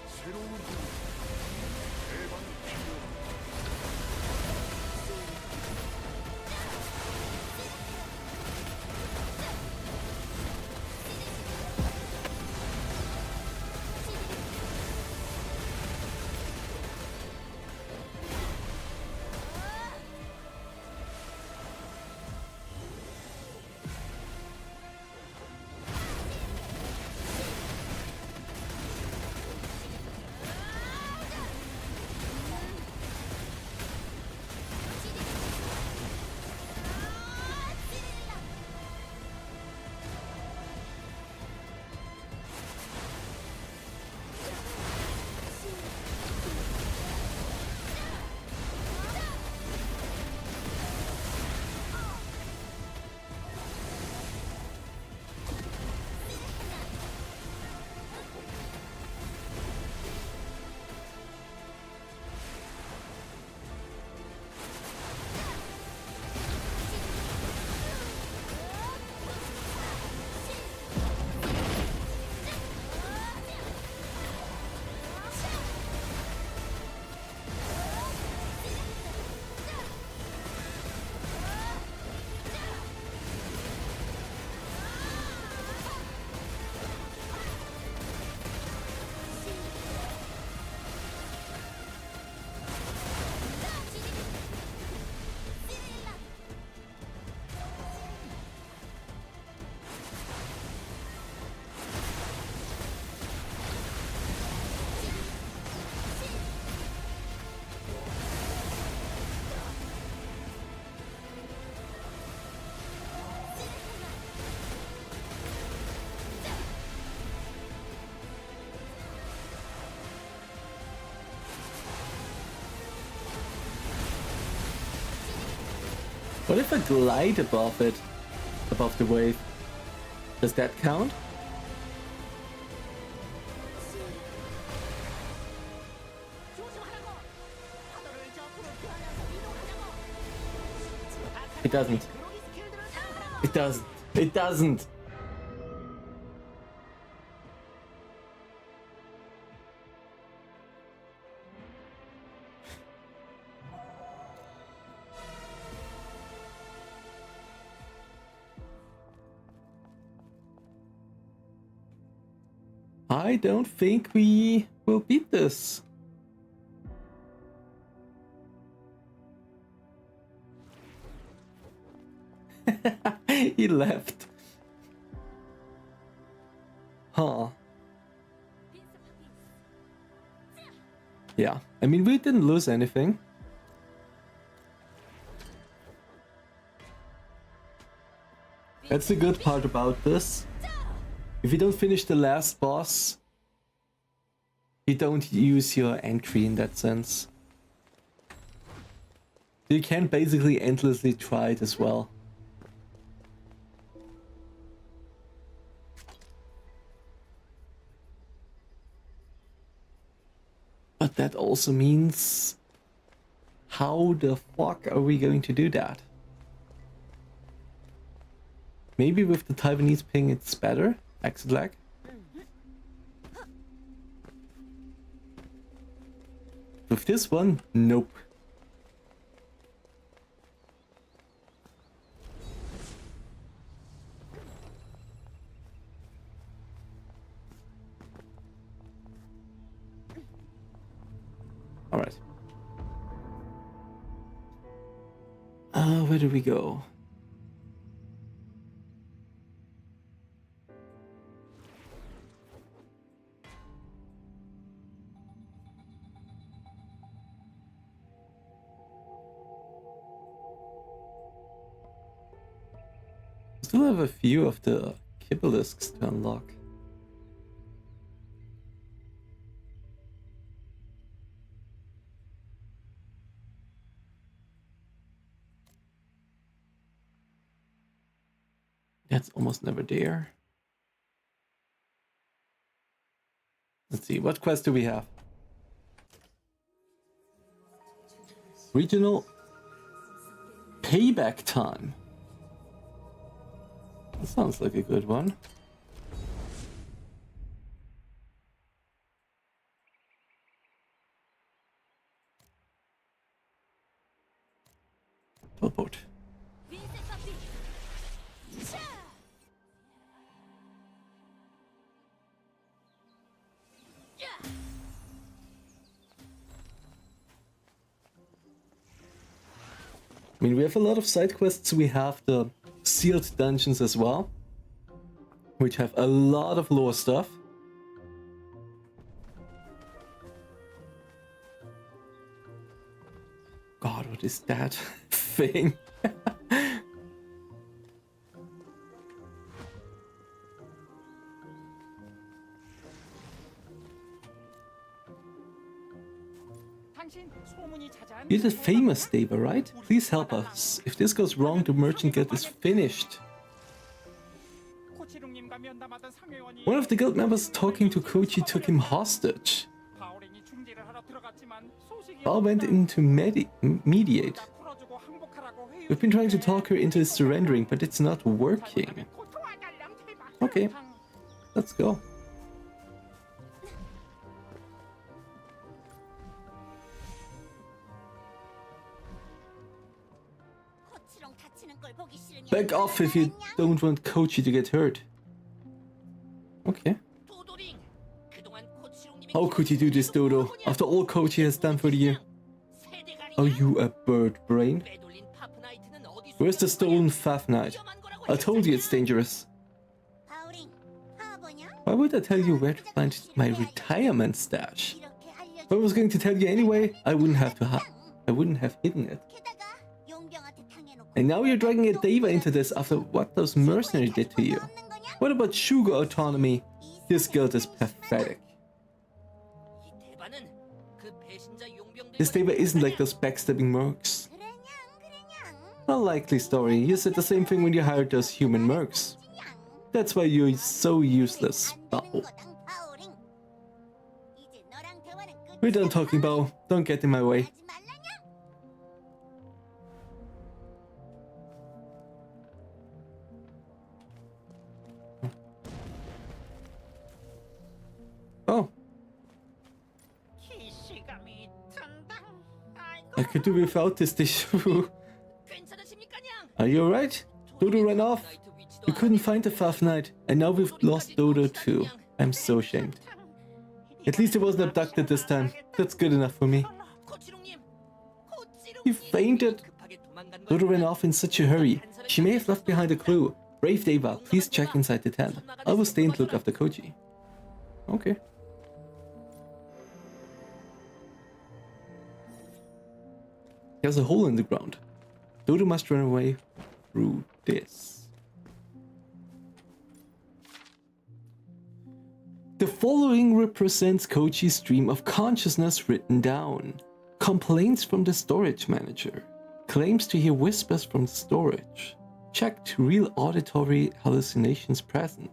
새로운 호주. 대반은 필요 없다. What if I glide above it? Above the wave? Does that count? 조심하라고. 파도를 저프로 피하면서 이동하자고. It doesn't. 그로기 스킬들을 사용하라고. It doesn't. It doesn't. I don't think we will beat this. He left. Huh. Yeah, I mean, we didn't lose anything. That's the good part about this. If you don't finish the last boss, you don't use your entry in that sense. You can basically endlessly try it as well. But that also means, how the fuck are we going to do that? Maybe with the Taiwanese ping it's better? Exit lag? With this one, nope. Alright. Where do we go? Still have a few of the Kibelisks to unlock. That's almost never there. Let's see, what quest do we have? Regional payback time. That sounds like a good one. Teleport. I mean, we have a lot of side quests. We have the sealed dungeons as well, which have a lot of lore stuff. God, what is that thing? You're the famous Deva, right? Please help us. If this goes wrong, the merchant guild is finished. One of the guild members talking to Kochi took him hostage. Bao went in to mediate. We've been trying to talk her into surrendering, but it's not working. Okay, let's go. Back off if you don't want Kochi to get hurt. Okay. How could you do this, Dodo? After all Kochi has done for you. Are you a bird brain? Where's the stolen Fafnite? I told you it's dangerous. Why would I tell you where to find my retirement stash? If I was going to tell you anyway, I wouldn't have hidden it. And now you're dragging a Deva into this after what those mercenaries did to you. What about sugar autonomy? This guild is pathetic. This Deva isn't like those backstabbing mercs. A likely story. You said the same thing when you hired those human mercs. That's why you're so useless, Bao. We're done talking, Bao. Don't get in my way. Oh. I could do without this dish. Are you alright? Dodo ran off. We couldn't find the Fafnite, and now we've lost Dodo too. I'm so ashamed. At least he wasn't abducted this time. That's good enough for me. He fainted. Dodo ran off in such a hurry. She may have left behind a clue. Brave Deva, please check inside the tent. I will stay and look after Koji. Okay. There's a hole in the ground. Dodo must run away through this. The following represents Kochi's stream of consciousness written down. Complaints from the storage manager. Claims to hear whispers from the storage. Checked real auditory hallucinations present.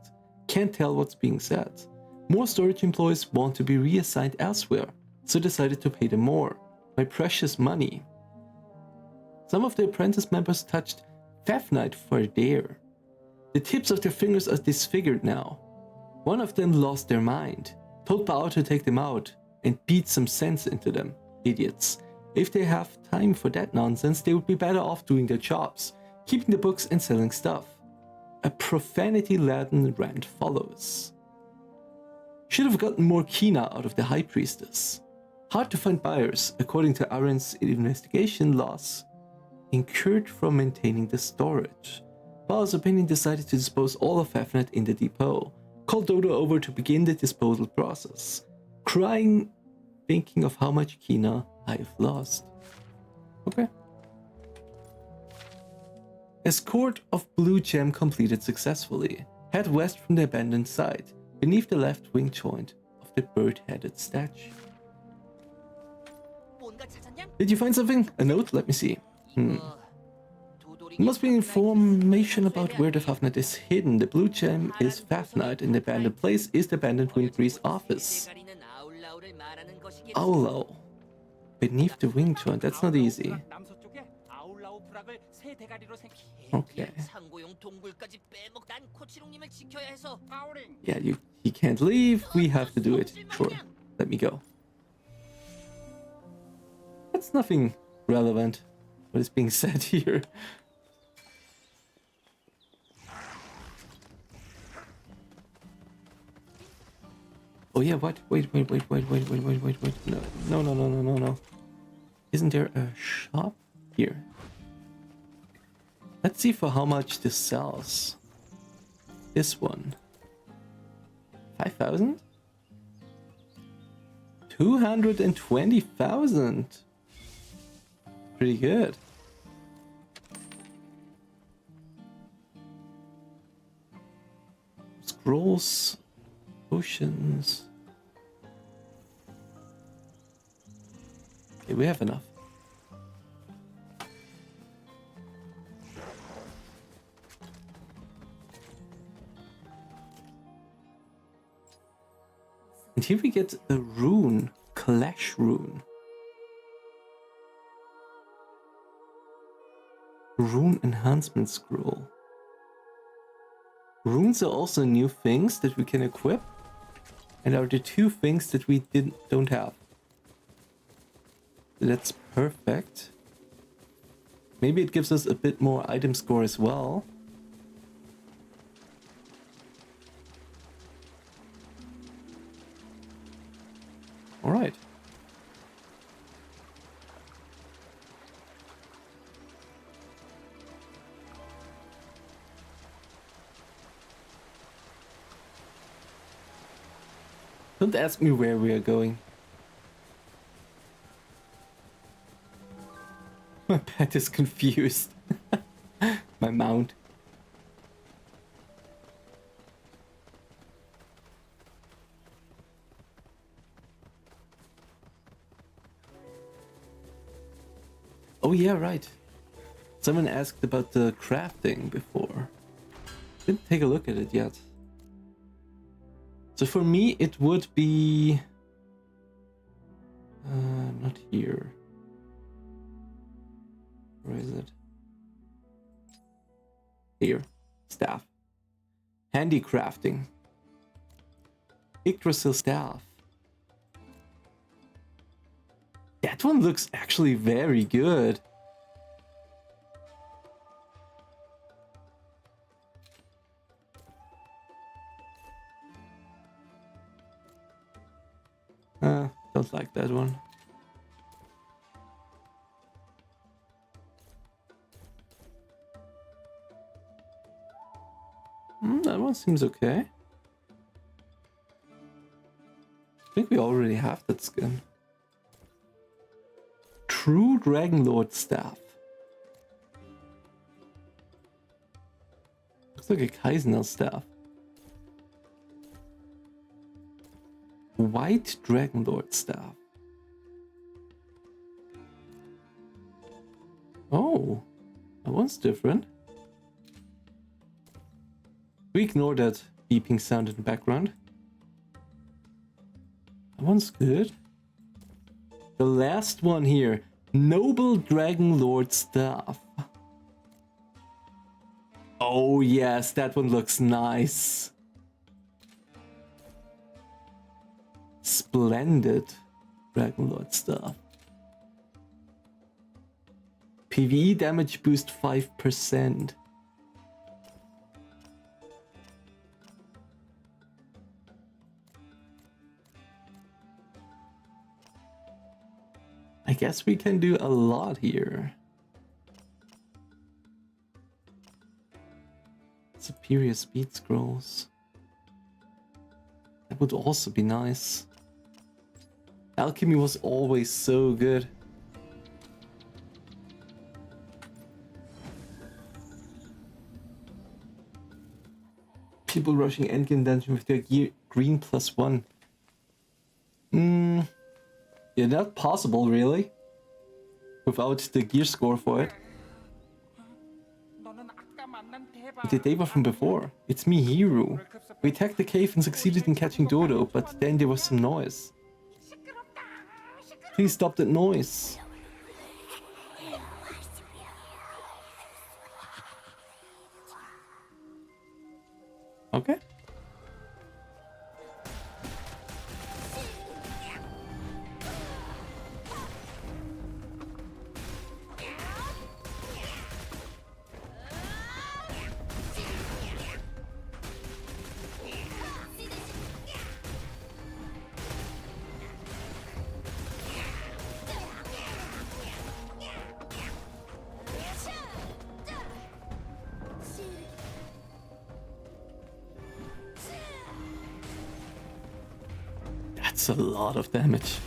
Can't tell what's being said. More storage employees want to be reassigned elsewhere, so decided to pay them more. My precious money. Some of the apprentice members touched Fafnite for a dare. The tips of their fingers are disfigured now. One of them lost their mind, told Bao to take them out and beat some sense into them. Idiots. If they have time for that nonsense, they would be better off doing their jobs, keeping the books and selling stuff. A profanity-laden rant follows. Should have gotten more kina out of the High Priestess. Hard to find buyers, according to Aren's investigation loss incurred from maintaining the storage. Bao's opinion decided to dispose all of Fafnite in the depot. Called Dodo over to begin the disposal process. Crying, thinking of how much kina I've lost. Okay. Escort of Blue Gem completed successfully. Head west from the abandoned site, beneath the left wing joint of the bird-headed statue. 뭔가 찾았냐? Did you find something? A note? Let me see. 이거 도돌이가 Must be 파트나이트 information about 쇠뇌 where the 아니에요? Fafnite is hidden. The blue gem is Fafnite, and the abandoned place is the abandoned Wind Priest office. 세대가리는 아울라우를 말하는 것이겠지. Aulo. Beneath the wing joint, that's not easy. 남서쪽에 아울라우 프락을 세 대가리로 생. Okay. 상고용 동굴까지 빼먹. 난 코치롱님을 지켜야 해서. 아우링. Yeah, he can't leave. We have to do it. Sure. Let me go. That's nothing relevant. What is being said here? Oh yeah, what? Wait. No. No. Isn't there a shop here? Let's see for how much this sells. This one. 5,000? 220,000. Pretty good. Scrolls, potions. Okay, we have enough. And here we get a rune, Clash rune. Rune enhancement scroll. Runes are also new things that we can equip, and are the two things that we don't have. That's perfect. Maybe it gives us a bit more item score as well. All right. Don't ask me where we are going. My pet is confused. My mount. Oh yeah, right. Someone asked about the crafting before. Didn't take a look at it yet. So for me, it would be... not here. Where is it? Here. Staff. Handicrafting. Yggdrasil staff. That one looks actually very good. Don't like that one. That one seems okay. I think we already have that skin. True Dragonlord staff. Looks like a Kaisinel staff. White Dragonlord staff. Oh, that one's different. We ignore that beeping sound in the background. That one's good. The last one here, Noble Dragonlord staff. Oh yes, that one looks nice. Splendid Dragonlord staff. PvE damage boost 5%. I guess we can do a lot here. Superior speed scrolls. That would also be nice. Alchemy was always so good. triple rushing endgame dungeon with their gear green +1. Yeah, not possible, really. Without the gear score for it. 너는 아까 만난 대박. But the Deva from before. It's me, Hiru. We attacked the cave and succeeded in catching Dodo, but then there was some noise. Please stop that noise. Okay. That's a lot of damage.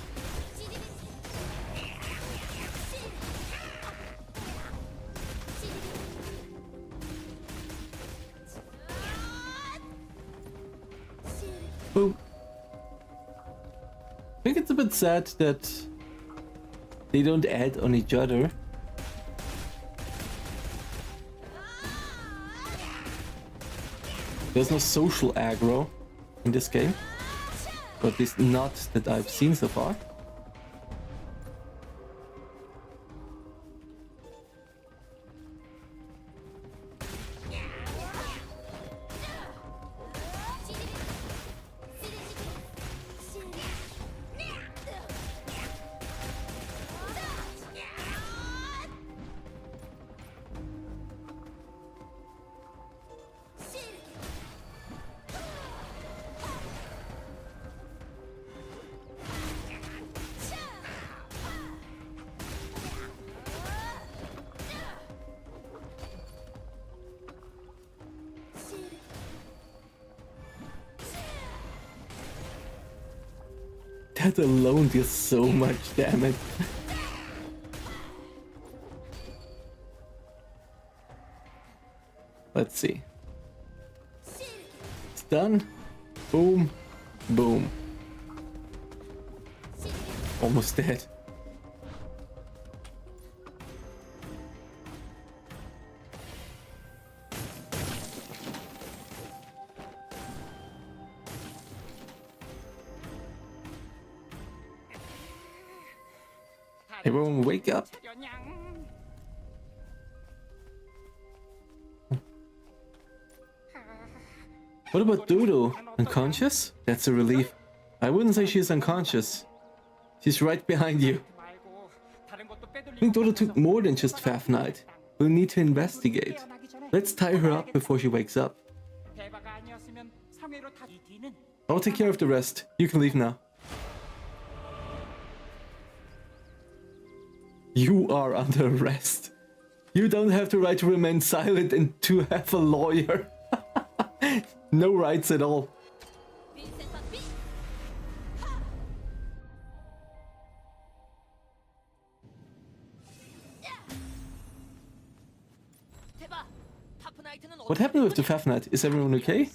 Boom. I think it's a bit sad that they don't add on each other. There's no social aggro in this game. But at least not that I've seen so far. That alone deals so much damage. Let's see. It's done. Boom. Boom. Almost dead. Everyone wake up. What about Dodo? Unconscious? That's a relief. I wouldn't say she's unconscious. She's right behind you. I think Dodo took more than just Fafnite. We'll need to investigate. Let's tie her up before she wakes up. I'll take care of the rest. You can leave now. You are under arrest. You don't have the right to remain silent and to have a lawyer. No rights at all. What happened with the Fafnite? Is everyone okay?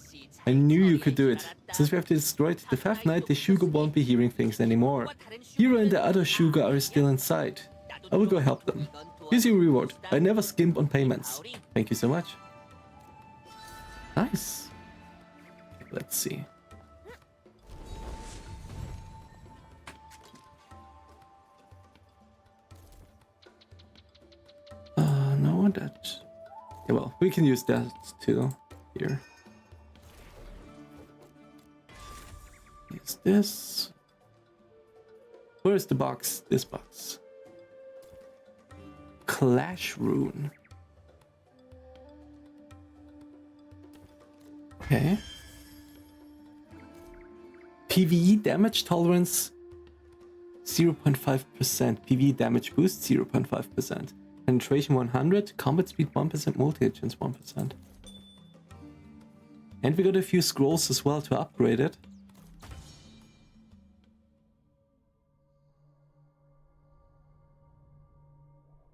I knew you could do it. Since we have destroyed the Fafnite, the Shugo won't be hearing things anymore. Hiro and the other Shugo are still inside. I will go help them. Here's your reward. I never skimp on payments. Thank you so much. Nice. Let's see. No, that... Yeah, well, we can use that too. Here. Use this. Where's the box? This box. Clash rune. Okay. PvE damage tolerance 0.5%. PvE damage boost 0.5%. Penetration 100. Combat speed 1%. Multi-agents 1%. And we got a few scrolls as well to upgrade it.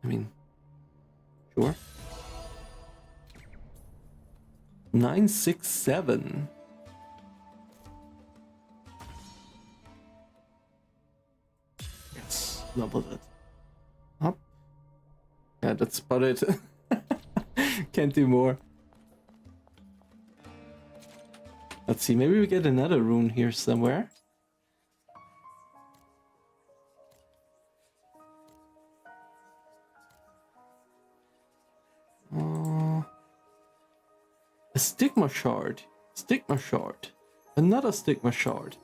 I mean, sure. 967. Let's level that up. Yeah, that's about it. Can't do more. Let's see, maybe we get another rune here somewhere. A stigma shard. Stigma shard. Another stigma shard.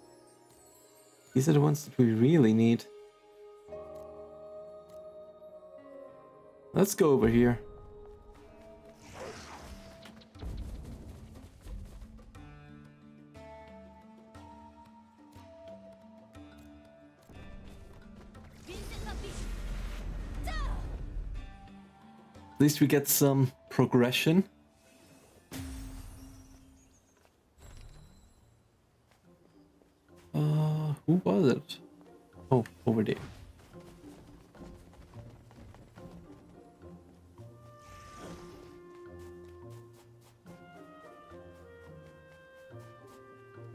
These are the ones that we really need. Let's go over here. At least we get some progression. Who was it? Oh, over there.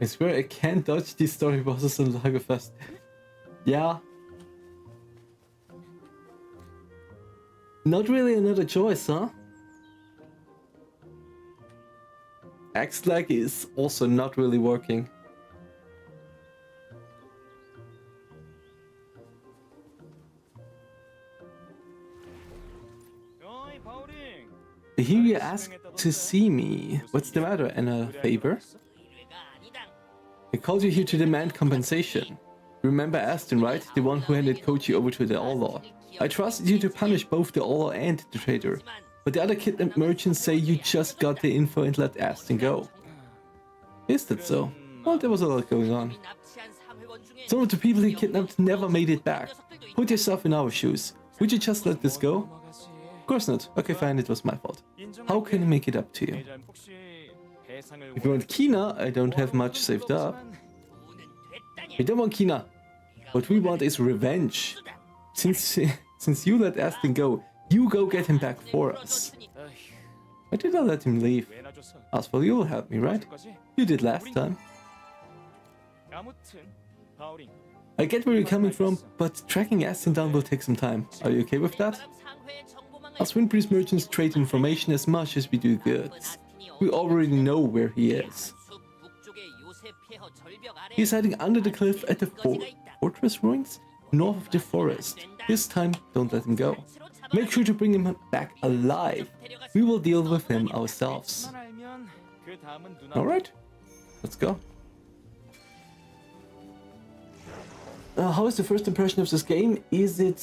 I swear I can't dodge these story bosses in Lagerfest. Yeah. Not really another choice, huh? X-Lag is also not really working. Here you asked to see me. What's the matter? And a favor? I called you here to demand compensation. Remember Aston, right? The one who handed Kochi over to the Outlaw. I trusted you to punish both the Outlaw and the traitor. But the other kidnapped merchants say you just got the info and let Aston go. Is that so? Well, there was a lot going on. Some of the people he kidnapped never made it back. Put yourself in our shoes. Would you just let this go? Of course not. Okay, fine, it was my fault. How can I make it up to you? If you want Kina, I don't have much saved up. We don't want Kina. What we want is revenge. Since you let Aston go, you go get him back for us. Why did I let him leave? Azphel, you'll help me, right? You did last time. I get where you're coming from, but tracking Aston down will take some time. Are you okay with that? Us Windbreeze merchants trade information as much as we do goods. We already know where he is. He's hiding under the cliff at the fortress ruins, north of the forest. This time, don't let him go. Make sure to bring him back alive. We will deal with him ourselves. Alright, let's go. How is the first impression of this game? Is it...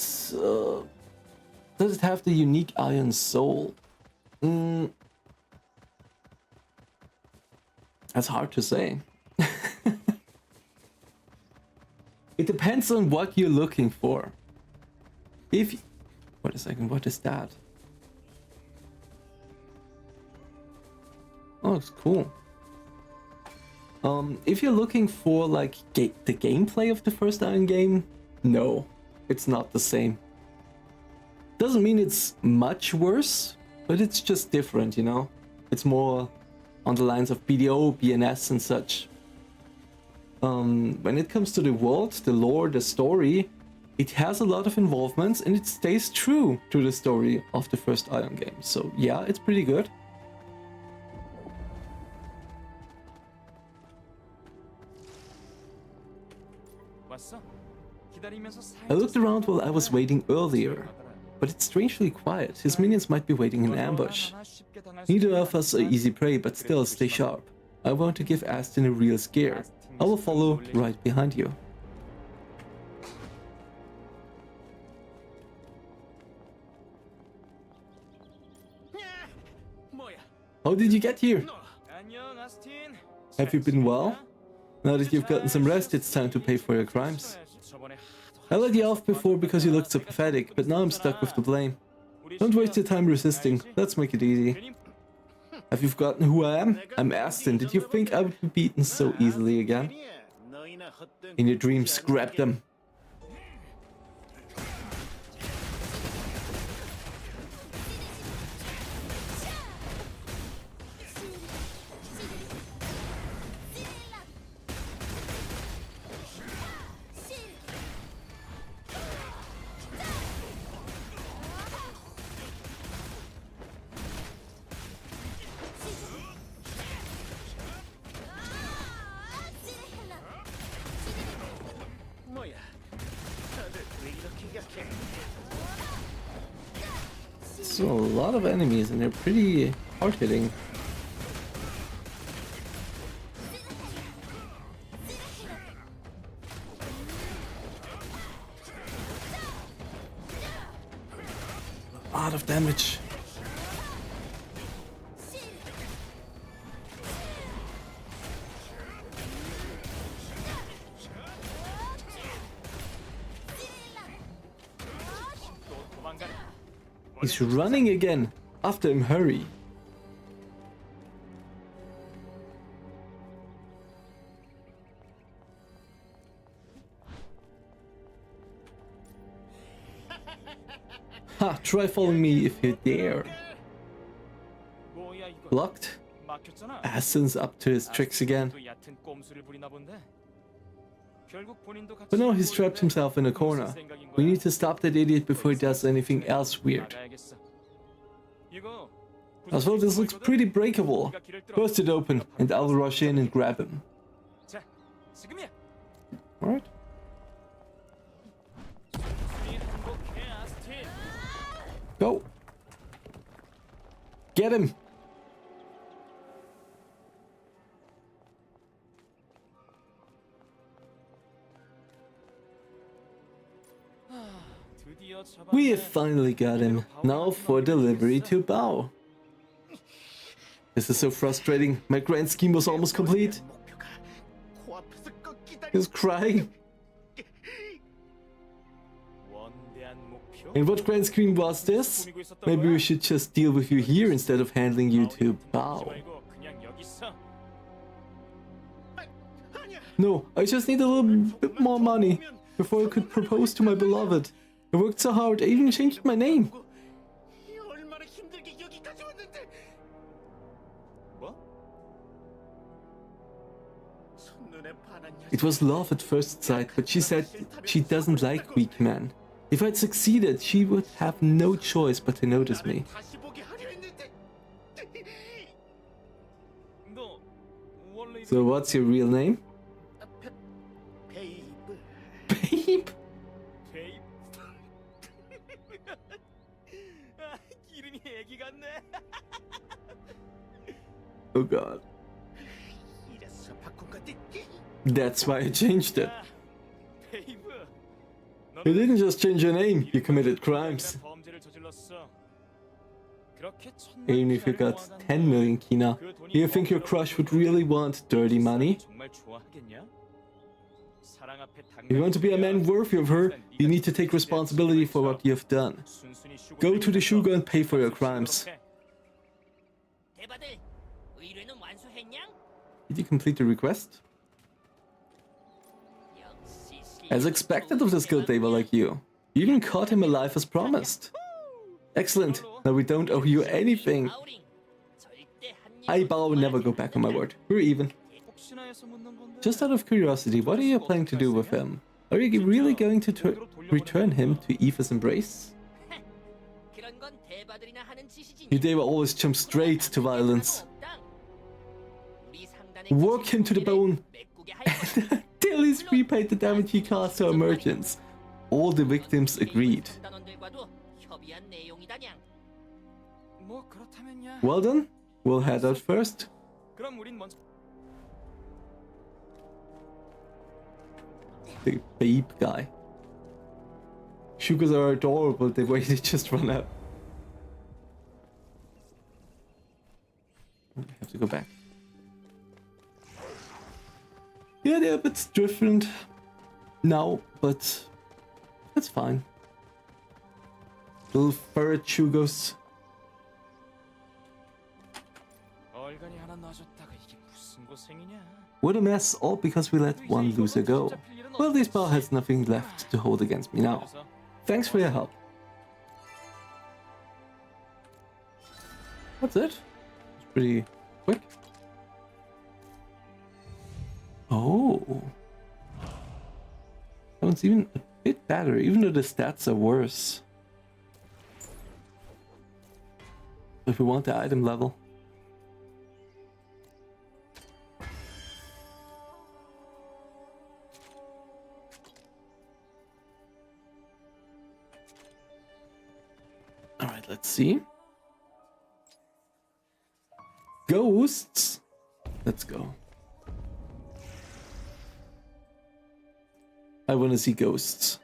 does it have the unique Iron Soul? That's hard to say. It depends on what you're looking for. Wait a second, what is that? Oh, it's cool. If you're looking for like the gameplay of the first Iron game, no, it's not the same. Doesn't mean it's much worse, but it's just different, you know? It's more on the lines of BDO, BNS and such. When it comes to the world, the lore, the story, it has a lot of involvements and it stays true to the story of the first Iron game. So yeah, it's pretty good. I looked around while I was waiting earlier, but it's strangely quiet. His minions might be waiting in ambush. Neither of us are easy prey, but still stay sharp. I want to give Aston a real scare. I will follow right behind you. How did you get here? Have you been well? Now that you've gotten some rest, it's time to pay for your crimes. I let you off before because you looked so pathetic, but now I'm stuck with the blame. Don't waste your time resisting, let's make it easy. Have you forgotten who I am? I'm Aston. Did you think I would be beaten so easily again? In your dreams, grab them. So a lot of enemies and they're pretty hard hitting. A lot of damage. He's running again. After him, hurry. Ha, try following me if you dare. 뭐야 이거? Blocked? 막혔잖아. Ascen's up to his tricks again. 또 얕은 꼼수를 부리나 본데. 결국 본인도 같이 But now he's trapped himself in a corner. We need to stop that idiot before he does anything else weird. 나가야겠어. 이거 Azphel, this looks pretty breakable. Burst it open, and I'll rush in and grab him. 자, 지금이야. Alright. 행복해, 아스틴. Go. Get him. 드디어 잡았네. We have finally got him. Now for delivery to Bao. This is so frustrating. My grand scheme was almost complete. 목표가 코앞에서 꺾이다니. He's crying. 원대한 목표. And what grand scheme was this? Maybe we should just deal with you here instead of handling you to Bao. 말고 그냥 여기 있어. No, I just need a little bit more money before I could propose to my beloved. I worked so hard, I even changed my name. 얼마나 힘들게 여기까지 왔는데. 뭐? 첫눈에 반한 녀석. It was love at first sight, but she said she doesn't like weak men. If I'd succeeded, she would have no choice but to notice me. 다시 보게 하려 했는데. 너 원래 So what's your real name? 베이브. Babe? 베이브. 이름이 애기 같네. Oh god. 이래서 바꾼 건데. That's why I changed it. 베이브. You didn't just change your name, you committed crimes. 범죄를 저질렀어. 그렇게 Even if you got 10 million kina, do you think your crush would really want dirty money? 정말 좋아하겠냐? 사랑 앞에 If you want to be a man worthy of her, you need to take responsibility for what you have done. Go to the Shugo and pay for your crimes. 대바들, 의뢰는 완수했냐? Did you complete the request? 역시 As expected of the skilled Deva like you. You even caught him alive as promised. Excellent. Now we don't owe you anything. 아우링, 절대 한 I Bao will never go back on my word. We're even. 혹시나 해서 묻는 건데. Just out of curiosity, what are you planning to do with him? Are you really going to return him to Eva's embrace? 그런 건 대바들이나 하는 짓이지. You Deva always jump straight to violence. 우리 상단의 Work him to the bone. 메꾸게 할 거야. Till he's repaid the damage he caused to our merchants. All the victims agreed. 단원들과도 협의한 내용이다냥. 뭐 그렇다면야. Well done. We'll head out first. 그럼 우린 먼저. The babe guy. Shugas are adorable the way they just run out. I have to go back. Yeah, they're a bit different now, but that's fine. Little ferret Shugos. 얼간이 하나 놔줬다가 이게 무슨 고생이냐? What a mess, all because we let one loser go. Well, this bar has nothing left to hold against me now. Thanks for your help. That's it. It's pretty quick. Oh. That one's even a bit better, even though the stats are worse. If we want the item level. let's see. Ghosts. Let's go. I want to see ghosts.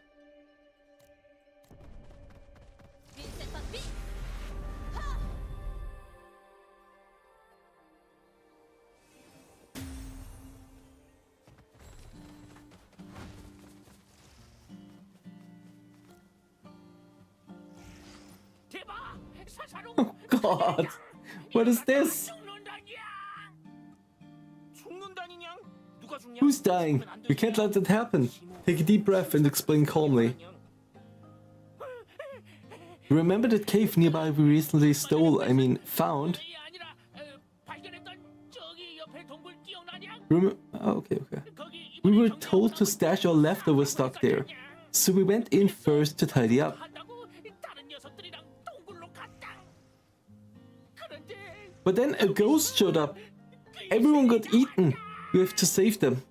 Oh God, what is this? Who's dying? We can't let that happen. Take a deep breath and explain calmly. You remember that cave nearby we recently found? Okay. We were told to stash our leftover stock there, so we went in first to tidy up. But then a ghost showed up. Everyone got eaten. We have to save them.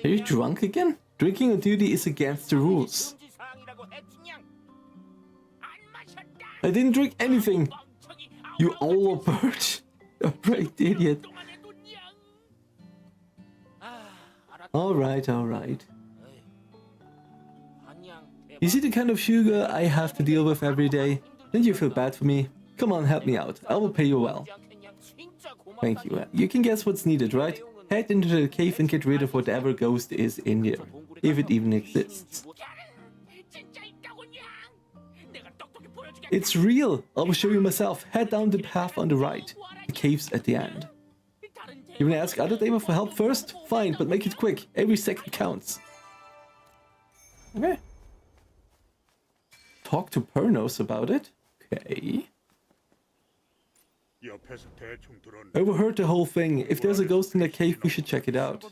Are you drunk again? Drinking on duty is against the rules. I didn't drink anything. You old bird. A great idiot. Alright. You see the kind of sugar I have to deal with every day? Don't you feel bad for me? Come on, help me out. I will pay you well. Thank you. You can guess what's needed, right? Head into the cave and get rid of whatever ghost is in here, if it even exists. It's real! I will show you myself. Head down the path on the right. The cave's at the end. You wanna ask other Daemon for help first? Fine, but make it quick. Every second counts. Okay. Talk to Pernos about it? Okay. I overheard the whole thing. If there's a ghost in the cave, we should check it out.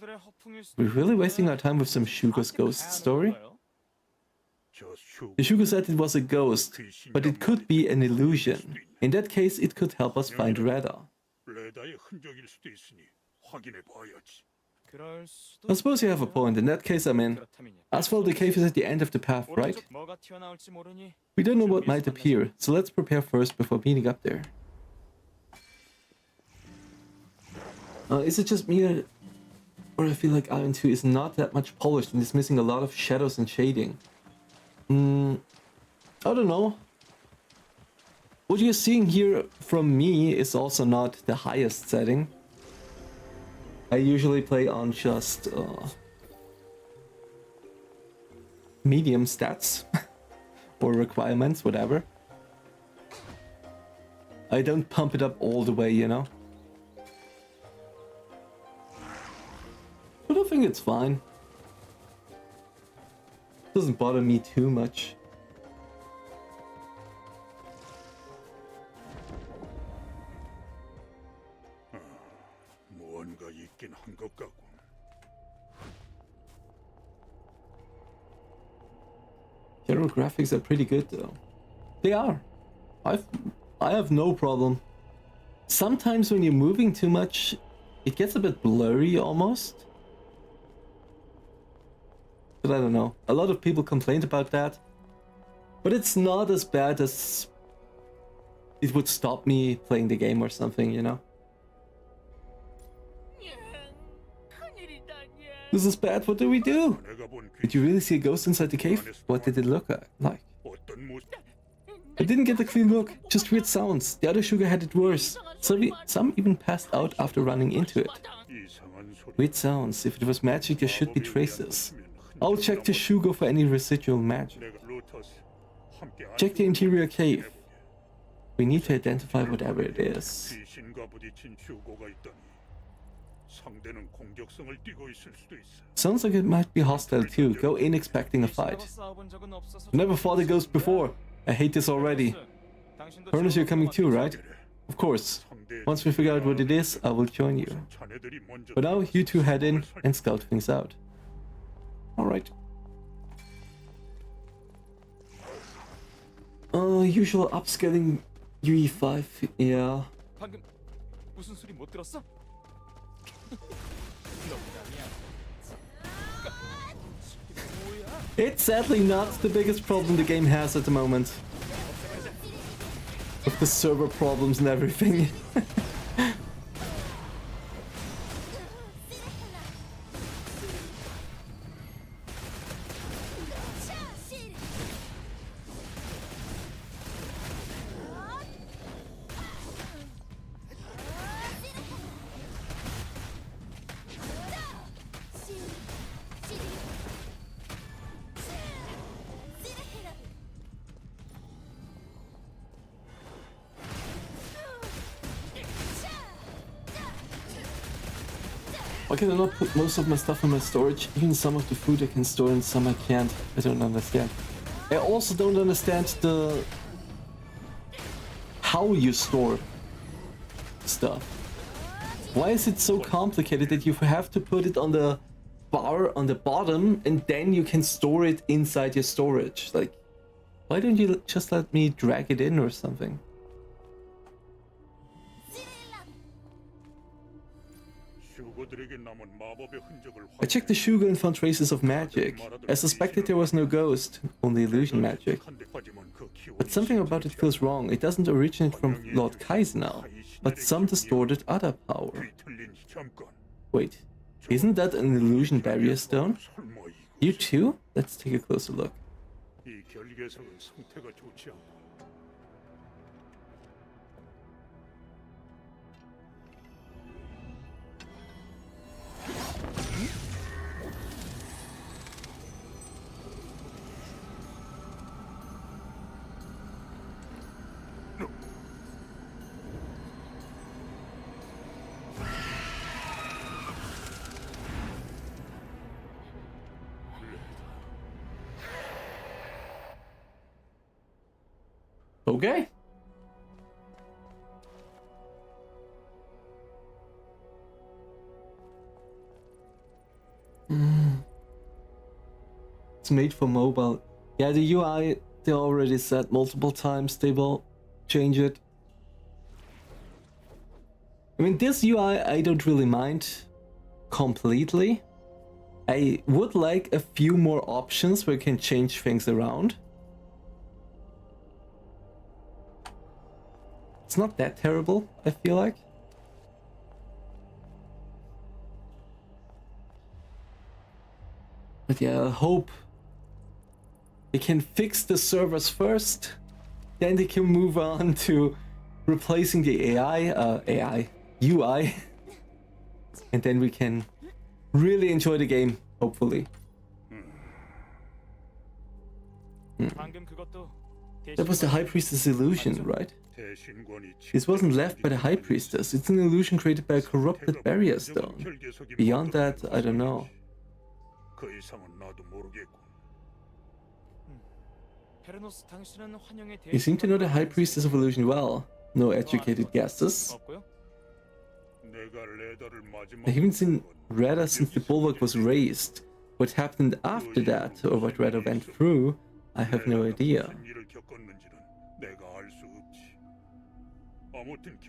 We're really wasting our time with some Shugo's ghost story? The Shugo said it was a ghost, but it could be an illusion. In that case, it could help us find Reda. I suppose you have a point. In that case, I'm in. Azphel, the cave is at the end of the path, right? We don't know what might appear, so let's prepare first before meeting up there. Is it just me, or I feel like Iron 2 is not that much polished and is missing a lot of shadows and shading? I don't know. What you're seeing here from me is also not the highest setting. I usually play on just medium stats or requirements, whatever. I don't pump it up all the way, you know. But I think it's fine. Doesn't bother me too much. General graphics are pretty good though. They are. I have no problem. Sometimes when you're moving too much, it gets a bit blurry almost. But I don't know. A lot of people complained about that. But it's not as bad as it would stop me playing the game or something, you know? This is bad, what do we do? Did you really see a ghost inside the cave? What did it look like? I didn't get a clean look, just weird sounds. The other sugar had it worse. Some even passed out after running into it. Weird sounds. If it was magic, there should be traces. I'll check the Shugo for any residual magic. Check the interior cave. We need to identify whatever it is. Sounds like it might be hostile too. Go in expecting a fight. Never fought a ghost before. I hate this already. Pernos, you're coming too, right? Of course. Once we figure out what it is, I will join you. For now, you two head in and scout things out. Alright. Usual upscaling UE5, yeah. 방금 무슨 소리 못 들었어? It's sadly not the biggest problem the game has at the moment. With the server problems and everything. Why can I not put most of my stuff in my storage? Even some of the food I can store and some I can't. I don't understand. I also don't understand the... how you store stuff. Why is it so complicated that you have to put it on the bar on the bottom and then you can store it inside your storage? Like, why don't you just let me drag it in or something? I checked the Shugo and found traces of magic. I suspected there was no ghost, only illusion magic. But something about it feels wrong. It doesn't originate from Lord Kaisinel, but some distorted other power. Wait, isn't that an illusion barrier stone? You too? Let's take a closer look. Okay. It's made for mobile. Yeah, the UI, they already said multiple times they will change it. I mean, this UI I don't really mind completely. I would like a few more options where you can change things around. It's not that terrible, I feel like. But yeah, I hope they can fix the servers first, then they can move on to replacing the UI, and then we can really enjoy the game, hopefully. That was the High Priestess illusion, right? This wasn't left by the High Priestess. It's an illusion created by a corrupted barrier stone. Beyond that, I don't know. You seem to know the High Priestess of illusion well. No educated guesses? I haven't seen Rada since the bulwark was raised. What happened after that, or what Rada went through, I have no idea.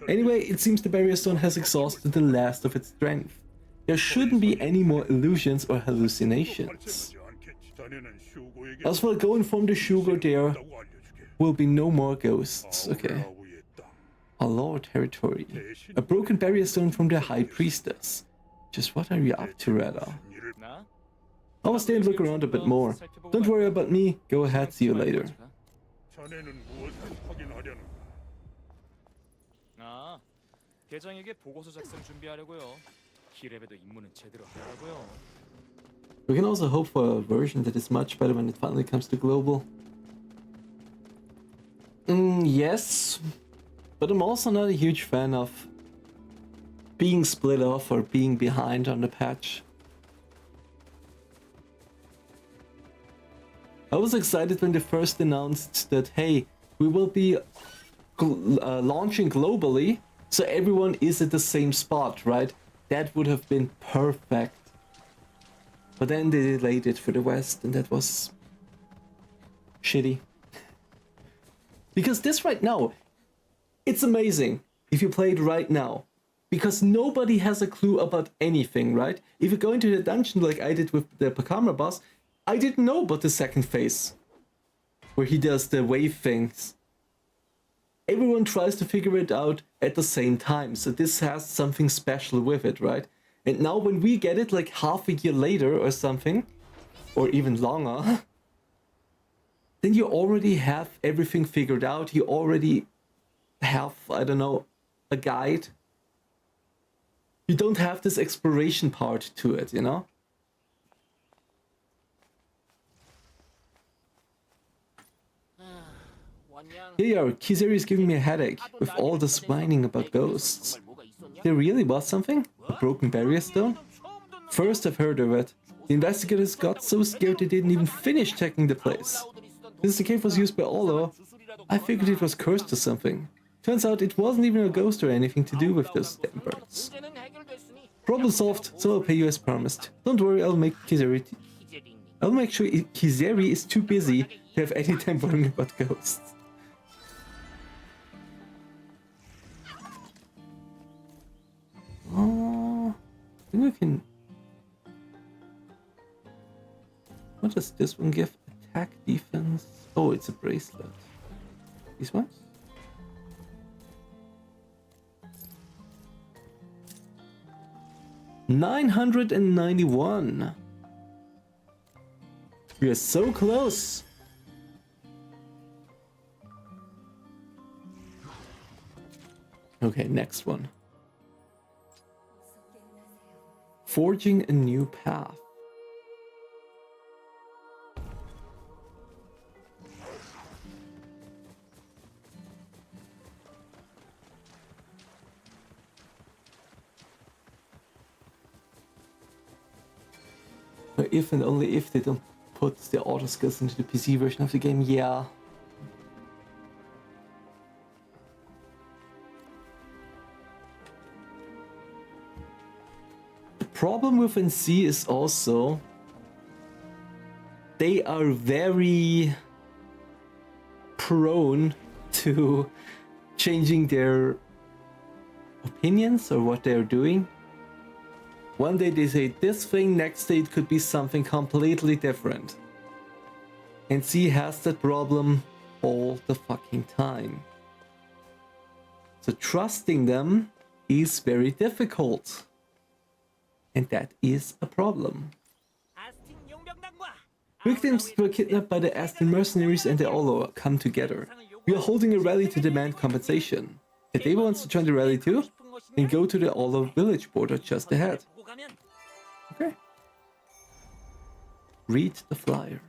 Anyway, it seems the barrier stone has exhausted the last of its strength. There shouldn't be any more illusions or hallucinations. Azphel, go inform the Shugo there will be no more ghosts. Okay. A law territory. A broken barrier stone from the High Priestess. Just what are you up to, Rada? I'll stay and look around a bit more. Don't worry about me. Go ahead, see you later. We can also hope for a version that is much better when it finally comes to global. Yes, but I'm also not a huge fan of being split off or being behind on the patch. I was excited when they first announced that, hey, we will be launching globally, so everyone is at the same spot, right? That would have been perfect. But then they delayed it for the West, and that was shitty. Because this right now, it's amazing if you play it right now. because nobody has a clue about anything, right? If you go into the dungeon like I did with the Bakarma boss, I didn't know about the second phase, where he does the wave things. Everyone tries to figure it out at the same time, so this has something special with it, right? And now when we get it like half a year later or something, or even longer, then you already have everything figured out. You already have, I don't know, a guide. You don't have this exploration part to it, you know? Here you are, Kizeri is giving me a headache with all this whining about ghosts. There really was something? A broken barrier stone? First I've heard of it. The investigators got so scared they didn't even finish checking the place. Since the cave was used by Olo, I figured it was cursed or something. Turns out it wasn't even a ghost or anything to do with those damn birds. Problem solved, so I'll pay you as promised. Don't worry, I'll make sure Kizeri is too busy to have any time worrying about ghosts. Oh, I think we can... What does this one give? Attack, defense... Oh, it's a bracelet. These ones? $991. We are so close. Okay, next one. Forging a new path. But if and only if they don't put the auto skills into the PC version of the game, yeah. The problem with NC is also they are very prone to changing their opinions or what they're doing. One day they say this thing, next day it could be something completely different. And C has that problem all the fucking time. So trusting them is very difficult. And that is a problem. Victims were kidnapped by the Azphel mercenaries and the Olo come together. We are holding a rally to demand compensation. If they wants to join the rally too, then go to the Olo village border just ahead. Okay. Read the flyer.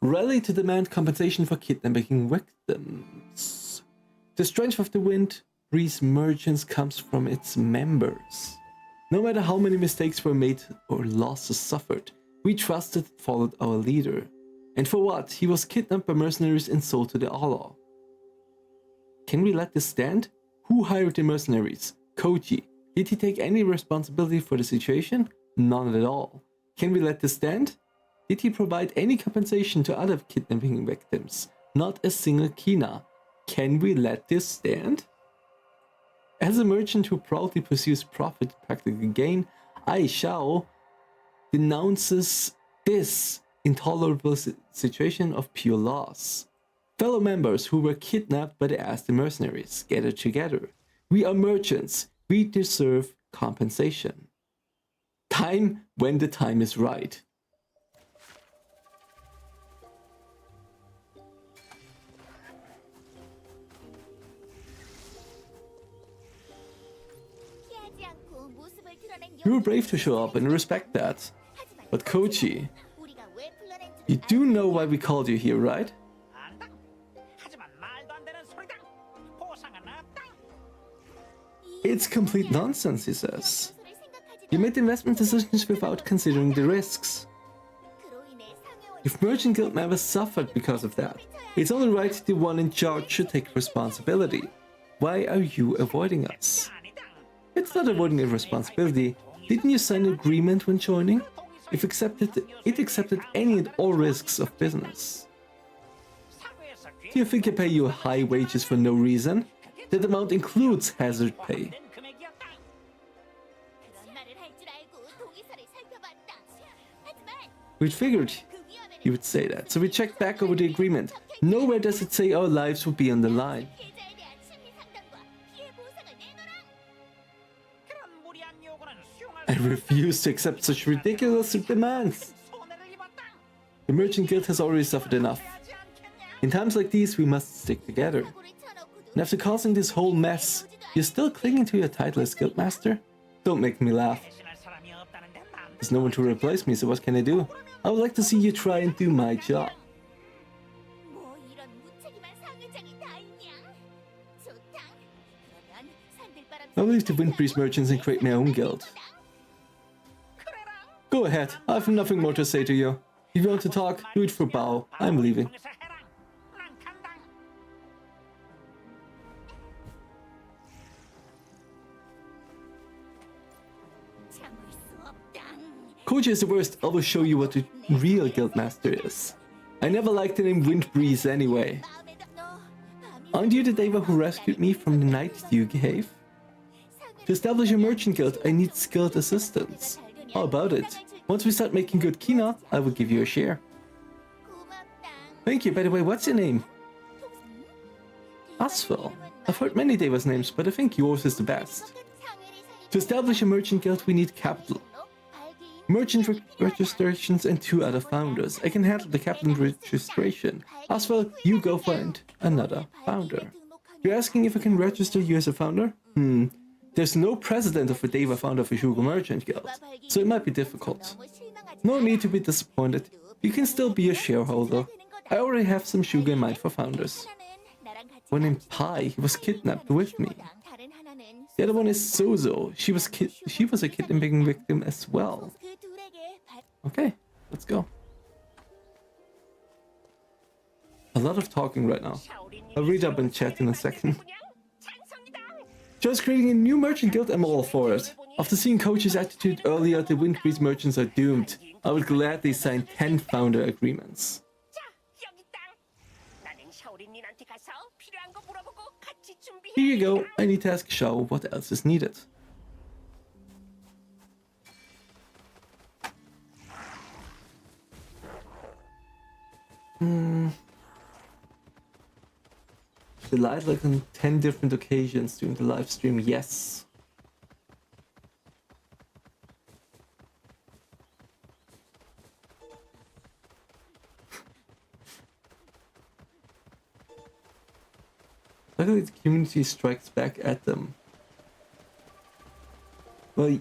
Rally to demand compensation for kidnapping victims. The strength of the wind breeze merchants comes from its members. No matter how many mistakes were made or losses suffered, we trusted and followed our leader. And for what? He was kidnapped by mercenaries and sold to the Allah. Can we let this stand? Who hired the mercenaries? Koji. Did he take any responsibility for the situation? None at all. Can we let this stand? Did he provide any compensation to other kidnapping victims? Not a single kina. Can we let this stand? As a merchant who proudly pursues profit and practical gain, Ai Xiao denounces this intolerable situation of pure loss. Fellow members who were kidnapped by the Azphel mercenaries, gather together. We are merchants. We deserve compensation. Time when the time is right. You were brave to show up and respect that. But Kochi, you do know why we called you here, right? It's complete nonsense, he says. You made investment decisions without considering the risks. If Merchant Guild members suffered because of that, it's only right the one in charge should take responsibility. Why are you avoiding us? It's not avoiding a responsibility. Didn't you sign an agreement when joining? It accepted any and all risks of business. Do you think I pay you high wages for no reason? That amount includes hazard pay. 된 금액이었다. 그런 말을 할 줄 알고 동의서를 살펴봤다. 하지만 We figured 그 위험에는 you would say that, so we checked back over the agreement. Nowhere does it say our lives would be on the line. 피해자에 대한 심리 상담과 피해 보상을 내놔라. 그런 무리한 요구는 수용할 I 수 refuse to accept such ridiculous demands. 손해를 입었다. The merchant guild has already suffered enough. 하지 않겠냐? In times like these, we must stick together. 사고를 쳐놓고도 And after causing this whole mess, you're still clinging to your title as guildmaster? Don't make me laugh. 대신할 사람이 없다는데 맘대로 There's no one to replace me, so what can I do? I would like to see you try and do my job. 뭐 이런 무책임한 상회장이 다 있냐? 좋다. 그러면 산들바람 I'll leave the Windbreeze merchants and create my own guild. Go ahead, I have nothing more to say to you. If you want to talk, do it for Bao. I'm leaving. 통해서 해라. 난 간다. 참을 수 없다. Koji is the worst. I will show you what the real guildmaster is. I never liked the name Windbreeze anyway. 마음에 너 밤이 Aren't you the Deva who rescued me from the night you gave? To establish a merchant guild, I need skilled assistants. How about it? Once we start making good kina, I will give you a share. 고맙다. Thank you. By the way, what's your name? Azphel. I've heard many Devas' names, but I think yours is the best. To establish a merchant guild, we need capital. Merchant registrations and 2 other founders. I can handle the capital registration. Azphel, you go find another founder. You're asking if I can register you as a founder? There's no president of a Deva founder of a Shugo Merchant Guild, so it might be difficult. No need to be disappointed. You can still be a shareholder. I already have some Shugo in mind for founders. One named Pai, he was kidnapped with me. The other one is Sozo. She was a kidnapping victim as well. Okay, let's go. A lot of talking right now. I'll read up in chat in a second. Just creating a new merchant guild, I'm all for it. After seeing Coach's attitude earlier, the Windbreeze merchants are doomed. I would gladly sign 10 founder agreements. 자, 여기 있다. 나는 샤오린님한테 가서 필요한 거 물어보고 같이 준비해. Here you go. I need to ask Shao what else is needed. The light like on 10 different occasions during the live stream, yes. Luckily the community strikes back at them. Well,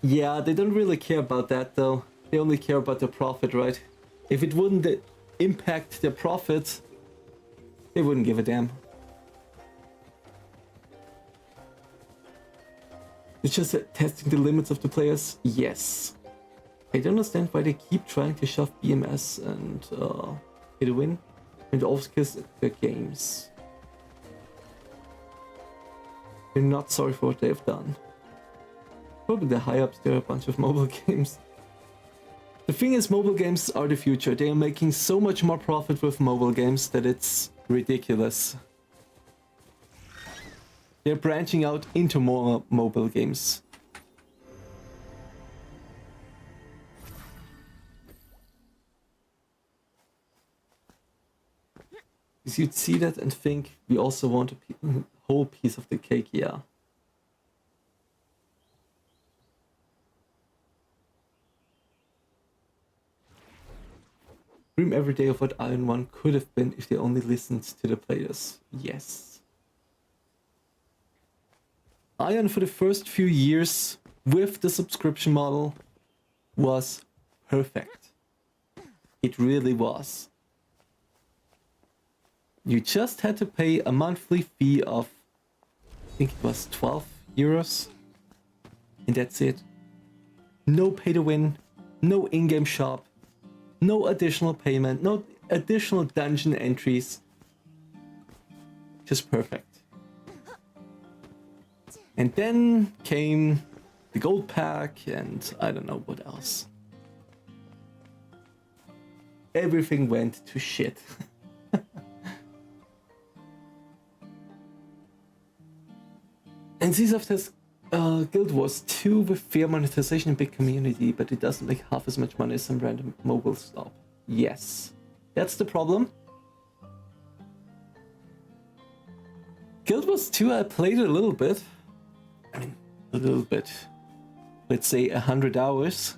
yeah, they don't really care about that though. They only care about their profit, right? If it wouldn't impact their profit, they wouldn't give a damn. It's just testing the limits of the players? Yes. I don't understand why they keep trying to shove BMS and hit a win and off-kiss their games. They're not sorry for what they have done. Probably the high-ups, there are a bunch of mobile games. The thing is, mobile games are the future. They are making so much more profit with mobile games that it's ridiculous. They're branching out into more mobile games. Because you'd see that and think, we also want a whole piece of the cake, yeah. Dream every day of what Iron 1 could have been if they only listened to the players. Yes. Ion for the first few years with the subscription model was perfect. It really was. You just had to pay a monthly fee of, I think it was 12 euros. And that's it. No pay to win, no in-game shop, no additional payment, no additional dungeon entries. Just perfect. And then came the gold pack and I don't know what else. Everything went to shit. And Csoft has Guild Wars 2 with fair monetization and big community, but it doesn't make half as much money as some random mobile stop. Yes, that's the problem. Guild Wars 2, I played a little bit. I mean, a little bit. Let's say 100 hours.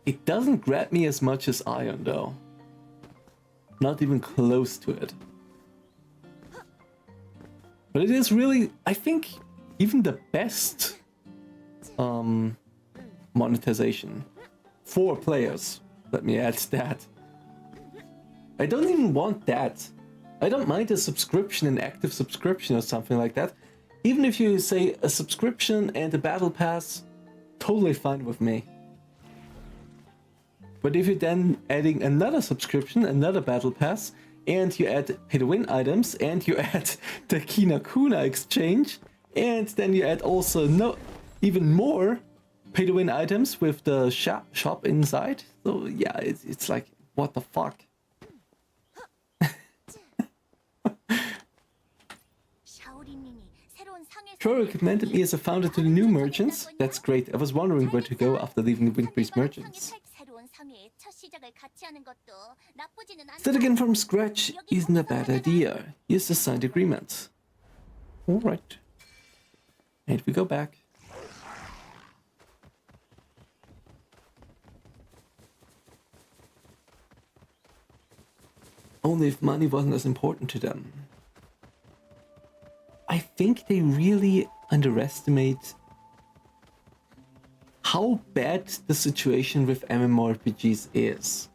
It doesn't grab me as much as Ion, though. Not even close to it. But it is really, I think, even the best monetization for players. Let me add that. I don't even want that. I don't mind a subscription, an active subscription or something like that. Even if you say a subscription and a battle pass, totally fine with me. But if you're then adding another subscription, another battle pass, and you add pay-to-win items, and you add the Kinakuna exchange, and then you add also even more pay-to-win items with the shop inside. So yeah, it's like, what the fuck? Troy recommended me as a founder to the new merchants. That's great. I was wondering where to go after leaving the Windbreeze merchants. Start again from scratch isn't a bad idea. Use the signed agreement. Alright. And we go back. Only if money wasn't as important to them. I think they really underestimate how bad the situation with MMORPGs is.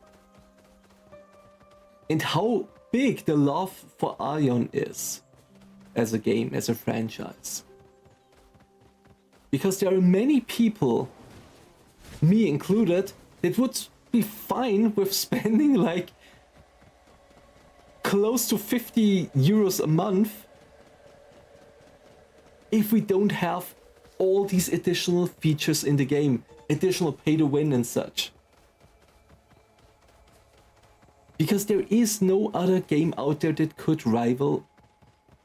And how big the love for Ion is as a game, as a franchise. Because there are many people, me included, that would be fine with spending like close to 50 euros a month if we don't have all these additional features in the game, additional pay to win and such. Because there is no other game out there that could rival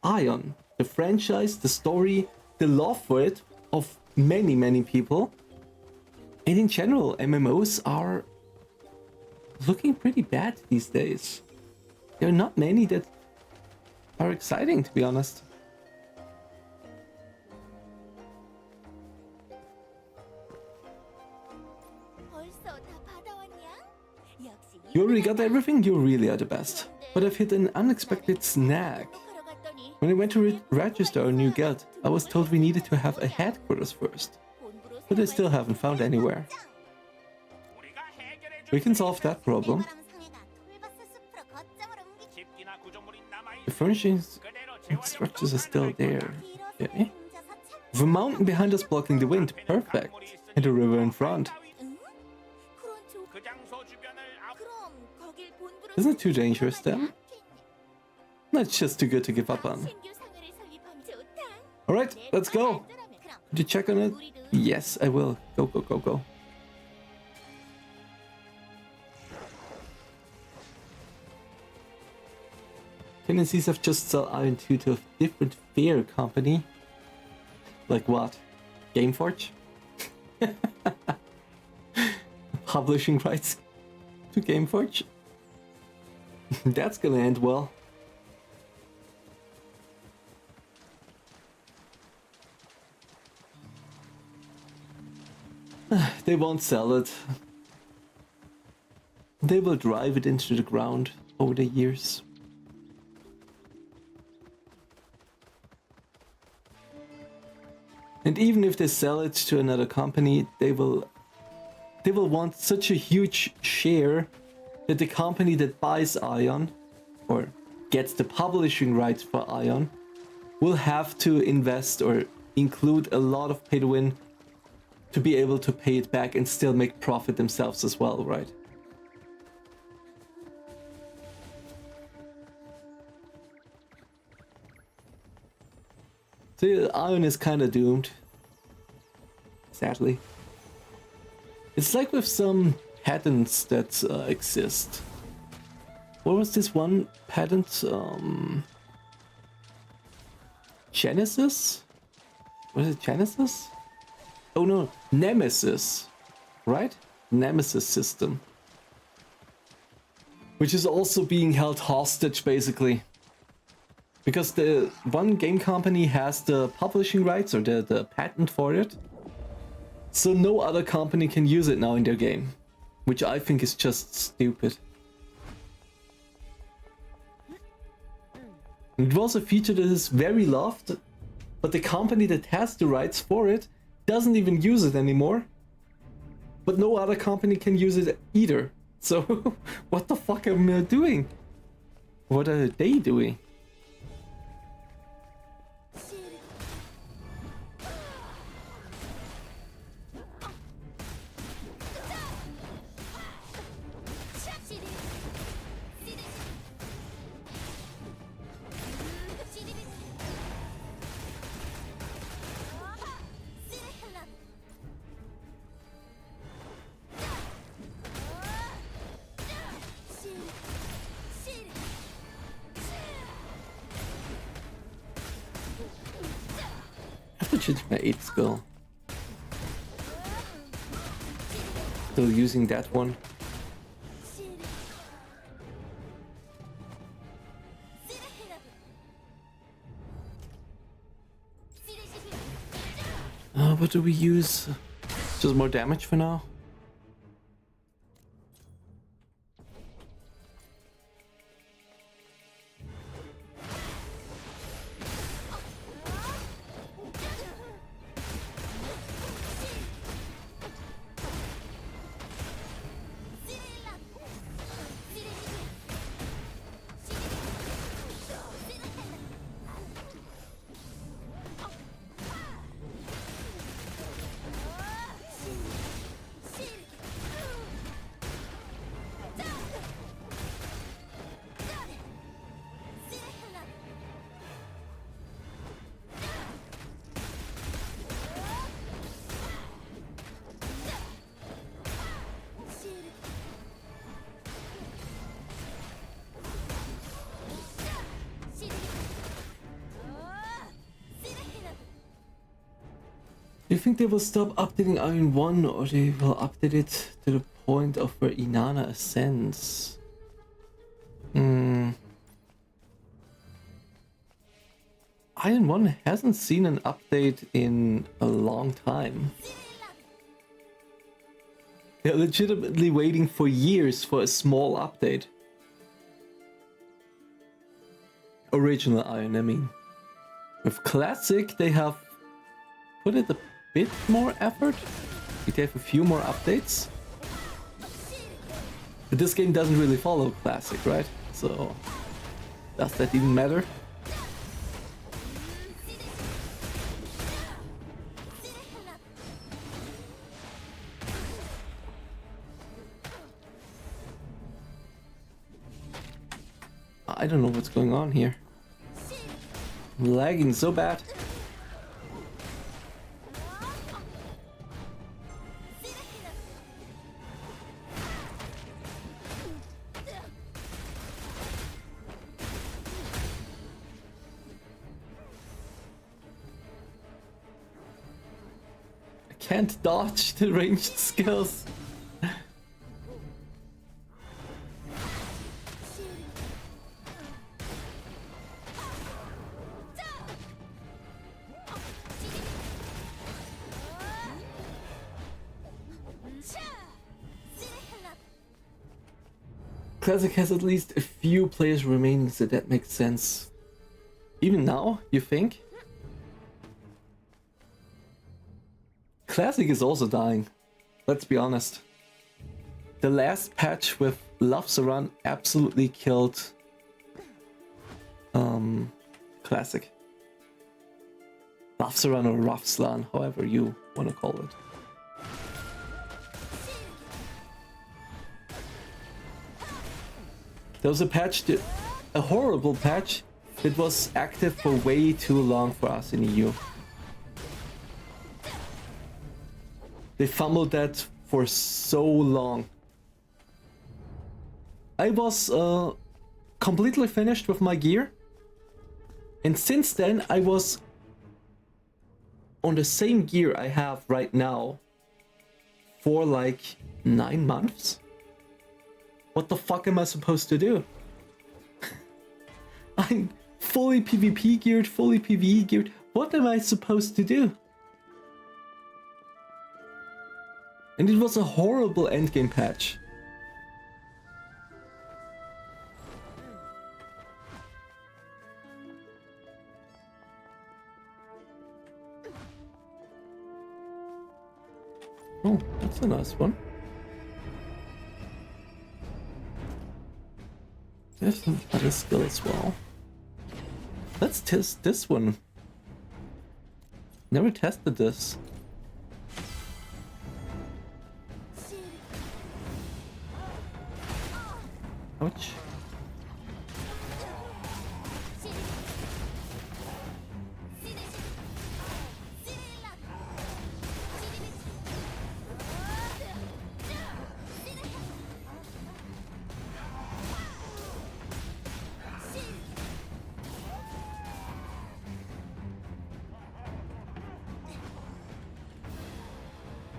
Ion. The franchise, the story, the love for it of many, many people. And in general, MMOs are looking pretty bad these days. There are not many that are exciting, to be honest. You already got everything? You really are the best. But I've hit an unexpected snag. When I went to register our new guild, I was told we needed to have a headquarters first. But I still haven't found anywhere. We can solve that problem. The furnishings and structures are still there. Okay. The mountain behind us blocking the wind, perfect. And the river in front. Isn't it too dangerous then? That's just too good to give up on. Alright, let's go. Did you check on it? Yes, I will. Go, go, go, go. Tendencies of just sell Iron 2 to a different fair company. Like what? Gameforge? Publishing rights to Gameforge? That's gonna end well. They won't sell it. They will drive it into the ground over the years. And even if they sell it to another company, they will want such a huge share that the company that buys Ion, or gets the publishing rights for Ion, will have to invest or include a lot of pay to win to be able to pay it back and still make profit themselves as well, right? So Ion is kind of doomed, sadly. It's like with some patents that exist. What was this one patent? Genesis? Was it Genesis? Oh no, Nemesis, right? Nemesis system. Which is also being held hostage, basically. Because the one game company has the publishing rights or the patent for it. So no other company can use it now in their game. Which I think is just stupid. It was a feature that is very loved, but the company that has the rights for it doesn't even use it anymore. But no other company can use it either. So, what the fuck am I doing? What are they doing? I have to change my 8 skill. Still using that one. What do we use? Just more damage for now. Do you think they will stop updating Iron 1 or they will update it to the point of where Inanna ascends? Iron 1 hasn't seen an update in a long time. They're legitimately waiting for years for a small update. Original Iron, I mean. With Classic, they have put it a bit more effort. They have a few more updates. But this game doesn't really follow Classic, right? So, does that even matter? I don't know what's going on here. I'm lagging so bad. I can't dodge the ranged skills. Classic has at least a few players remaining, so that makes sense. Even now, you think? Classic is also dying. Let's be honest. The last patch with Love-Saran absolutely killed Classic. Love-Saran or Ravslan, however you want to call it. There was a patch, a horrible patch, that was active for way too long for us in EU. They fumbled that for so long. I was completely finished with my gear. And since then I was on the same gear I have right now for like 9 months? What the fuck am I supposed to do? I'm fully PvP geared, fully PvE geared. What am I supposed to do? And it was a horrible endgame patch. Oh, that's a nice one. There's some other skill as well. Let's test this one. Never tested this. Ouch.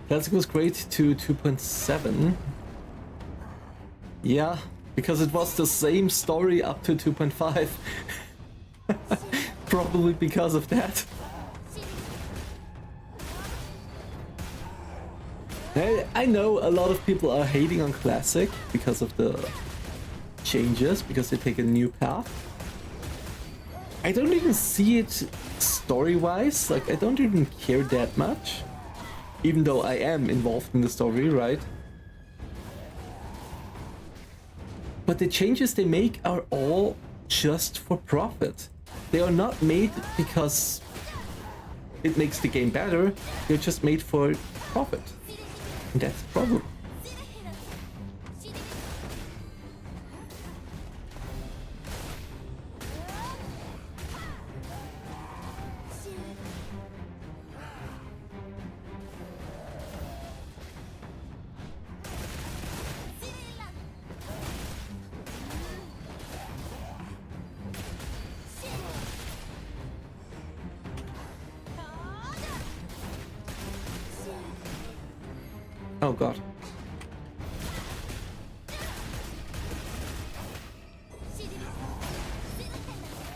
Classic was great to 2.7. Yeah, because it was the same story up to 2.5. Probably because of that. I know a lot of people are hating on Classic because of the changes, because they take a new path. I don't even see it story-wise, like I don't even care that much. Even though I am involved in the story, right? But the changes they make are all just for profit. They are not made because it makes the game better. They're just made for profit. And that's the problem. Oh god.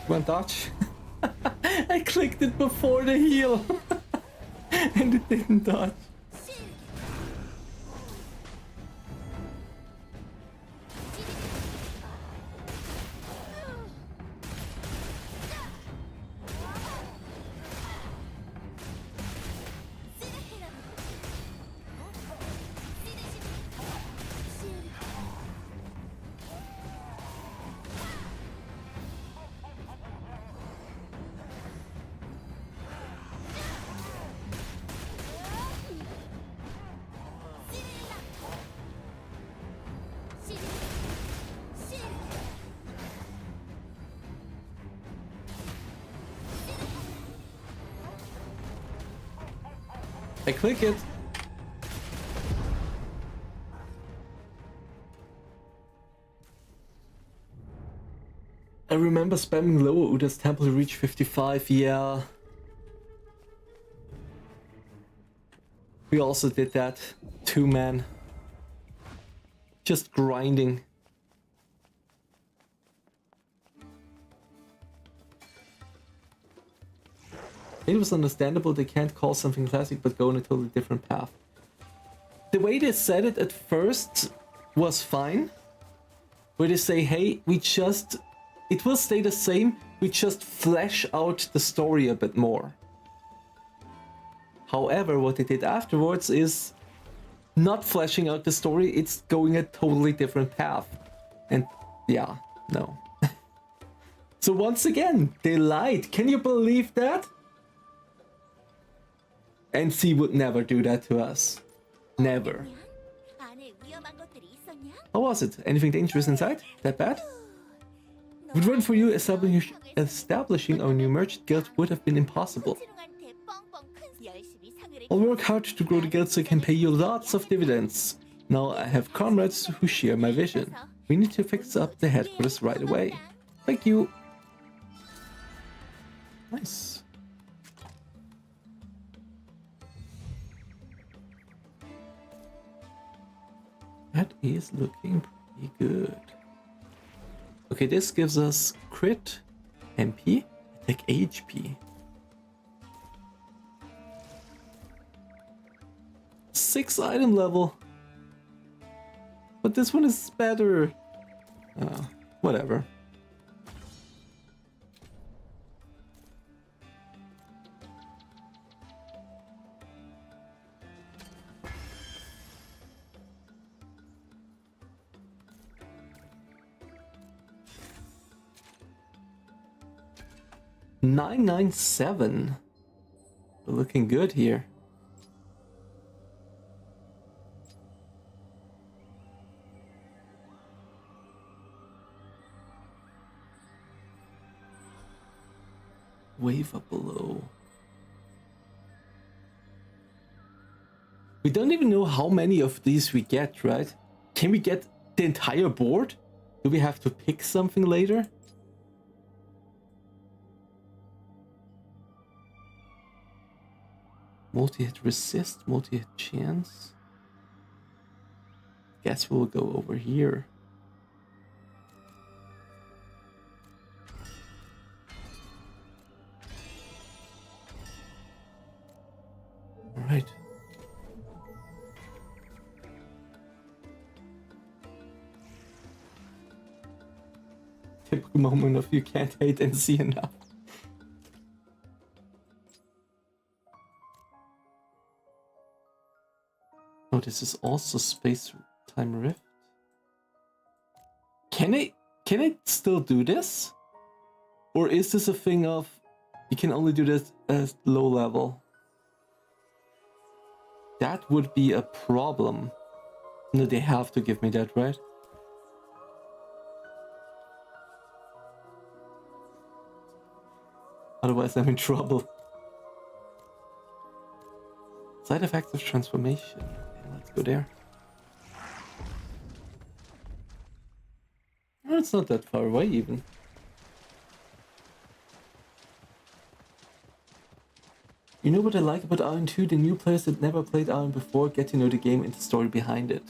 Come on, dodge. I clicked it before the heal. And it didn't dodge. I click it. I remember spamming Lower Uda's temple to reach 55, yeah. We also did that. 2-man. Just grinding. It was understandable they can't call something classic but go on a totally different path. The way they said it at first was fine. Where they say, hey, it will stay the same, we just flesh out the story a bit more. However, what they did afterwards is not fleshing out the story, it's going a totally different path. And yeah, no. So once again, they lied. Can you believe that? NC would never do that to us. Never. How was it? Anything dangerous inside? That bad? If it weren't for you, establishing our new merchant guild would have been impossible. I'll work hard to grow the guild so I can pay you lots of dividends. Now I have comrades who share my vision. We need to fix up the headquarters right away. Thank you. Nice. That is looking pretty good. Okay, this gives us crit, MP, attack HP. 6 item level. But this one is better. Whatever. $997. We're looking good here. Wave up below. We don't even know how many of these we get, right? Can we get the entire board? Do we have to pick something later? Multi-hit resist, multi-hit chance. Guess we'll go over here. Alright. Typical moment of you can't hate and see enough. Oh, this is also space-time rift. Can it still do this? Or is this a thing of you can only do this at low level? That would be a problem. No, they have to give me that, right? Otherwise I'm in trouble. Side effects of transformation. Okay, let's go there. Oh, it's not that far away even. You know what I like about Iron 2? The new players that never played Iron before get to know the game and the story behind it.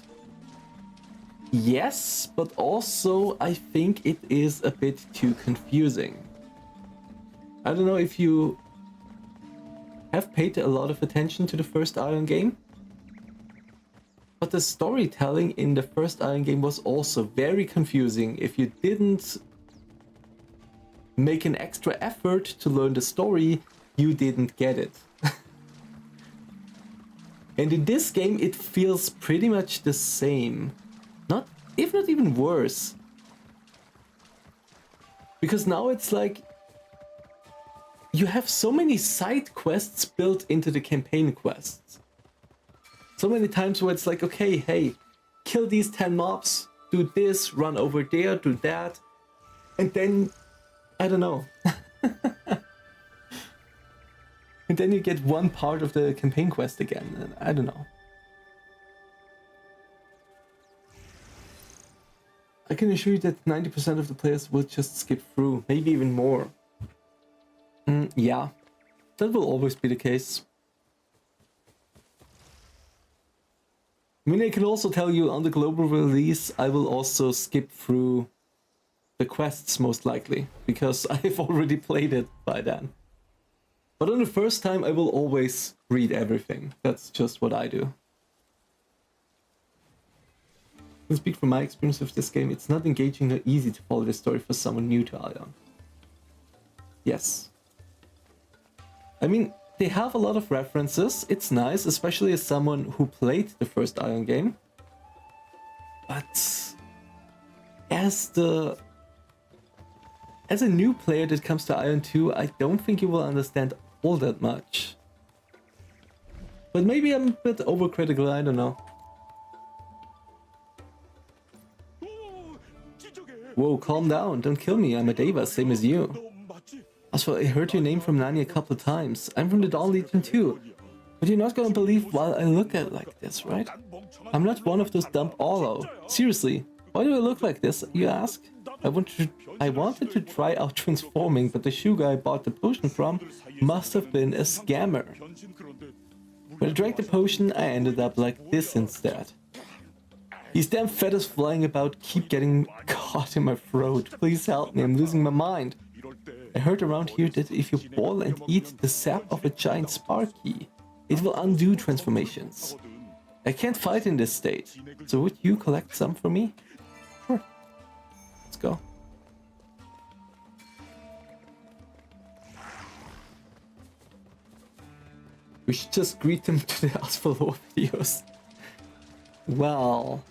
Yes, but also I think it is a bit too confusing. I don't know if you have paid a lot of attention to the first Iron game, but the storytelling in the first Iron game was also very confusing. If you didn't make an extra effort to learn the story, you didn't get it. And in this game it feels pretty much the same. If not even worse. Because now it's like you have so many side quests built into the campaign quests. So many times where it's like, okay, hey, kill these 10 mobs, do this, run over there, do that. And then, I don't know. And then you get one part of the campaign quest again, and I don't know. I can assure you that 90% of the players will just skip through, maybe even more. Yeah, that will always be the case. I mean, I can also tell you on the global release, I will also skip through the quests most likely, because I've already played it by then. But on the first time, I will always read everything. That's just what I do. To speak from my experience with this game, it's not engaging or easy to follow the story for someone new to Ion. Yes. I mean, they have a lot of references. It's nice, especially as someone who played the first Ion game. But as a new player that comes to Ion 2, I don't think you will understand all that much. But maybe I'm a bit overcritical, I don't know. Whoa, calm down, don't kill me, I'm a Deva, same as you. Azphel, I heard your name from Nani a couple of times. I'm from the Dawn Legion too. But you're not gonna believe why I look at it like this, right? I'm not one of those dumb Olo. Seriously, why do I look like this, you ask? I wanted to try out transforming, but the shoe guy I bought the potion from must have been a scammer. When I drank the potion, I ended up like this instead. These damn feathers flying about keep getting caught in my throat. Please help me, I'm losing my mind. I heard around here that if you boil and eat the sap of a giant sparky, it will undo transformations. I can't fight in this state, so would you collect some for me? Sure. Let's go. We should just greet them to the Azphel videos. Well,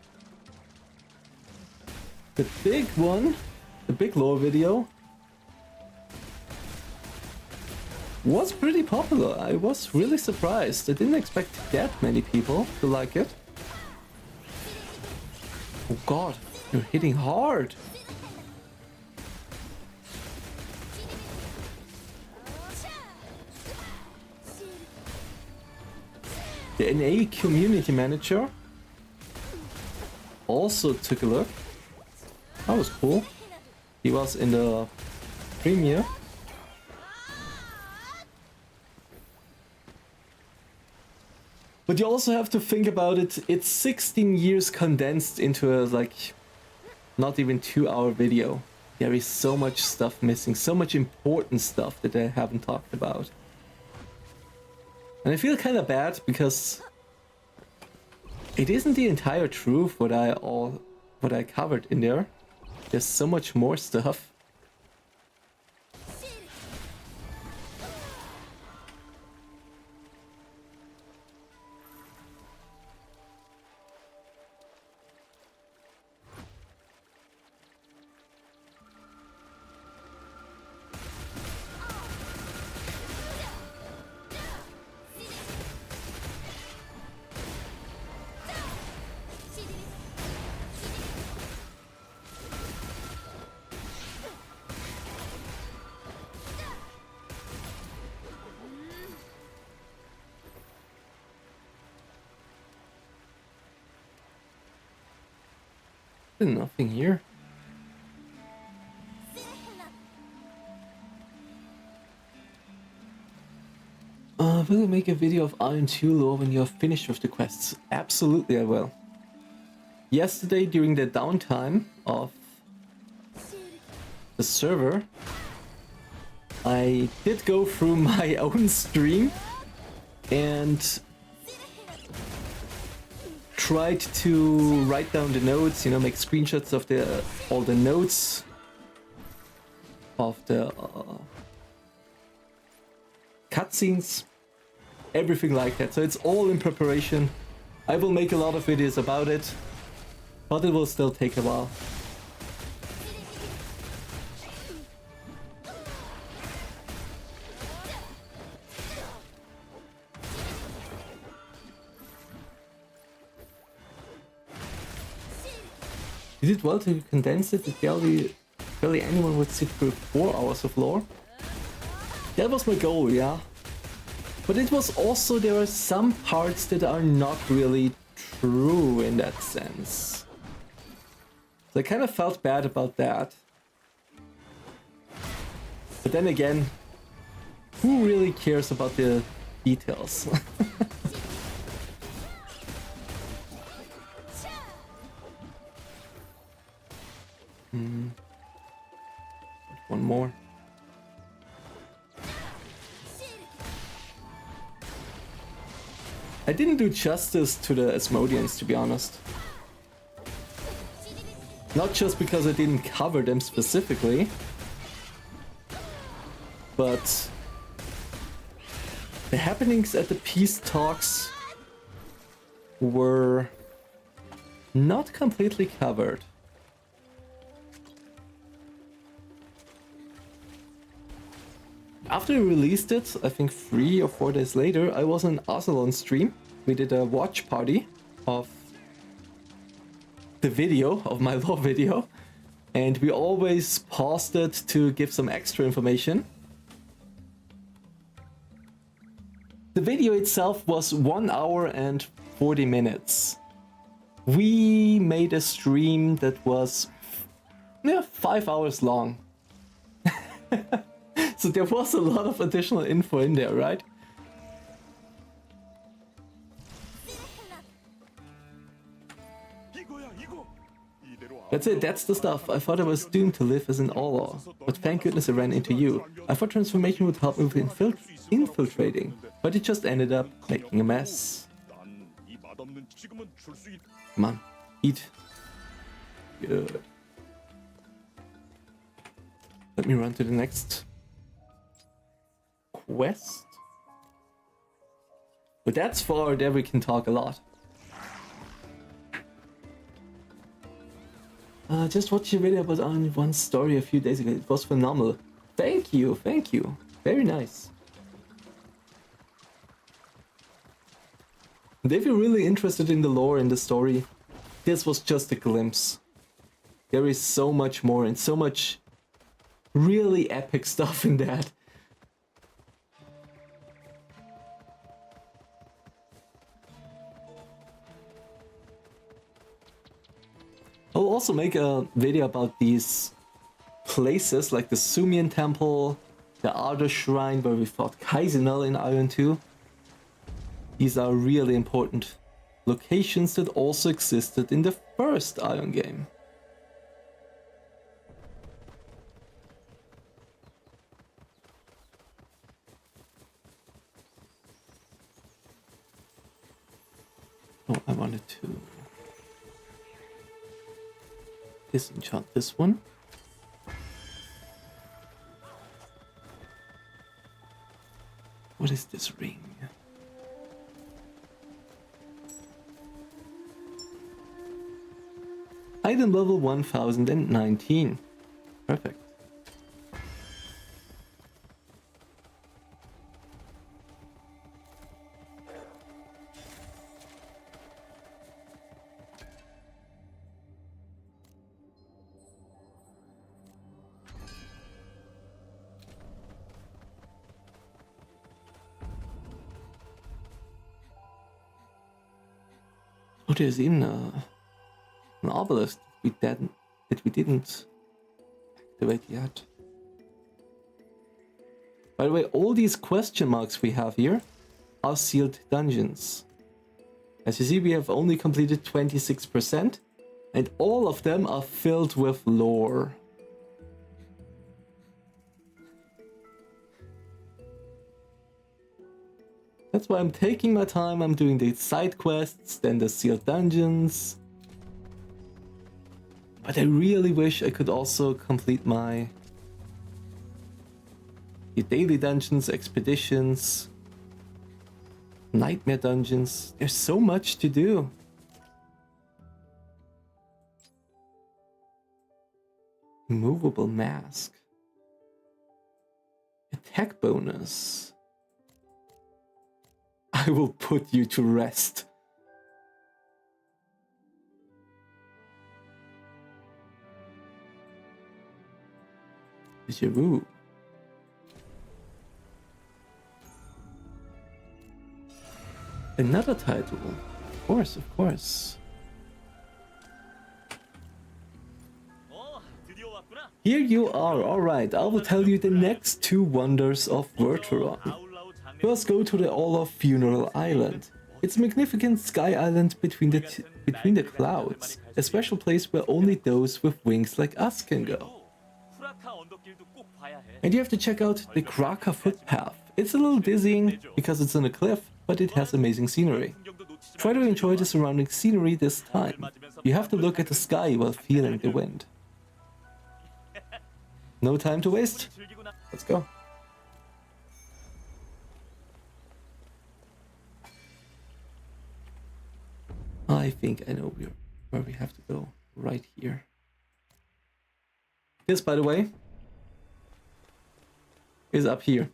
the big one, the big lore video, was pretty popular. I was really surprised. I didn't expect that many people to like it. Oh god, you're hitting hard. The NA community manager also took a look. That was cool. He was in the premiere. But you also have to think about it. It's 16 years condensed into a like not even 2-hour video. There is so much stuff missing, so much important stuff that I haven't talked about. And I feel kind of bad because it isn't the entire truth what I covered in there. There's so much more stuff. Nothing here. Will you make a video of Iron 2 lore when you're finished with the quests? Absolutely I will. Yesterday during the downtime of the server, I did go through my own stream and tried to write down the notes, you know, make screenshots of all the notes of the cutscenes, everything like that. So it's all in preparation. I will make a lot of videos about it, but it will still take a while. You did well to condense it. Barely anyone would sit through 4 hours of lore. That was my goal, yeah. But it was also, there are some parts that are not really true in that sense. So I kind of felt bad about that. But then again, who really cares about the details? One more. I didn't do justice to the Asmodeans, to be honest. Not just because I didn't cover them specifically, but the happenings at the peace talks were not completely covered. After we released it, I think 3 or 4 days later, I was on Azphel stream. We did a watch party of the video, of my lore video, and we always paused it to give some extra information. The video itself was 1 hour and 40 minutes. We made a stream that was 5 hours long. So there was a lot of additional info in there, right? That's it, that's the stuff. I thought I was doomed to live as an Elyos, but thank goodness I ran into you. I thought transformation would help me with infiltrating, but it just ended up making a mess. Come on, eat. Good. Let me run to the next quest. But that's far, there we can talk a lot. Just watched your video about on one story a few days ago. It was phenomenal. Thank you, thank you. Very nice. And if you're really interested in the lore and the story, this was just a glimpse. There is so much more and so much really epic stuff in that. I'll also make a video about these places like the Sumian Temple, the Outer Shrine where we fought Kaisinel in Iron 2. These are really important locations that also existed in the first Iron game. Oh, I wanted to disenchant this one. What is this ring? Item level 1019. Perfect. Oh, there's even an obelisk that we didn't activate yet. By the way, all these question marks we have here are sealed dungeons. As you see, we have only completed 26%, and all of them are filled with lore. That's why I'm taking my time. I'm doing the side quests, then the sealed dungeons. But I really wish I could also complete my daily dungeons, expeditions, nightmare dungeons. There's so much to do. Immovable mask. Attack bonus. I will put you to rest. Deja vu. Another title. Of course, of course. Here you are. Alright, I will tell you the next two wonders of Verteron. First, go to the Olaf Funeral Island. It's a magnificent sky island between the clouds, a special place where only those with wings like us can go. And you have to check out the Kraka footpath. It's a little dizzying because it's on a cliff, but it has amazing scenery. Try to enjoy the surrounding scenery this time. You have to look at the sky while feeling the wind. No time to waste. Let's go. I think I know where we have to go. Right here. This, by the way, is up here.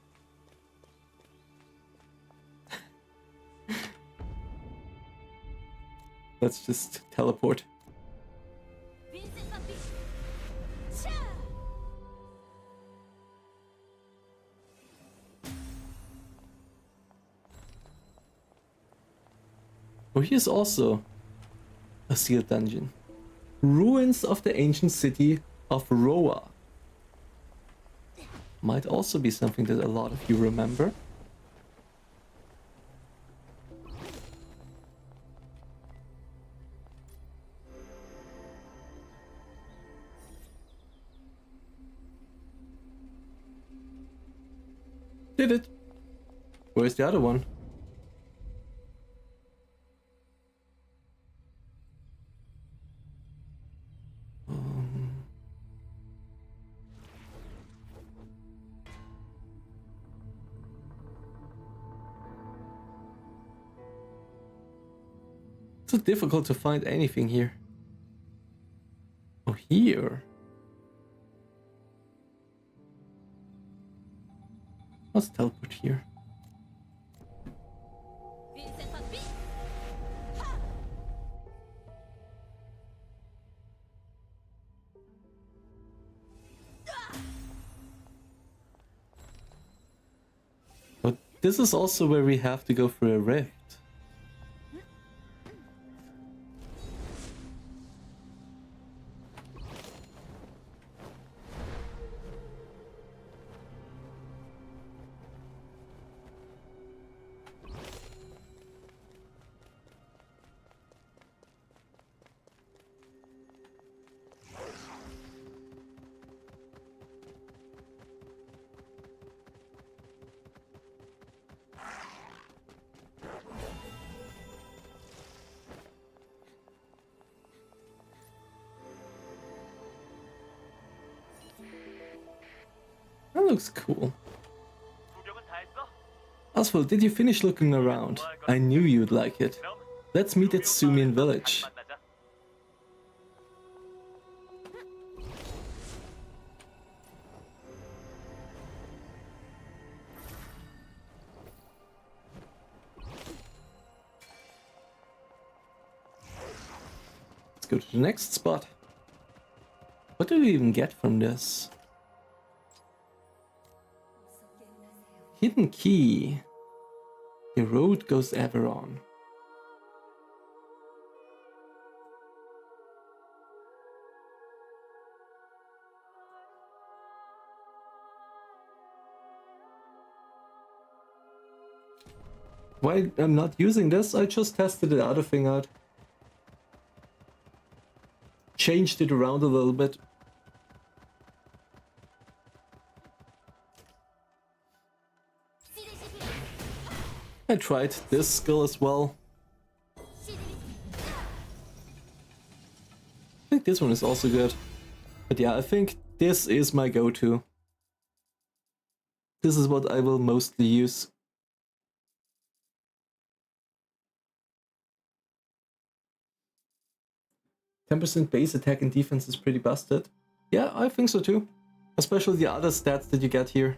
Let's just teleport. Oh, here's also a sealed dungeon. Ruins of the ancient city of Roa. Might also be something that a lot of you remember. Did it. Where's the other one? It's so difficult to find anything here. Oh, here. Let's teleport here. But this is also where we have to go through a rift. That looks cool. Azphel, did you finish looking around? I knew you'd like it. Let's meet at Sumian village. Let's go to the next spot. What do we even get from this? Hidden key. The road goes ever on. Why I'm not using this? I just tested the other thing out. Changed it around a little bit. I tried this skill as well. I think this one is also good. But yeah, I think this is my go-to. This is what I will mostly use. %10 base attack and defense is pretty busted. Yeah, I think so too. Especially the other stats that you get here.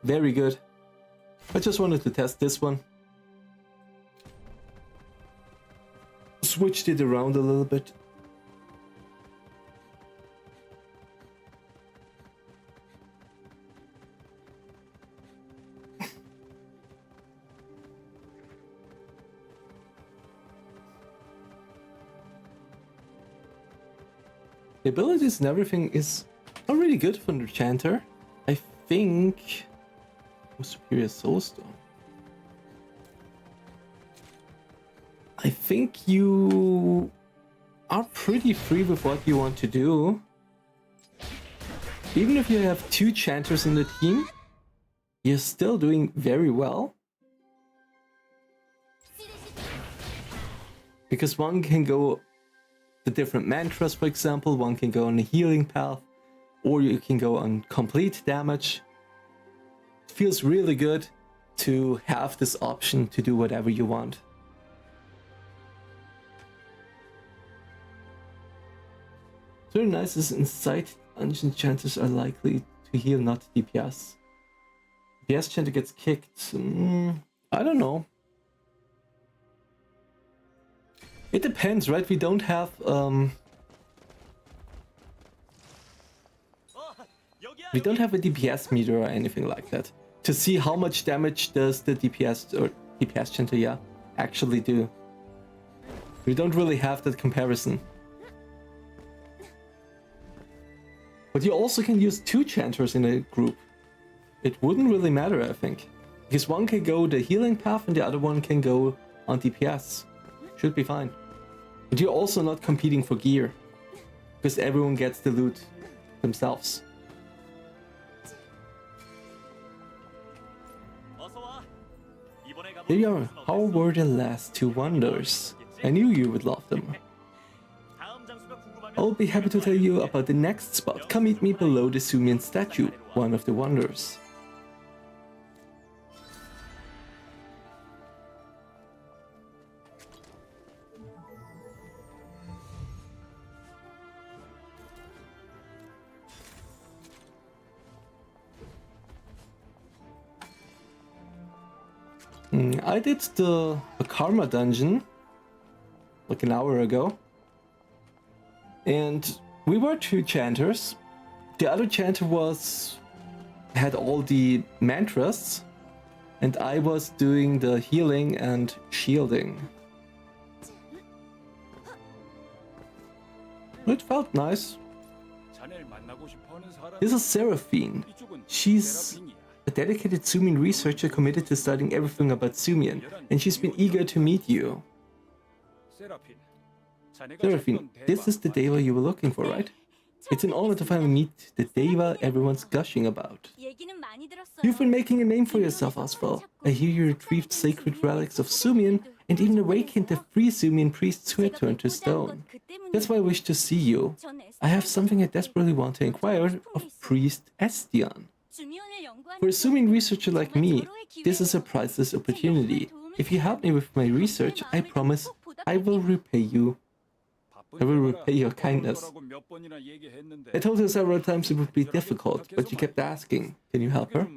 Very good. I just wanted to test this one. Switched it around a little bit. The abilities and everything is already good for the Chanter. I think... Superior Soulstone. I think you are pretty free with what you want to do. Even if you have 2 Chanters in the team, you're still doing very well. Because one can go the different mantras, for example, one can go on the healing path, or you can go on complete damage. It feels really good to have this option to do whatever you want. Very nice is inside dungeon chanters are likely to heal, not DPS. DPS chanter gets kicked. I don't know. It depends, right? We don't have we don't have a DPS meter or anything like that to see how much damage does the DPS or DPS chanter, yeah, actually do. We don't really have that comparison. But you also can use 2 chanters in a group. It wouldn't really matter, I think. Because one can go the healing path and the other one can go on DPS. Should be fine. But you're also not competing for gear. Because everyone gets the loot themselves. There you are. How were the last two wonders? I knew you would love them. I'll be happy to tell you about the next spot. Come meet me below the Sumian statue, one of the wonders. I did the Bakarma dungeon like an hour ago, and we were two chanters. The other chanter had all the mantras, and I was doing the healing and shielding. It felt nice. This is Seraphine. She's a dedicated Sumian researcher committed to studying everything about Sumian, and she's been eager to meet you. Seraphine, this is the Deva you were looking for, right? It's an honor to finally meet the Deva everyone's gushing about. You've been making a name for yourself, Azphel. I hear you retrieved sacred relics of Sumian and even awakened the 3 Sumian priests who had turned to stone. That's why I wish to see you. I have something I desperately want to inquire of Priest Estian. For a Sumian researcher like me, this is a priceless opportunity. If you help me with my research, I promise I will repay you. I will repay your kindness. I told her several times it would be difficult, but she kept asking. Can you help her?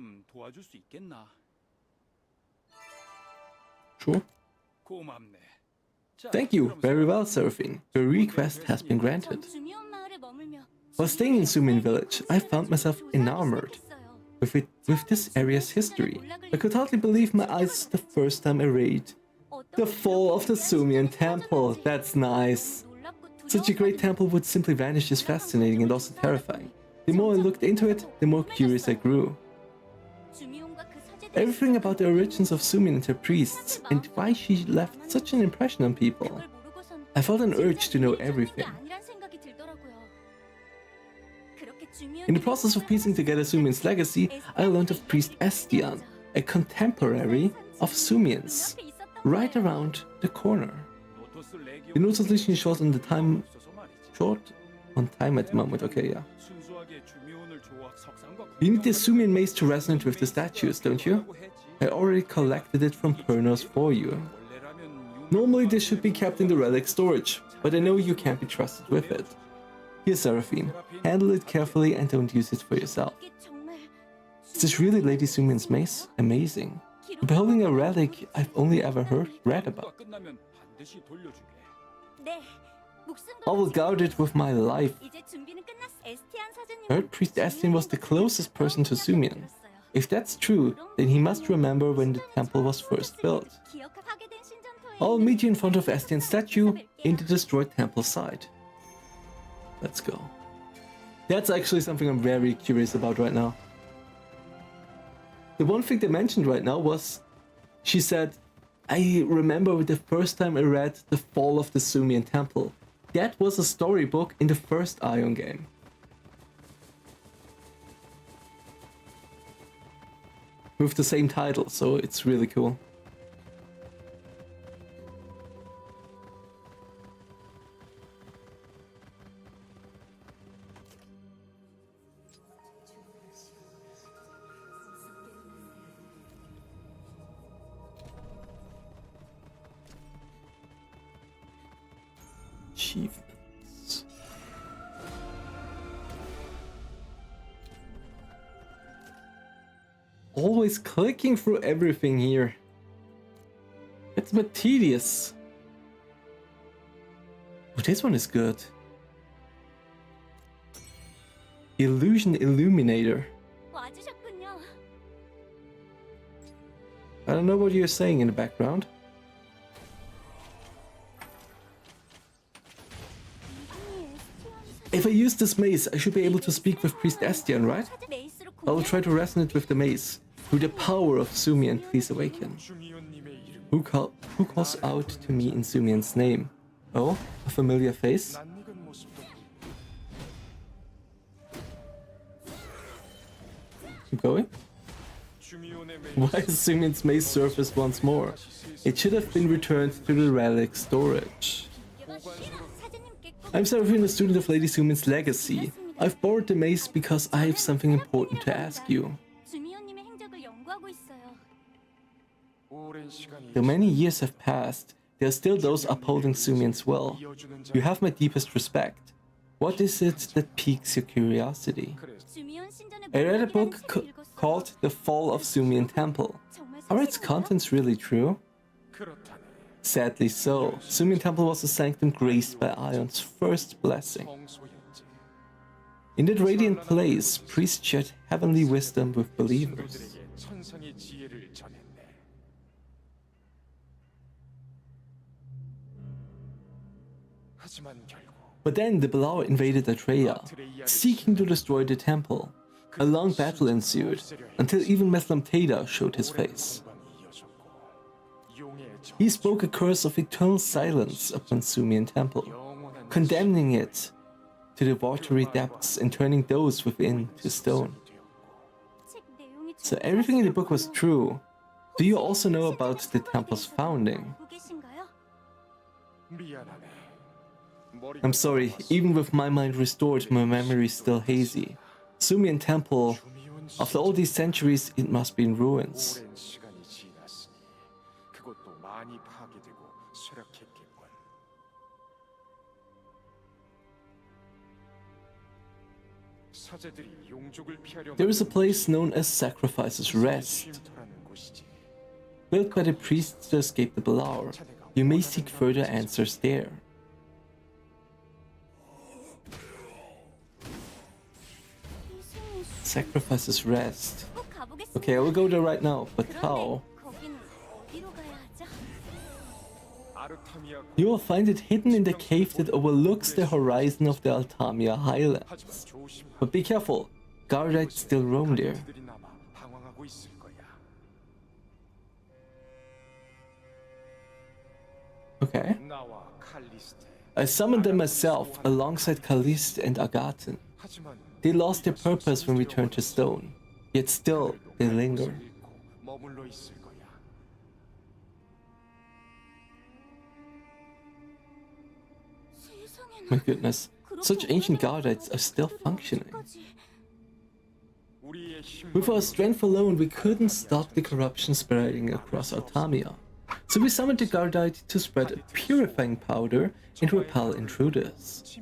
Sure. Thank you. Very well, Seraphine. Your request has been granted. While staying in Sumian village, I found myself enamored with this area's history. I could hardly believe my eyes the first time I read the fall of the Sumian temple. That's nice. Such a great temple would simply vanish is fascinating and also terrifying. The more I looked into it, the more curious I grew. Everything about the origins of Sumian and her priests, and why she left such an impression on people. I felt an urge to know everything. In the process of piecing together Sumian's legacy, I learned of Priest Estian, a contemporary of Sumian's, right around the corner. The notes is short on time at the moment, okay, yeah. You need the Sumian mace to resonate with the statues, don't you? I already collected it from Pernos for you. Normally this should be kept in the relic storage, but I know you can't be trusted with it. Here, Seraphine, handle it carefully and don't use it for yourself. Is this really Lady Sumian's mace? Amazing. Beholding a relic I've only ever read about. I will guard it with my life. I heard Priest Estian was the closest person to Sumian. If that's true, then he must remember when the temple was first built. I'll meet you in front of Estian's statue in the destroyed temple site. Let's go. That's actually something I'm very curious about right now. The one thing they mentioned right now was, she said, I remember the first time I read The Fall of the Sumian Temple. That was a storybook in the first Ion game. With the same title, so it's really cool. Achievements. Always clicking through everything here. It's a bit tedious. Oh, this one is good. Illusion Illuminator. I don't know what you're saying in the background. If I use this mace, I should be able to speak with Priest Estian, right? I will try to resonate with the mace. Through the power of Sumian, please awaken. Who calls out to me in Sumian's name? Oh, a familiar face? Keep going. Why is Sumian's maze surface once more? It should have been returned to the relic storage. I'm Seraphine, a student of Lady Sumian's legacy. I've borrowed the maze because I have something important to ask you. 주미호님의 행적을 연구하고 있어요. Though many years have passed, there are still those upholding Sumian's will. You have my deepest respect. What is it that piques your curiosity? 주미호 신전의 I read a 목록이라는 book 책을 읽었어요. called The Fall of Sumian Temple. 정말 Are its 사실인가요? contents really true? Sadly so. Sumian Temple was a sanctum graced by Ion's first blessing. In that radiant place, priests shared heavenly wisdom with believers. But then the Belaur invaded Atreya, seeking to destroy the temple. A long battle ensued, until even Meslamteda showed his face. He spoke a curse of eternal silence upon Sumian Temple, condemning it to the watery depths and turning those within to stone. 책 내용이 So everything in the book was true. Do you also know about the temple's founding? 알고 계신가요? I'm sorry, even with my mind restored, my memory is still hazy. Sumian Temple, after all these centuries, it must be in ruins. There is a place known as Sacrifice's Rest, built by the priests to escape the Belaur. You may seek further answers there. Sacrifice's Rest. 꼭 가보겠습니다. Okay, I will go there right now, but how? 거기는 어디로 가야 하죠? You will find it hidden in the cave that overlooks the horizon of the Altamia Highlands. But be careful, Gardites still roam there. Okay. I summoned them myself alongside Caliste and Agathon. They lost their purpose when we turned to stone, yet still they linger. My goodness, such ancient Gardites are still functioning. With our strength alone, we couldn't stop the corruption spreading across Altamia. So we summoned the Gardite to spread a purifying powder and repel intruders.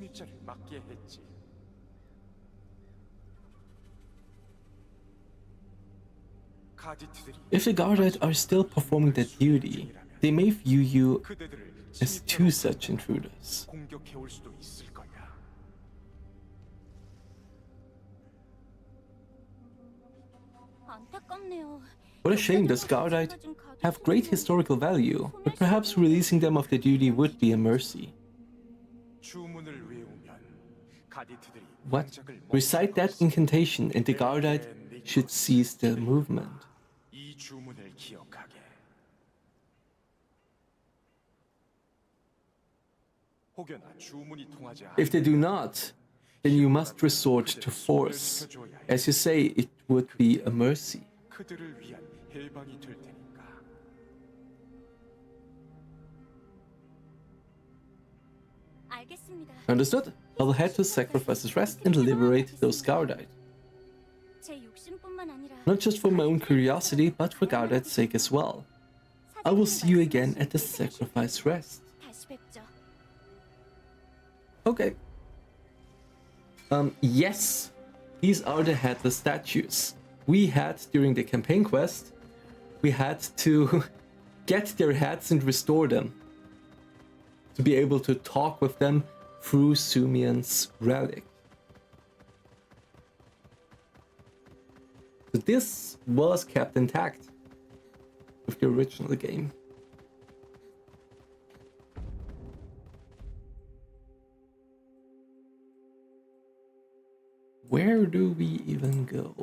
If the Gardite are still performing their duty, they may view you as two such intruders. 안타깝네요. What a shame, does Gardite have great historical value, but perhaps releasing them of their duty would be a mercy. What? Recite that incantation and the Gardite should cease their movement. If they do not, then you must resort to force. As you say, it would be a mercy. 알겠습니다. Understood? I will head to Sacrifice's Rest and liberate those Gardite. 제 욕심뿐만 아니라 Not just for my own curiosity, but for Gardite's sake as well. I will see you again at the Sacrifice Rest. 다시 뵙죠. Okay. Yes. These are the headless statues. We had, during the campaign quest, we had to get their heads and restore them. To be able to talk with them through Sumian's relic. So this was kept intact with the original game. Where do we even go?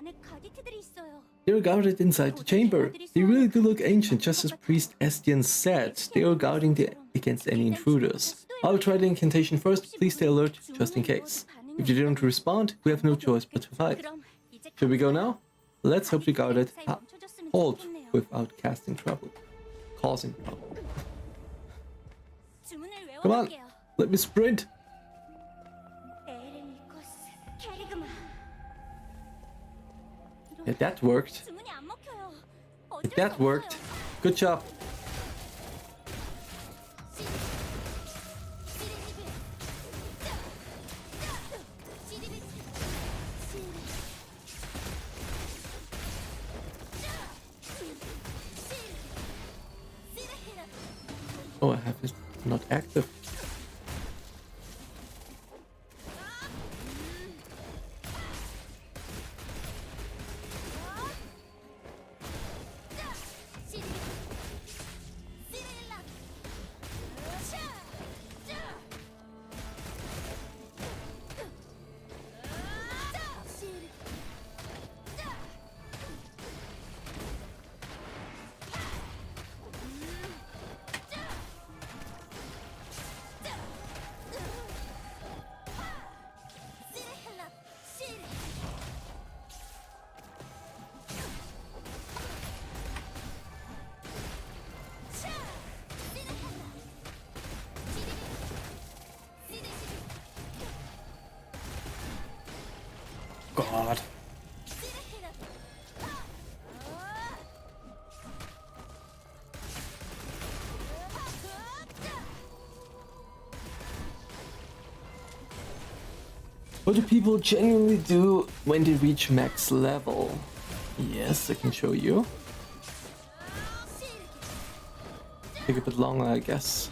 안에 가디트들이 있어요. They're guarded inside the chamber. They really do look ancient, just as Priest Estienne said. They are guarding against any intruders. I'll try the incantation first. Please stay alert, just in case. If you don't respond, we have no choice but to fight. 그럼 이제 Should we go now? Let's hope we guard it. 사이 멈춰줬으면 Hold 좋겠네요. without causing trouble. 주문을 Come on, 외워볼게요. let me sprint. 에레니코스 캐리그마. Yeah, that worked. 주문이 안 먹혀요. Yeah, 어쩔 수 that 없어요. worked. Good job. Oh, I have it not active. God. What do people genuinely do when they reach max level? Yes, I can show you. Take a bit longer, I guess.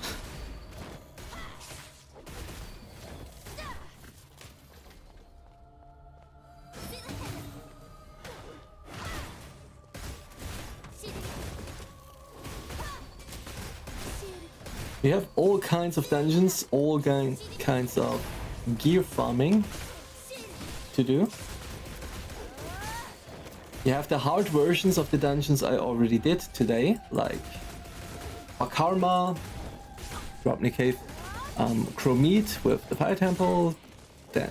We have all kinds of dungeons, all kinds of gear farming to do. You have the hard versions of the dungeons I already did today, like Bakarma, Dropney Cave, Chromite with the Fire Temple, then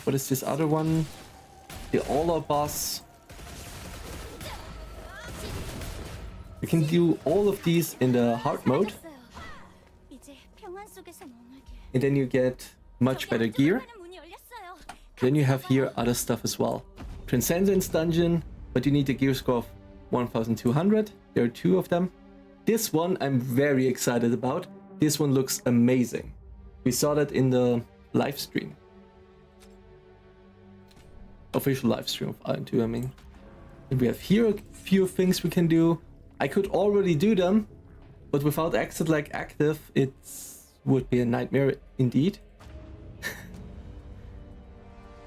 what is this other one? The Ola boss. You can do all of these in the hard mode, 이제 평안 속에서 머물게. and then you get much better gear. 문이 열렸어요. Then you have here other stuff as well. Transcendence dungeon, but you need a gear score of 1200. There are two of them. This one I'm very excited about. This one looks amazing. We saw that in the live stream. Official live stream of Iron 2, I mean. And we have here a few things we can do. I could already do them, but without exit lag active, it would be a nightmare indeed.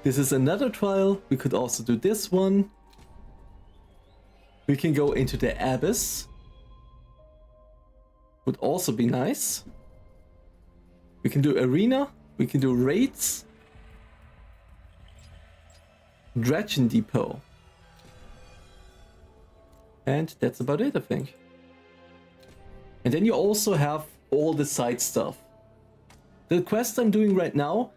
This is another trial. We could also do this one. We can go into the Abyss. Would also be nice. We can do Arena. We can do Raids. Dredgen Depot. And that's about it, I think. And then you also have all the side stuff. The quests I'm doing right now,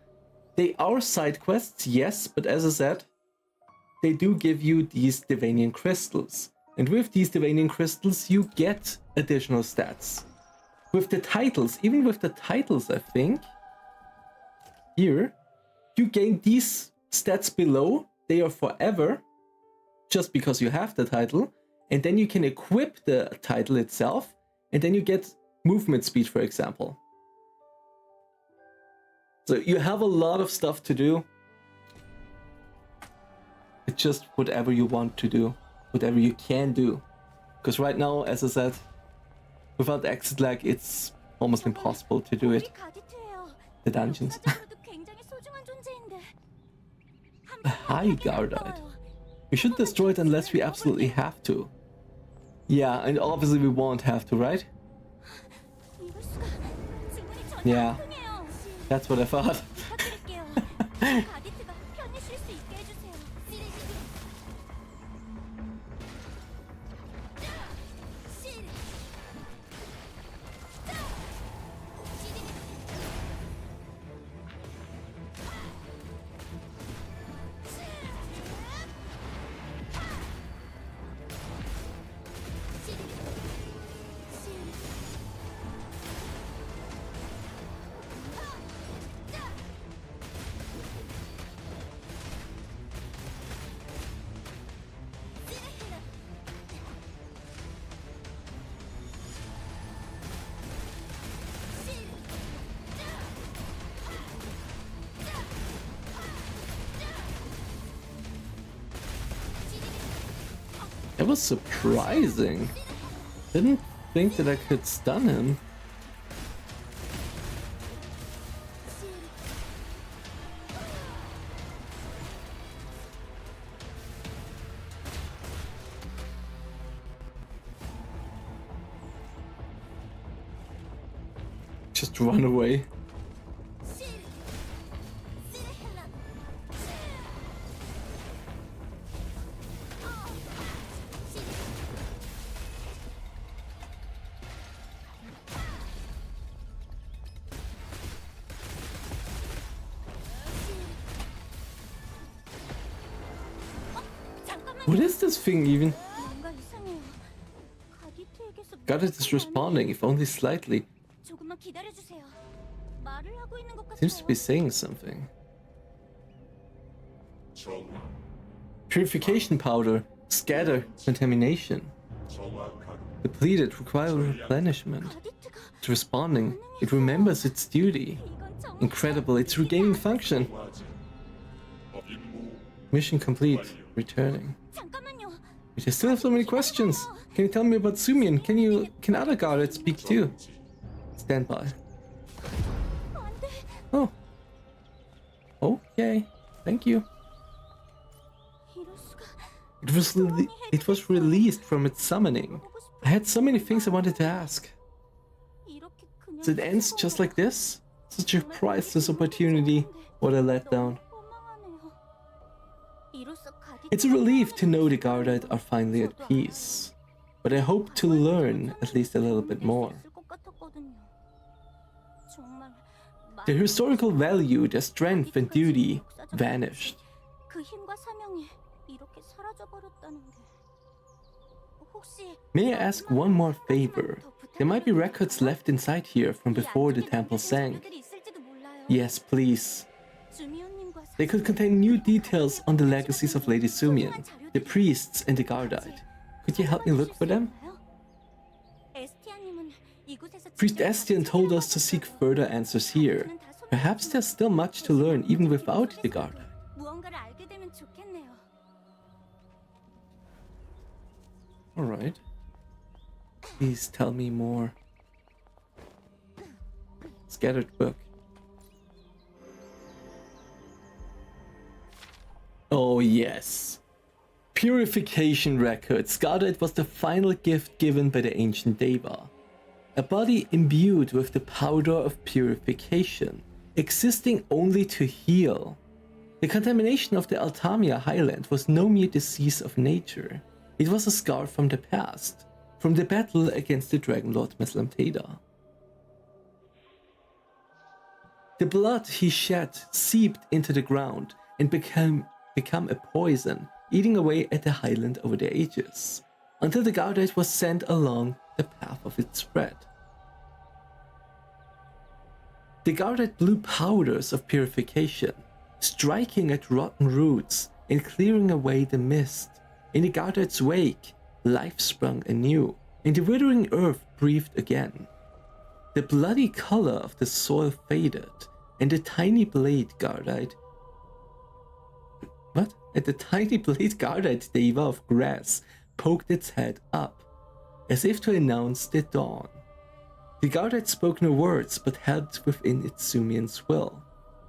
they are side quests, yes, but as I said, they do give you these Divanian crystals. And with these Divanian crystals, you get additional stats. With the titles, even with the titles, I think, here, you gain these stats below. They are forever, just because you have the title. And then you can equip the title itself, and then you get movement speed, for example. So you have a lot of stuff to do. It's just whatever you want to do, whatever you can do. Because right now, as I said, without exit lag, it's almost impossible to do it. The dungeons. A high guardite. We should destroy it unless we absolutely have to. Yeah, and obviously we won't have to, right? Yeah, that's what I thought. was surprising. Didn't think that I could stun him. Just run away. What is this thing even? 뭔가 이상해요. 가디트에게서 Goddard is responding, if only slightly. 조금만 기다려주세요. 말을 하고 있는 것 같아요. Seems to be saying something. Purification powder. Scatter. Contamination. Depleted. Require replenishment. 가디트가 It's responding. It remembers its duty. 이건 정말 Incredible. It's regaining function. Mission complete. Returning. 잠깐만요. I still have so many questions. Can you tell me about Sumian? Can other guards speak too? Stand by. 안 돼. Oh. Okay. Thank you. 이럴 수가. It was released from its summoning. I had so many things I wanted to ask. 이렇게 그냥 So it ends just like this? Such a priceless opportunity. What a letdown. 원망하네요. 이로써 가디트 It's a relief to know the Guardite are finally at peace. But I hope to learn at least a little bit more. 정말 The historical value, their strength and duty vanished. 그 힘과 사명이 이렇게 사라져 버렸다는 게 혹시 May I ask one more favor? There might be records left inside here from before the temple sank. Yes, please. They could contain new details on the legacies of Lady Sumian, the priests and the Guardite. Could you help me look for them? Priest Estian told us to seek further answers here. Perhaps there's still much to learn even without the Guardite. 무언가를 알게 되면 좋겠네요. Alright. Please tell me more. Scattered book. Oh yes. Purification records. Guardite was the final gift given by the ancient Deva. A body imbued with the powder of purification, existing only to heal. The contamination of the Altamia highland was no mere disease of nature. It was a scar from the past, from the battle against the Dragon Lord Meslamteda. The blood he shed seeped into the ground and became a poison, eating away at the highland over the ages, until the Guardite was sent along the path of its spread. The Guardite blew powders of purification, striking at rotten roots and clearing away the mist. In the Guardite's wake, life sprung anew, and the withering earth breathed again. The bloody color of the soil faded, and the tiny blade Guardite... What? And the tiny blade Guardite Deva of grass poked its head up, as if to announce the dawn. The Guardite spoke no words, but held within its Sumian's will.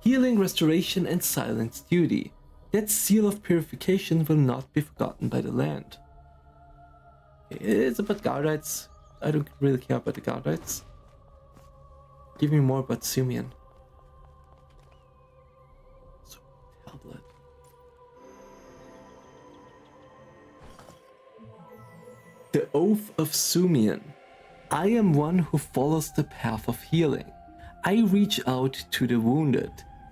Healing, restoration, and silent duty. That seal of purification will not be forgotten by the land. It's about Guardites. I don't really care about the Guardites. Give me more about Sumian. Tablet. The Oath of Sumian. I am one who follows the path of healing. I reach out to the wounded.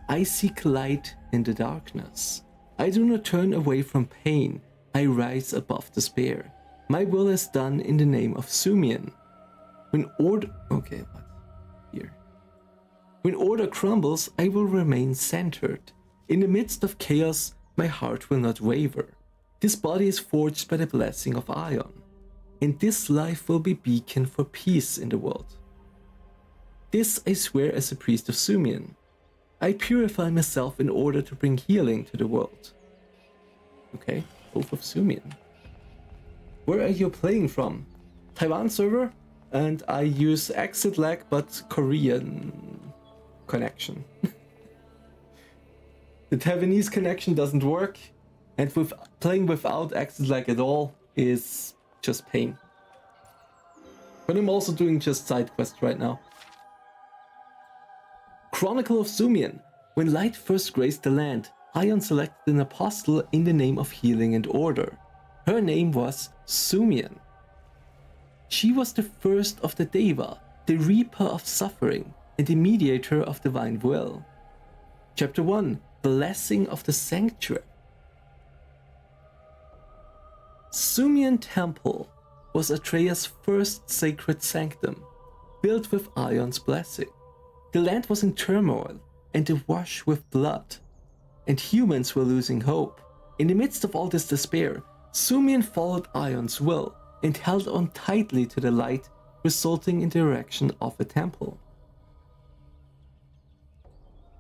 I seek light in the darkness. I do not turn away from pain. I rise above despair. My will is done in the name of Sumian. When order crumbles, I will remain centered. In the midst of chaos, my heart will not waver. This body is forged by the blessing of Ion, and this life will be beacon for peace in the world. This I swear as a priest of Sumian. I purify myself in order to bring healing to the world. Okay, Oath of Sumian. Where are you playing from? Taiwan server, and I use exit lag but Korean connection. The Taiwanese connection doesn't work, and with playing without exit lag at all is just pain. But I'm also doing just side quests right now. Chronicle of Sumian. When light first graced the land, Ion selected an apostle in the name of healing and order. Her name was Sumian. She was the first of the Deva, the reaper of suffering, and the mediator of divine will. Chapter 1. Blessing of the Sanctuary. Sumian Temple was Atreya's first sacred sanctum, built with Ion's blessing. The land was in turmoil and awash with blood, and humans were losing hope. In the midst of all this despair, Sumian followed Ion's will and held on tightly to the light, resulting in the erection of a temple.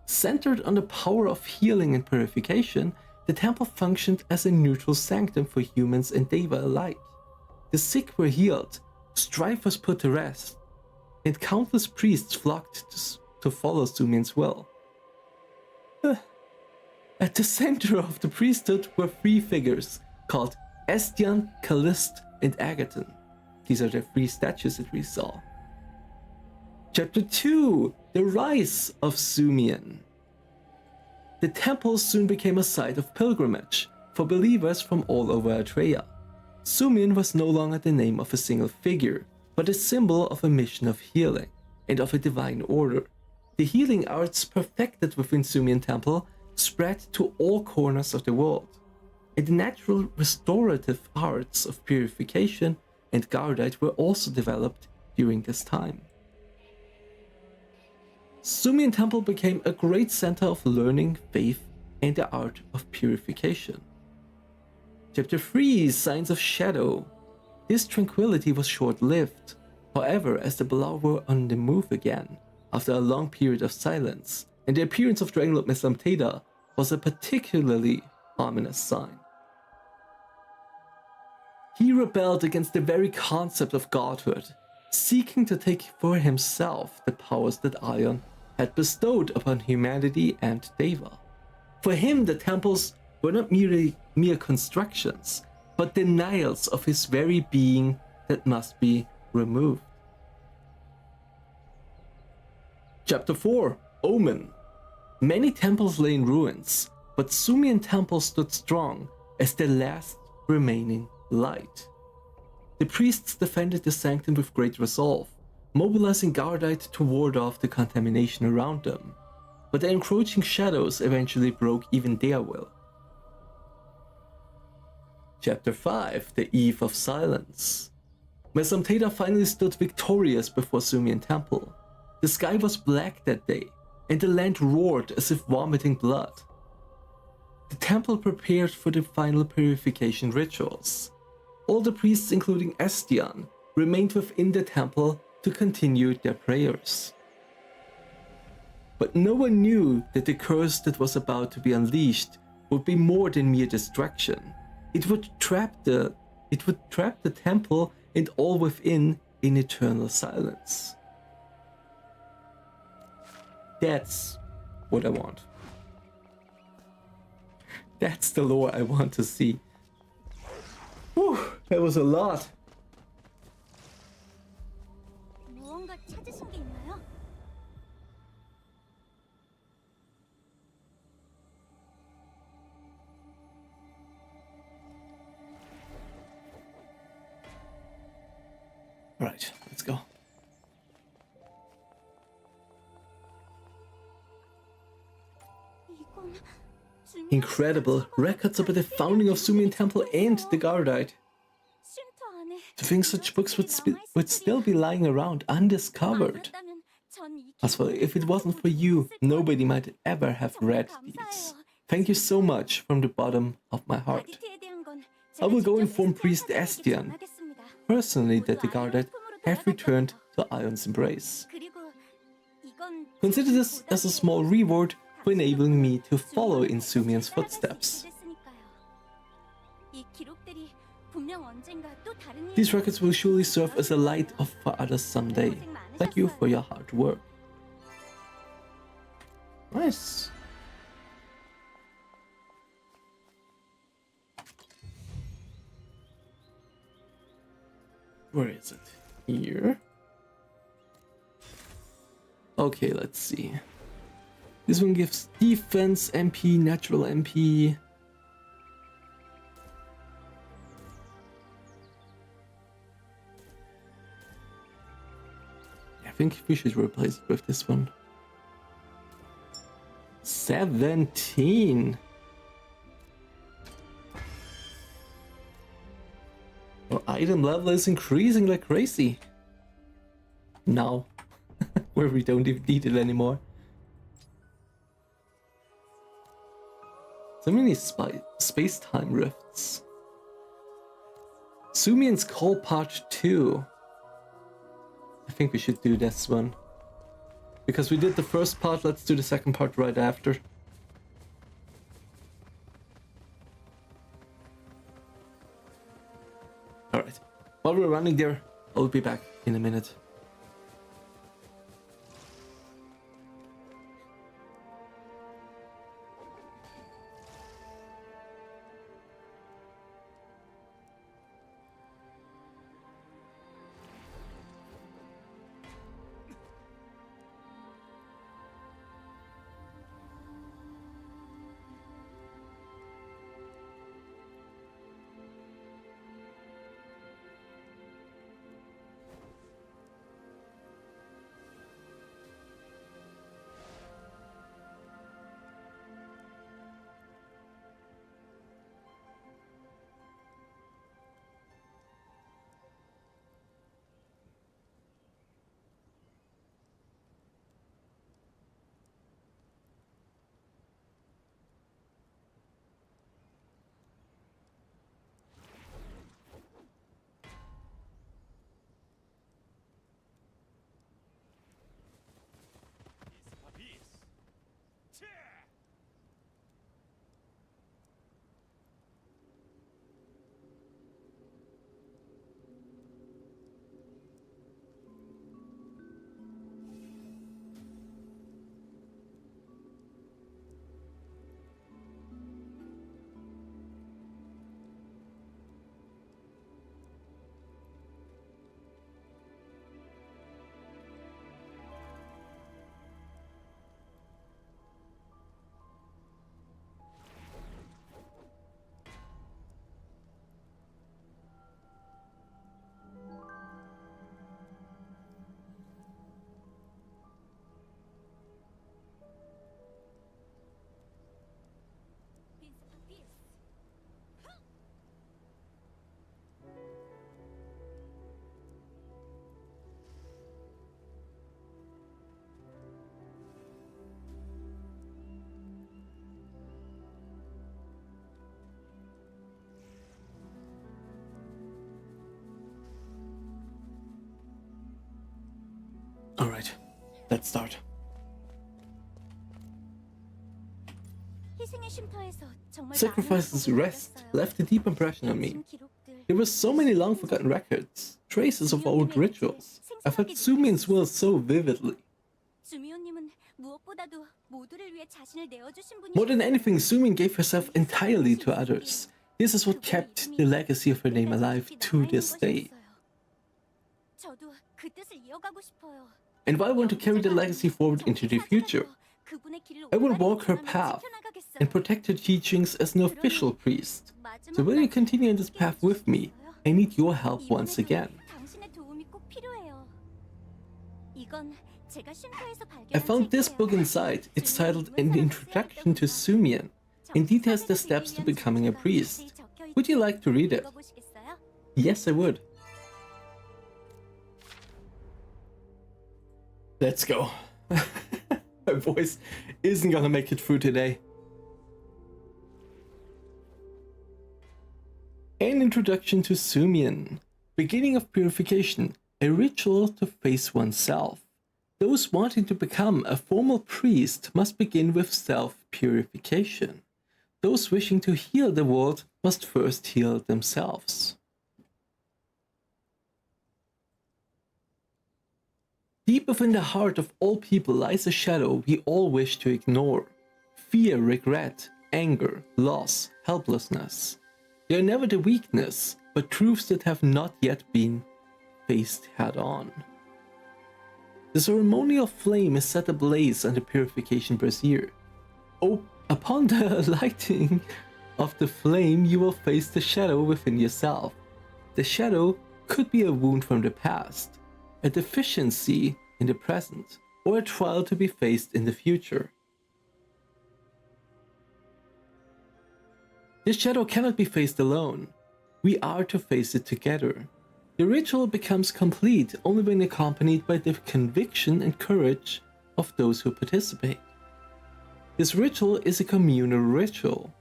Centered on the power of healing and purification, the temple functioned as a neutral sanctum for humans and Deva alike. The sick were healed, strife was put to rest, and countless priests flocked to follow Sumian's will. At the center of the priesthood were three figures called Estian, Callist, and Agathon. These are the three statues that we saw. Chapter 2. The Rise of Sumian. The temple soon became a site of pilgrimage for believers from all over Atreya. Sumian was no longer the name of a single figure, but a symbol of a mission of healing and of a divine order. The healing arts perfected within Sumian Temple spread to all corners of the world, and the natural restorative arts of purification and Gardite were also developed during this time. Sumian Temple became a great center of learning, faith, and the art of purification. Chapter 3. Signs of Shadow. This tranquility was short-lived. However, as the Balau were on the move again, after a long period of silence, and the appearance of Dragonlord Mesamteda was a particularly ominous sign. He rebelled against the very concept of godhood, seeking to take for himself the powers that Ion had bestowed upon humanity and Deva. For him, the temples were not mere constructions, but denials of his very being that must be removed. Chapter 4. Omen. Many temples lay in ruins, but Sumian Temple stood strong as the last remaining light. The priests defended the sanctum with great resolve, mobilizing Gardite to ward off the contamination around them, but the encroaching shadows eventually broke even their will. Chapter 5. The Eve of Silence. Mesamteda finally stood victorious before Sumian Temple. The sky was black that day, and the land roared as if vomiting blood. The temple prepared for the final purification rituals. All the priests, including Estian, remained within the temple to continue their prayers. But no one knew that the curse that was about to be unleashed would be more than mere destruction. It would trap the temple and all within in eternal silence. That's what I want. That's the lore I want to see. Whew, that was a lot. 무언가 찾으신 게 있나요? Alright, let's go. 이건 중요한 Incredible records about the founding of Sumian Temple and the Gardite. 쉼터 안에 To think such books would still be lying around undiscovered. 아니었다면 전 이 Azphel, if it wasn't for you, nobody might ever have read these. Thank you so much from the bottom of my heart. 아디트에 대한 건 I will go 제가 inform 직접 Priest 스텔타에게 Estian 전하겠습니다. personally that the 모두 Gardite 아이언품으로 have returned to 돌아갔거든요. Ion's embrace. 그리고 이건 Consider this as a small reward for enabling me to follow in Sumian's footsteps. 이 기록들이 분명 언젠가 또 다른 일이 These records will surely serve as a light for others someday. Thank you for your hard work. Nice. Where is it? Here. Okay, let's see. This one gives defense MP, natural MP. I think we should replace it with this one. 17. Our item level is increasing like crazy. Now, where we don't even need it anymore. So many space-time rifts. Sumian's Call Part 2. I think we should do this one. Because we did the first part, let's do the second part right after. Alright. While we're running there, I'll be back in a minute. Alright, let's start. 희생의 쉼터에서 정말 Sacrifice's rest left a deep impression on me. There were so many long forgotten records, traces of old rituals. I felt Sumian's will so vividly. 주미호님은 무엇보다도 모두를 위해 자신을 내어주신 분이 More than anything, Sumian gave herself entirely to others. This is what kept the legacy of her name alive to this day. 저도 그 뜻을 이어가고 싶어요. And I want to carry the legacy forward into the future. I will walk her path and protect her teachings as an official priest. So will you continue on this path with me? I need your help once again. I found this book inside. It's titled An Introduction to Sumian and details the steps to becoming a priest. Would you like to read it? Yes, I would. Let's go. My voice isn't gonna make it through today. An Introduction to Sumian. Beginning of purification. A ritual to face oneself. Those wanting to become a formal priest must begin with self-purification. Those wishing to heal the world must first heal themselves. Deep within the heart of all people lies a shadow we all wish to ignore. Fear, regret, anger, loss, helplessness. They are never the weakness, but truths that have not yet been faced head-on. The ceremonial flame is set ablaze on the purification brazier. Upon the lighting of the flame, you will face the shadow within yourself. The shadow could be a wound from the past, a deficiency in the present, or a trial to be faced in the future. This shadow cannot be faced alone. We are to face it together. The ritual becomes complete only when accompanied by the conviction and courage of those who participate. This ritual is a communal ritual.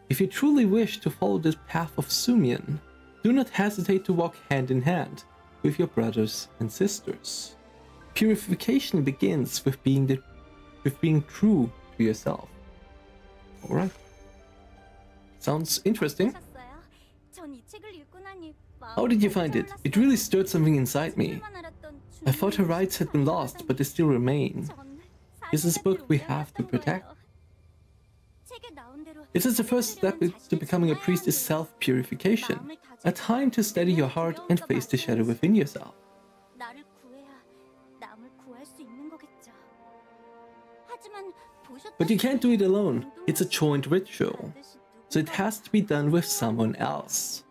If you truly wish to follow the path of Sumian, do not hesitate to walk hand in hand with your brothers and sisters. Purification begins with being true to yourself. Alright. Sounds interesting. How did you find it? It really stirred something inside me. I thought her rights had been lost, but they still remain. This is a book we have to protect. It is the first step to becoming a priest is self-purification, a time to steady your heart and face the shadow within yourself. But you can't do it alone. It's a joint ritual, so it has to be done with someone else.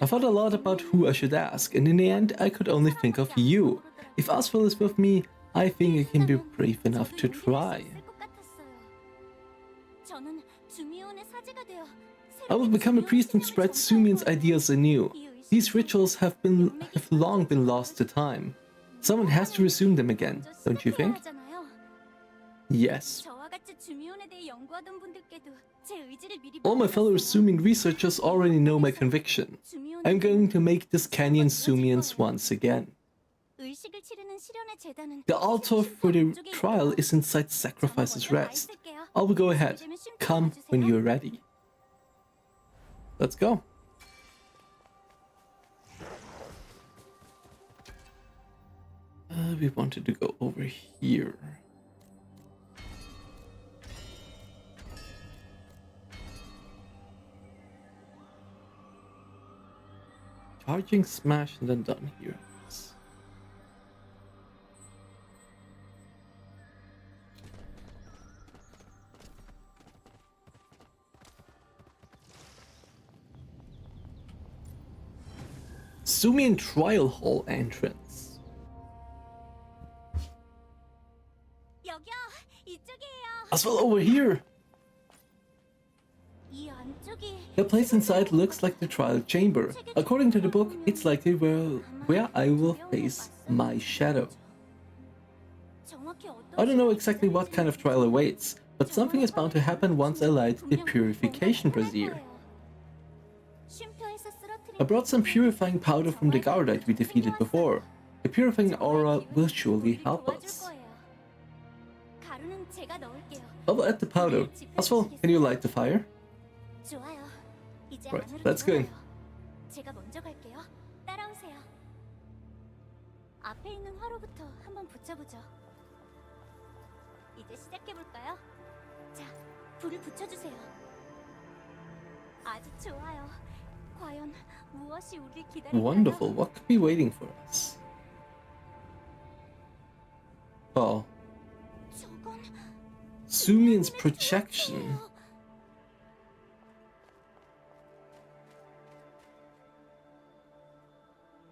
I thought a lot about who I should ask, and in the end I could only think of you. If Azphel is with me, I think I can be brave enough to try. I will become a priest and spread Sumian's ideas anew. These rituals have long been lost to time. Someone has to resume them again, don't you think? Yes. All my fellow Sumian researchers already know my conviction. I'm going to make this canyon Sumian's once again. The altar for the trial is inside Sacrifice's Rest. I will go ahead. Come when you're ready. Let's go. We wanted to go over here. Charging smash and then done here. Sumian Trial Hall entrance. Azphel, over here! The place inside looks like the trial chamber. According to the book, it's likely where I will face my shadow. I don't know exactly what kind of trial awaits, but something is bound to happen once I light the purification brazier. I brought some purifying powder from the Gardite we defeated before. The purifying aura will surely help us. I will add the powder. Azphel, can you light the fire? Right, let's go. Wonderful, what could be waiting for us? Oh. Sumian's projection.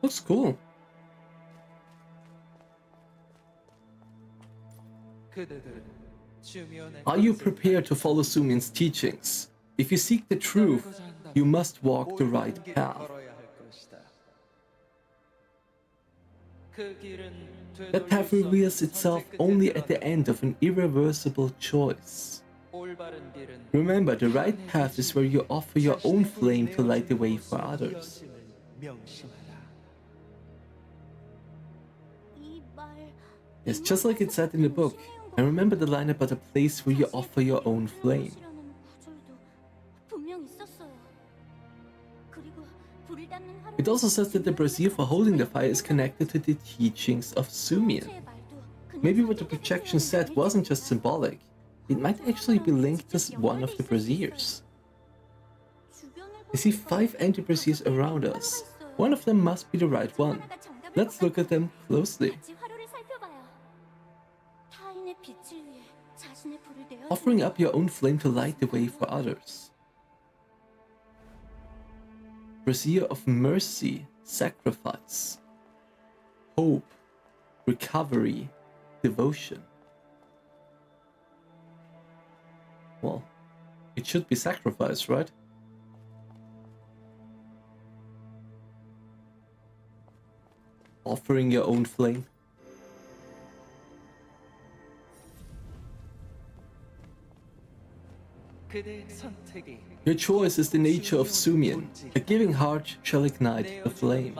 Looks cool. Are you prepared to follow Sumian's teachings? If you seek the truth, you must walk the right path. That path reveals itself only at the end of an irreversible choice. Remember, the right path is where you offer your own flame to light the way for others. Yes, just like it said in the book. I remember the line about a place where you offer your own flame. It It also says that the brazier for holding the fire is connected to the teachings of Sumian. Maybe what the projection said wasn't just symbolic. It might actually be linked to one of the braziers. I see 5 anti-braziers around us. One of them must be the right one. Let's look at them closely. Offering up your own flame to light the way for others. Brazier of mercy, sacrifice, hope, recovery, devotion. Well, it should be sacrifice, right? Offering your own flame. Your choice is the nature of Sumian. A giving heart shall ignite the flame.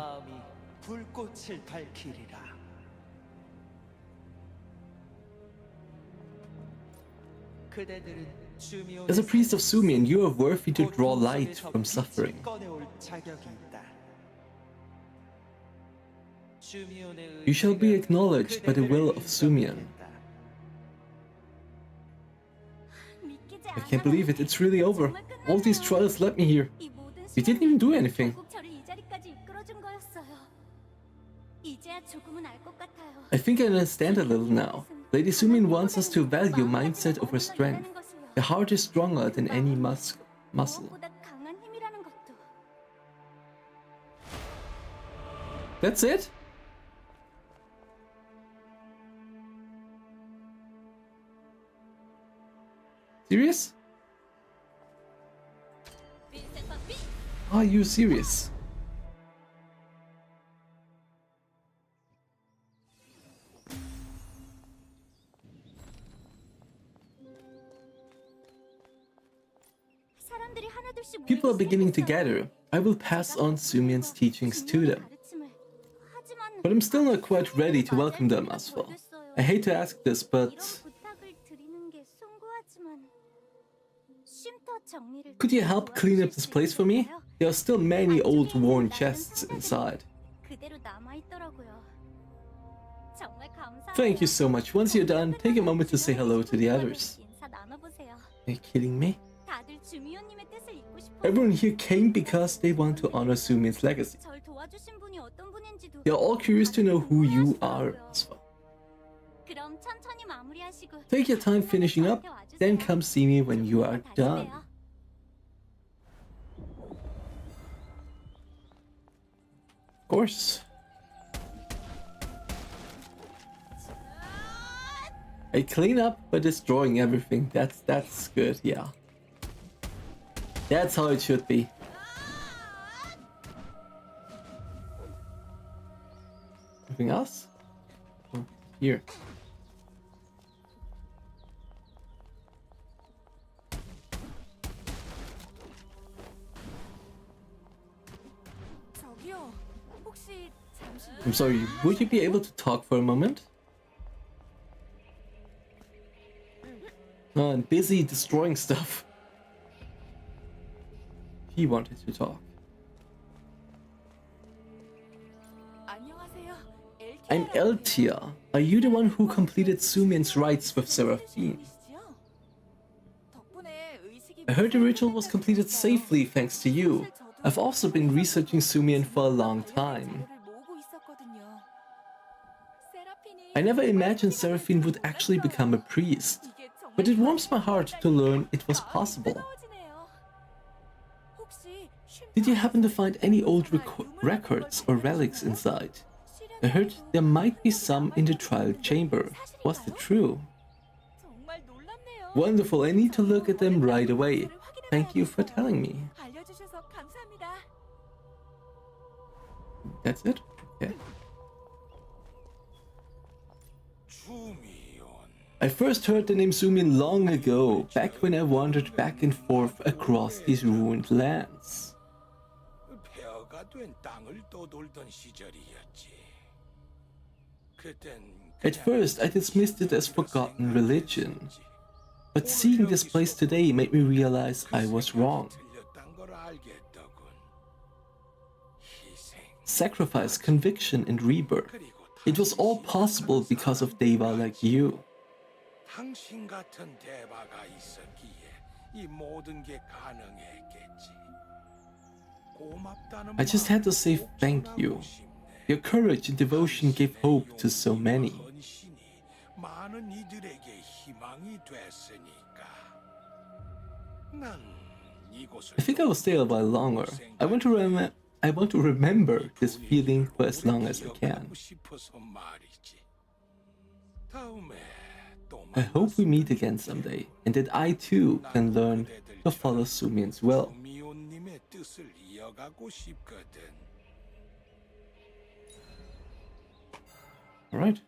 As a priest of Sumian, you are worthy to draw light from suffering. You shall be acknowledged by the will of Sumian. I can't believe it, it's really over. All these trials led me here. You didn't even do anything. I think I understand a little now. Lady Sumian wants us to value mindset over strength. The heart is stronger than any muscle. That's it? Serious? Are you serious? People are beginning to gather. I will pass on Sumian's teachings to them. But I'm still not quite ready to welcome them, Azphel. I hate to ask this, but could you help clean up this place for me? There are still many old worn chests inside. Thank you so much. Once you're done, take a moment to say hello to the others. Are you kidding me? Everyone here came because they want to honor Sumian's legacy. They are all curious to know who you are as well. Take your time finishing up, then come see me when you are done. Of course. I clean up by destroying everything. That's good, yeah. That's how it should be. Anything else? Oh, here. I'm sorry, would you be able to talk for a moment? Oh, I'm busy destroying stuff. He wanted to talk. I'm Eltia. Are you the one who completed Sumian's rites with Seraphine? I heard the ritual was completed safely thanks to you. I've also been researching Sumian for a long time. I never imagined Seraphine would actually become a priest, but it warms my heart to learn it was possible. Did you happen to find any old records or relics inside? I heard there might be some in the trial chamber. Was that true? Wonderful, I need to look at them right away. Thank you for telling me. That's it? Okay. I first heard the name Sumian long ago, back when I wandered back and forth across these ruined lands. At first, I dismissed it as forgotten religion, but seeing this place today made me realize I was wrong. sacrifice, conviction, and rebirth. It was all possible because of Deva like you. 당신 같은 대바가 있었기에 이 모든 게 가능했겠지. 고맙다는 I just had to say thank you. Your courage and devotion gave hope to so many. 헌신이 많은 이들에게 희망이 됐으니까. 난 이곳을 I think I will stay a while longer. I want to remember this feeling for as long as I can. 싶어서 말이지. 다음에 또 I hope we meet again someday, and that I too can learn to follow Sumian's will. 미호님의 뜻을 이어가고 싶거든. Alright.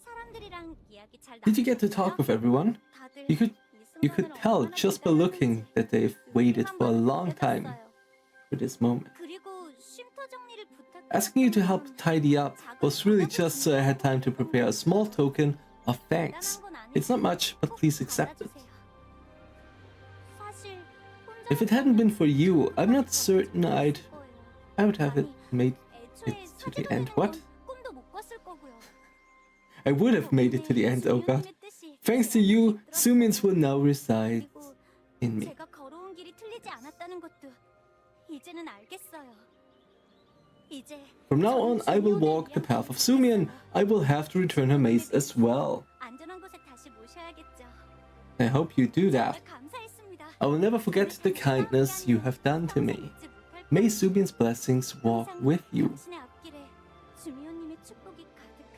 사람들이랑 이야기 잘 Did you get to talk with everyone? You could tell just by looking that they've waited for a long time for this moment. 그리고 쉼터 정리를 Asking you to help tidy up was really just so I had time to prepare a small token of thanks. It's not much, but please accept it. If it hadn't been for you, I'm not certain I would have it made it to the end. What? I would have made it to the end, oh god. Thanks to you, Sumian's will now reside in me. 제가 걸어온 길이 틀리지 않았다는 것도 이제는 알겠어요. 이제 From now on, I will walk the path of Sumian. I will have to return her mace as well. 안전한 곳에 다시 모셔야겠죠. I hope you do that. 감사했습니다. I will never forget the kindness you have done to me. May Subian's blessings walk with you. 당신의 앞길에 주미호님의 축복이 가득하게.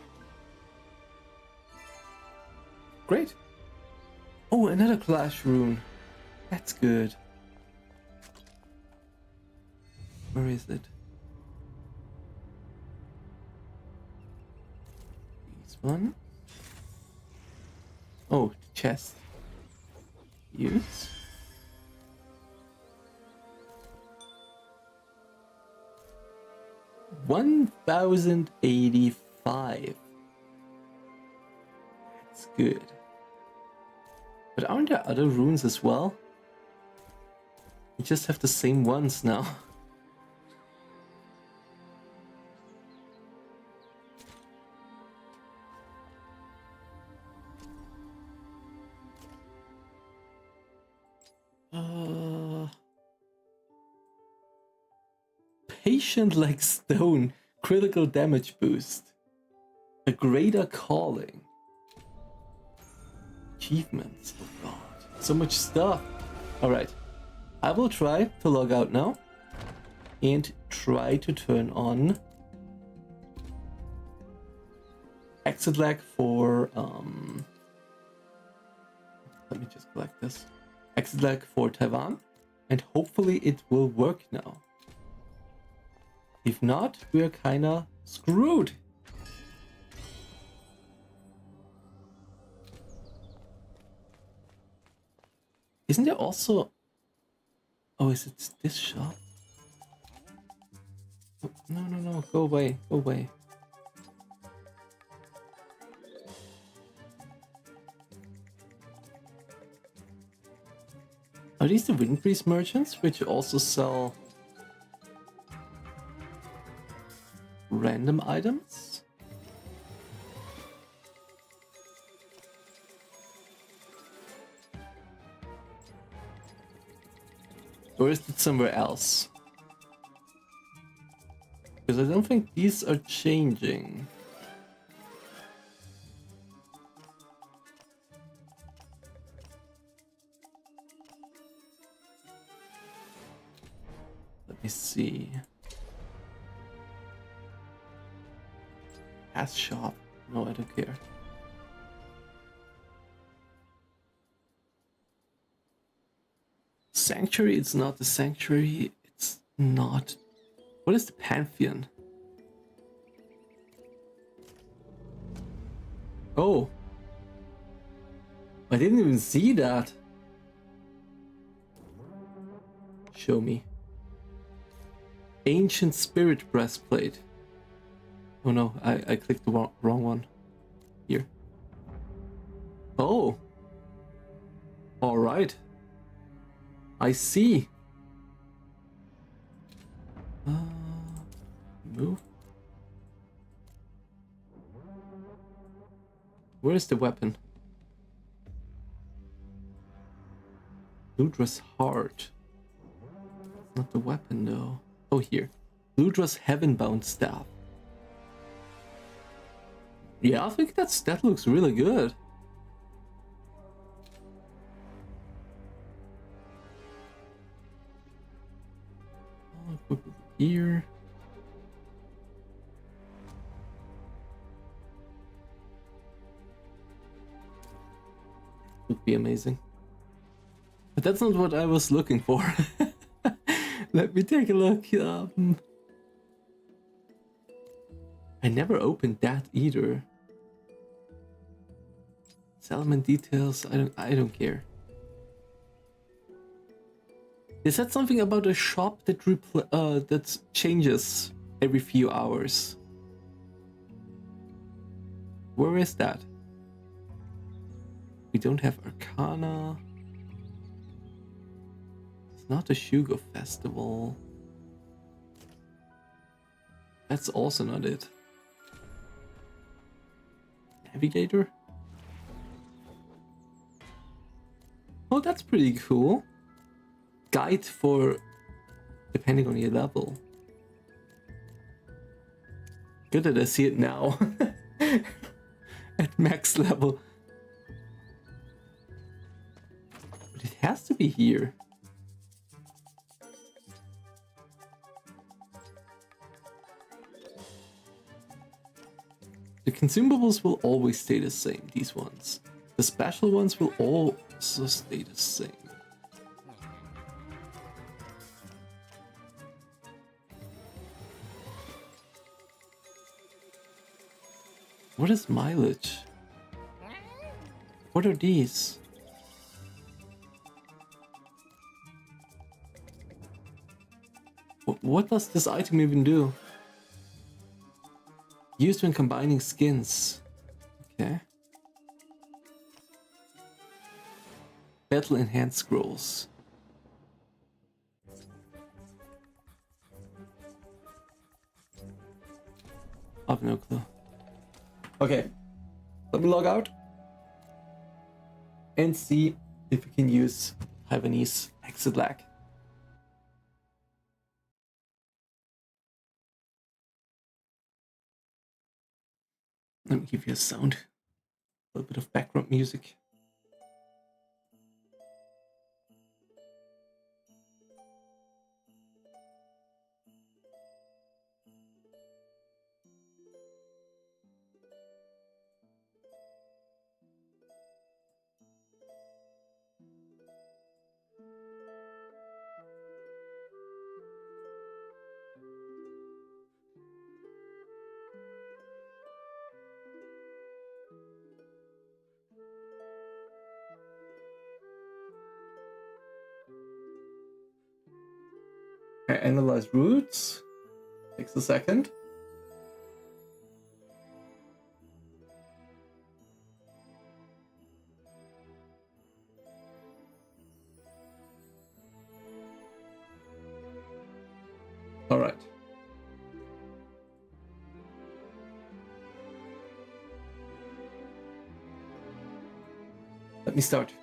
Great. Oh, another clash rune. That's good. Where is it? This one. Oh, the chest. Use. $1,085. That's good. But aren't there other runes as well? We just have the same ones now. Patient like stone, critical damage boost. A greater calling. Achievements. Oh god. So much stuff. Alright. I will try to log out now. And try to turn on exit lag for let me just collect this. Exit lag for Taiwan. And hopefully it will work now. If not, we are kinda screwed. Isn't there also... Oh, is it this shop? Oh, no, go away, go away. Are these the Windbreeze merchants, which also sell random items? Or is it somewhere else? Because I don't think these are changing. Let me see. Ass shop. No, I don't care. Sanctuary, it's not the sanctuary. It's not. What is the Pantheon? Oh. I didn't even see that. Show me. Ancient Spirit Breastplate. Oh no, I clicked the wrong one. Oh. Alright. I see. Move. Where's the weapon? Ludra's heart. Not the weapon though. Oh, here. Ludra's heaven-bound staff. Yeah, I think that looks really good. I'll equip it here. Would be amazing. But that's not what I was looking for. Let me take a look. I never opened that either. Settlement details. I don't care. Is that something about a shop that that changes every few hours? Where is that? We don't have Arcana. It's not a Shugo festival. That's also not it. Navigator? Oh, that's pretty cool. Guide for depending on your level. Good that I see it now. At max level. But it has to be here. The consumables will always stay the same, these ones. The special ones will also stay the same. What is mileage? What are these? What does this item even do? Used when combining skins. Okay. Battle enhanced scrolls. I've no clue. Okay. Let me log out. And see if we can use Taiwanese exit lag. Let me give you a sound. A little bit of background music. Analyze routes. Takes a second. All right. Let me start.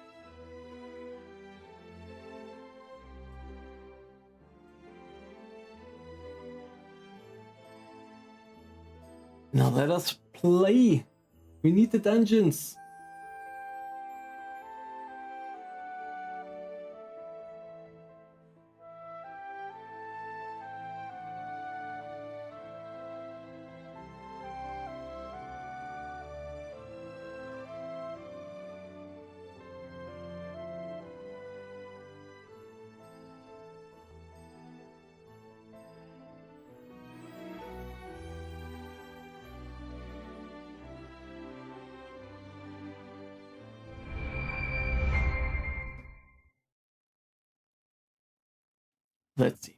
Now let us play. We need the dungeons. Let's see.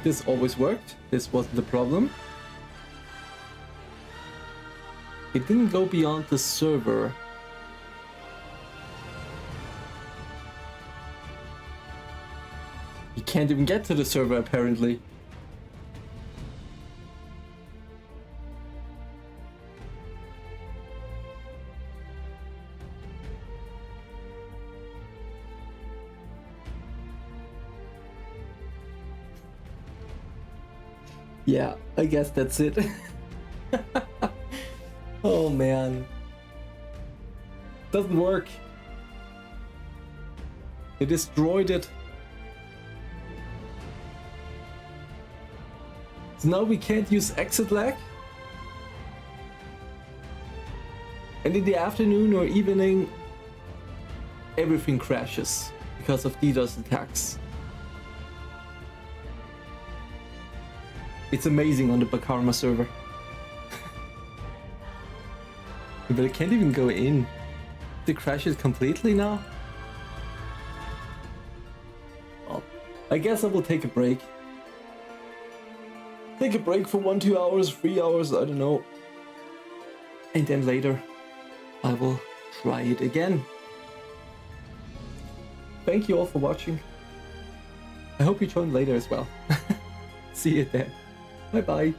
This always worked. This wasn't the problem. It didn't go beyond the server. You can't even get to the server apparently. Yeah, I guess that's it. Oh man. Doesn't work. They destroyed it. So now we can't use exit lag. And in the afternoon or evening, everything crashes because of DDoS attacks. It's amazing on the Bakarma server. But I can't even go in. It crashes completely now? Well, I guess I will take a break. Take a break for 1-2 hours, 3 hours, I don't know. And then later, I will try it again. Thank you all for watching. I hope you join later as well. See you then. Bye bye.